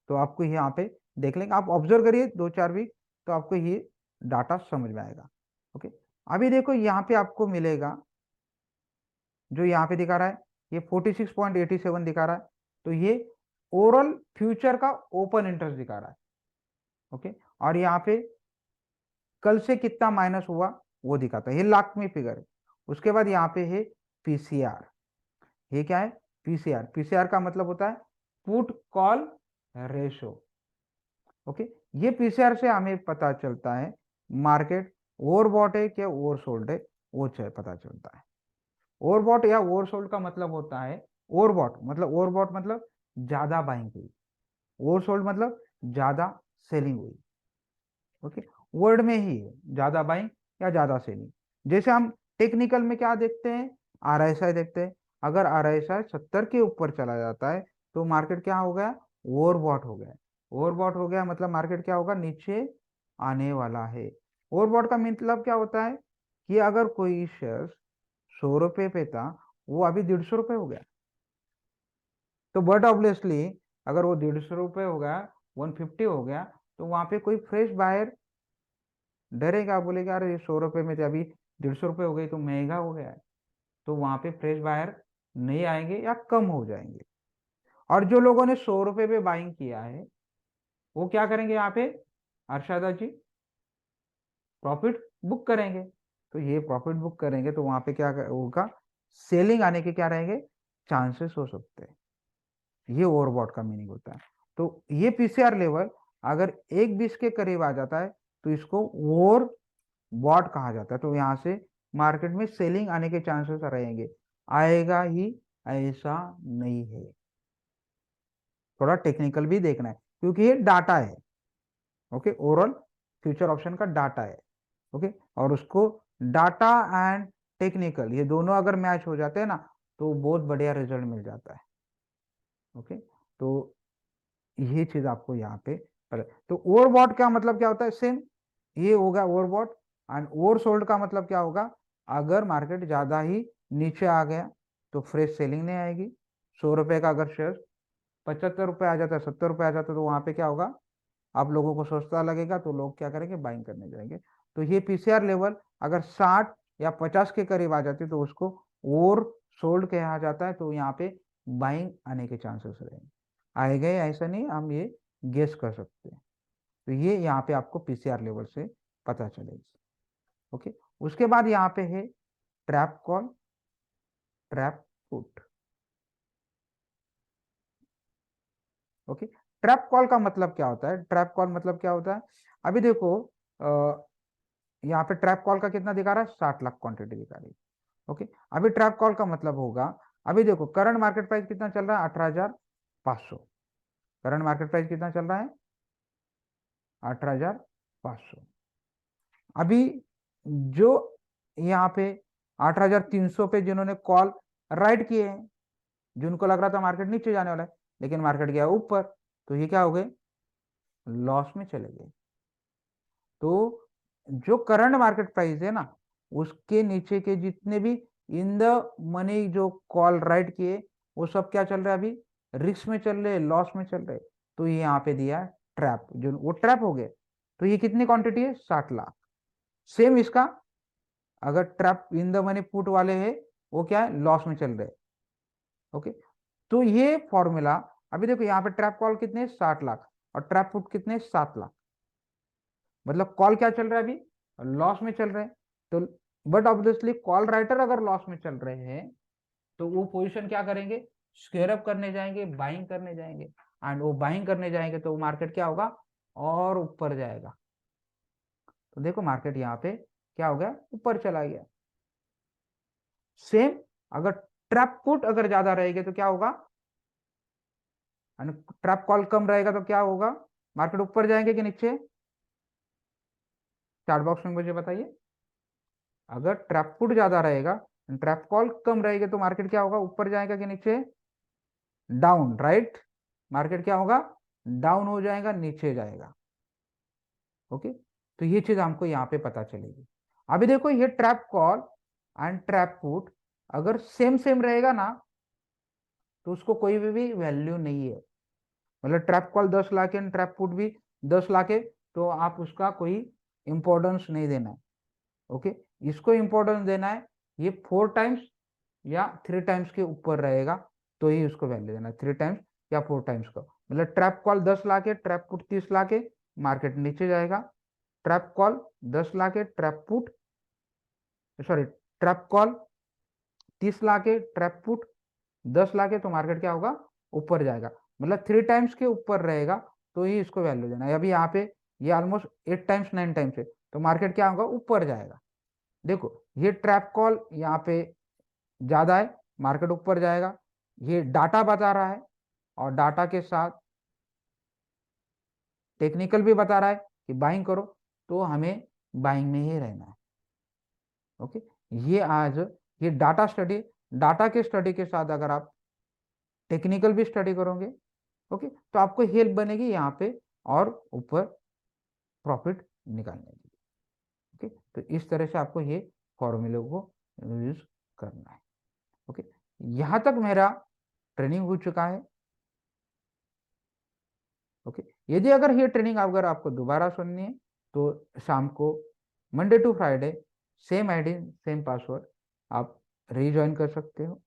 तो आपको यहाँ पे देख लेंगे, आप ऑब्जर्व करिए 2-4 वीक, तो आपको ये डाटा समझ में आएगा। ओके, अभी देखो यहाँ पे आपको मिलेगा, जो यहाँ पे दिखा रहा है ये 46.87 दिखा रहा है, तो ये ओवरऑल फ्यूचर का ओपन इंटरेस्ट दिखा रहा है। ओके, और यहाँ पे कल से कितना माइनस हुआ वो दिखाता है, ये लाख में फिगर है। उसके बाद यहाँ पे है पीसीआर, ये क्या है, पीसीआर, पीसीआर का मतलब होता है पुट कॉल रेशो। ओके, ये पीसीआर से हमें पता चलता है मार्केट ओवरबॉट है क्या ओवरसोल्ड है, वो पता चलता है। ओवरबॉट या ओवरसोल्ड का मतलब होता है, ओवरबॉट मतलब ज्यादा बाइंग हुई, ओवरसोल्ड मतलब ज्यादा सेलिंग हुई। ओके, वर्ड में ही है, ज्यादा बाइंग या ज्यादा सेलिंग। जैसे हम टेक्निकल में क्या देखते हैं, आरएसआई देखते हैं, अगर आरएसआई 70 के ऊपर चला जाता है तो मार्केट क्या हो गया, ओवरबॉट हो गया। ओवरबॉट हो गया मतलब मार्केट क्या होगा, नीचे आने वाला है। ओवरबॉट का मतलब क्या होता है कि अगर कोई शेयर 100 रुपए पे था, वो अभी 150 रुपए हो गया, तो बट ऑब्वियसली अगर वो 150 रुपए हो गया, 150 हो गया, तो वहां पे कोई फ्रेश बायर डरेगा, बोलेगा अरे 100 रुपए में थे, अभी 150 रुपए हो गई तो महंगा हो गया है, तो वहां पे फ्रेश बायर नहीं आएंगे या कम हो जाएंगे। और जो लोगों ने 100 रुपए पे बाइंग किया है वो क्या करेंगे, यहाँ पे अर्षादा जी प्रॉफिट बुक करेंगे। तो ये प्रॉफिट बुक करेंगे तो वहां पे क्या होगा, सेलिंग आने के क्या रहेंगे, चांसेस हो सकते हैं। ये ओवरबॉट का मीनिंग होता है। तो ये पीसीआर लेवल अगर 1:20 के करीब आ जाता है तो इसको ओवर बॉट कहा जाता है। तो यहाँ से मार्केट में सेलिंग आने के चांसेस रहेंगे, आएगा ही ऐसा नहीं है। थोड़ा टेक्निकल भी देखना है क्योंकि ये डाटा है। ओके, ओवरऑल फ्यूचर ऑप्शन का डाटा है। ओके, और उसको डाटा एंड टेक्निकल ये दोनों अगर मैच हो जाते हैं ना तो बहुत बढ़िया रिजल्ट मिल जाता है। ओके, तो ये चीज आपको यहाँ पे तो ओवरबॉट का मतलब क्या होता है, सेम ये होगा ओवरबॉट। एंड ओवरसोल्ड का मतलब क्या होगा, अगर मार्केट ज्यादा ही नीचे आ गया तो फ्रेश सेलिंग नहीं आएगी। 100 रुपए का अगर शेयर 75 रुपए आ जाता है, 70 रुपए आ जाता है, तो वहां पे क्या होगा, आप लोगों को सस्ता लगेगा तो लोग क्या करेंगे, बाइंग करने जाएंगे। तो ये पीसीआर लेवल अगर 60 या 50 के करीब आ जाती है तो उसको ओवर सोल्ड कहा जाता है। तो यहाँ पे बाइंग आने के चांसेस रहेंगे, आएगा ऐसा नहीं, हम ये गेस कर सकते हैं। तो ये यहाँ पे आपको पीसीआर लेवल से पता चलेगी। ओके, उसके बाद यहाँ पे है trap call, trap put. Okay, trap call का मतलब क्या होता है, ट्रैप कॉल मतलब क्या होता है, अभी देखो यहाँ पे ट्रैप कॉल का कितना दिखा रहा है, 60 लाख क्वांटिटी दिखा रही है। ओके, अभी ट्रैप कॉल का मतलब होगा, अभी देखो करंट मार्केट प्राइस कितना चल रहा है, 18,500। करंट मार्केट प्राइस कितना चल रहा है, 18,500। अभी जो यहाँ पे 18,300 पे जिन्होंने कॉल राइट किए हैं, जिनको लग रहा था मार्केट नीचे जाने वाला है लेकिन मार्केट गया ऊपर, तो ये क्या हो गए, लॉस में चले गए। तो जो करंट मार्केट प्राइस है ना उसके नीचे के जितने भी इन द मनी जो कॉल राइट किए वो सब क्या चल रहा है, अभी रिस्क में चल रहे, लॉस में चल रहे। तो ये यहाँ पे दिया ट्रैप, जो वो ट्रैप हो गए। तो ये कितनी क्वांटिटी है, 60 लाख। सेम इसका अगर trap in the money put वाले है वो क्या है, लॉस में चल रहे। ओके, तो ये फॉर्मूला अभी देखो यहाँ पे ट्रैप कॉल कितने, 60 लाख, और ट्रैप पुट कितने, 7 लाख। मतलब कॉल क्या चल रहा है, अभी लॉस में चल रहे हैं। तो बट ऑब्वियसली कॉल राइटर अगर लॉस में चल रहे हैं तो वो पोजीशन क्या करेंगे, स्क्वेयर अप करने जाएंगे, बाइंग करने जाएंगे। एंड वो बाइंग करने जाएंगे तो मार्केट क्या होगा, और ऊपर जाएगा। तो देखो मार्केट यहाँ पे क्या हो गया, ऊपर चला गया। सेम अगर ट्रैप पुट अगर ज्यादा रहेगा तो क्या होगा, ट्रैप कॉल कम रहेगा तो क्या होगा, मार्केट ऊपर जाएंगे कि नीचे, चार्ट बॉक्स में मुझे बताइए। अगर ट्रैप पुट ज्यादा रहेगा, ट्रैप कॉल कम रहेगा तो मार्केट क्या होगा, ऊपर जाएगा कि नीचे, डाउन, राइट। मार्केट क्या होगा, डाउन हो जाएगा, नीचे जाएगा। ओके, तो ये चीज हमको यहाँ पे पता चलेगी। अभी देखो ये trap call and trap put अगर सेम सेम रहेगा ना तो उसको कोई भी वैल्यू नहीं है। मतलब ट्रैप कॉल 10 लाख है, ट्रैप पुट भी 10 लाख है, तो आप उसका कोई इंपॉर्टेंस नहीं देना है। ओके, इसको इंपॉर्टेंस देना है, ये 4 टाइम्स या 3 टाइम्स के ऊपर रहेगा तो ही उसको वैल्यू देना है, 3 टाइम्स या 4 टाइम्स का। मतलब ट्रैप कॉल 10 लाख है, ट्रैप पुट 30 लाख है, मार्केट नीचे जाएगा। ट्रैप कॉल 10 लाख है, trap put sorry trap call 30 lakh है, ट्रैप पुट 10 लाख है, तो मार्केट क्या होगा, ऊपर जाएगा। मतलब 3 टाइम्स के ऊपर रहेगा तो ही इसको वैल्यू देना है। अभी यहाँ पे ये ऑलमोस्ट 8 टाइम्स 9 टाइम्स है तो मार्केट क्या होगा, ऊपर जाएगा। देखो ये ट्रैप कॉल यहाँ पे ज्यादा है, मार्केट ऊपर जाएगा, ये डाटा बता रहा है और डाटा के साथ टेक्निकल भी बता रहा है कि बाइंग करो, तो हमें बाइंग में ही रहना है। ओके, ये आज ये डाटा स्टडी, डाटा के स्टडी के साथ अगर आप टेक्निकल भी स्टडी करोगे, ओके, तो आपको हेल्प बनेगी यहाँ पे और ऊपर प्रॉफिट निकालने की। ओके, तो इस तरह से आपको ये फॉर्मूले को यूज करना है। ओके, यहाँ तक मेरा ट्रेनिंग हो चुका है। ओके, यदि अगर ये ट्रेनिंग अगर आपको दोबारा सुननी है तो शाम को Monday to Friday same ID same password आप रीज्वाइन कर सकते हो।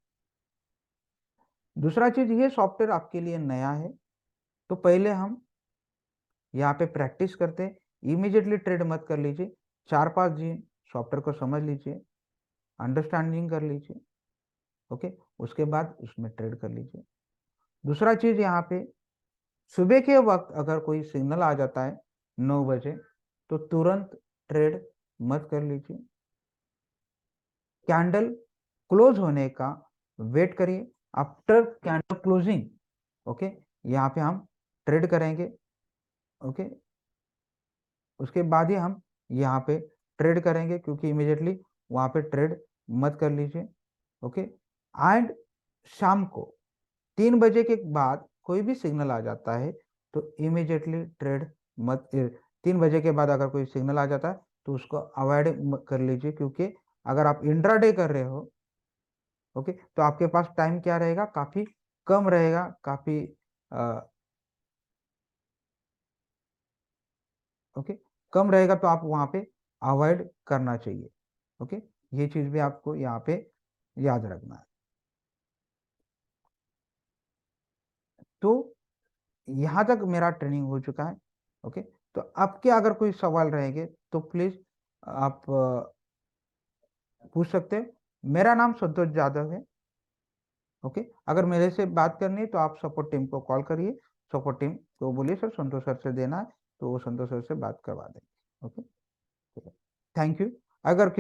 दूसरा चीज, ये सॉफ्टवेयर आपके लिए नया है तो पहले हम यहाँ पे प्रैक्टिस करते हैं, इमीडिएटली ट्रेड मत कर लीजिए, 4-5 दिन सॉफ्टवेयर को समझ लीजिए, अंडरस्टैंडिंग कर लीजिए, ओके। उसके बाद उसमें ट्रेड कर लीजिए। दूसरा चीज यहाँ पे, सुबह के वक्त अगर कोई सिग्नल आ जाता है 9 बजे, तो तुरंत ट्रेड मत कर लीजिए। कैंडल क्लोज होने का वेट करिए, आफ्टर कैंडल क्लोजिंग, ओके, यहाँ पे हम ट्रेड करेंगे, ओके। उसके बाद ही हम यहाँ पे ट्रेड करेंगे, क्योंकि इमीडिएटली वहाँ पे ट्रेड मत कर लीजिए, ओके। एंड शाम को 3 बजे के बाद कोई भी सिग्नल आ जाता है तो इमीडिएटली ट्रेड मत 3 बजे के बाद अगर कोई सिग्नल आ जाता है तो उसको अवॉइड कर लीजिए, क्योंकि अगर आप इंट्राडे कर रहे हो, ओके, तो आपके पास टाइम क्या रहेगा, काफी कम रहेगा, काफी ओके, कम रहेगा, तो आप वहां पे अवॉइड करना चाहिए, ओके। ये चीज भी आपको यहाँ पे याद रखना है। तो यहाँ तक मेरा ट्रेनिंग हो चुका है, ओके। तो आपके अगर कोई सवाल रहेंगे तो प्लीज आप पूछ सकते हैं। मेरा नाम संतोष जादव है, ओके। अगर मेरे से बात करनी है तो आप सपोर्ट टीम को कॉल करिए, सपोर्ट टीम को बोलिए सर संतोष सर से देना है, तो वो संतोष सर से बात करवा देंगे, ओके। Thank you. अगर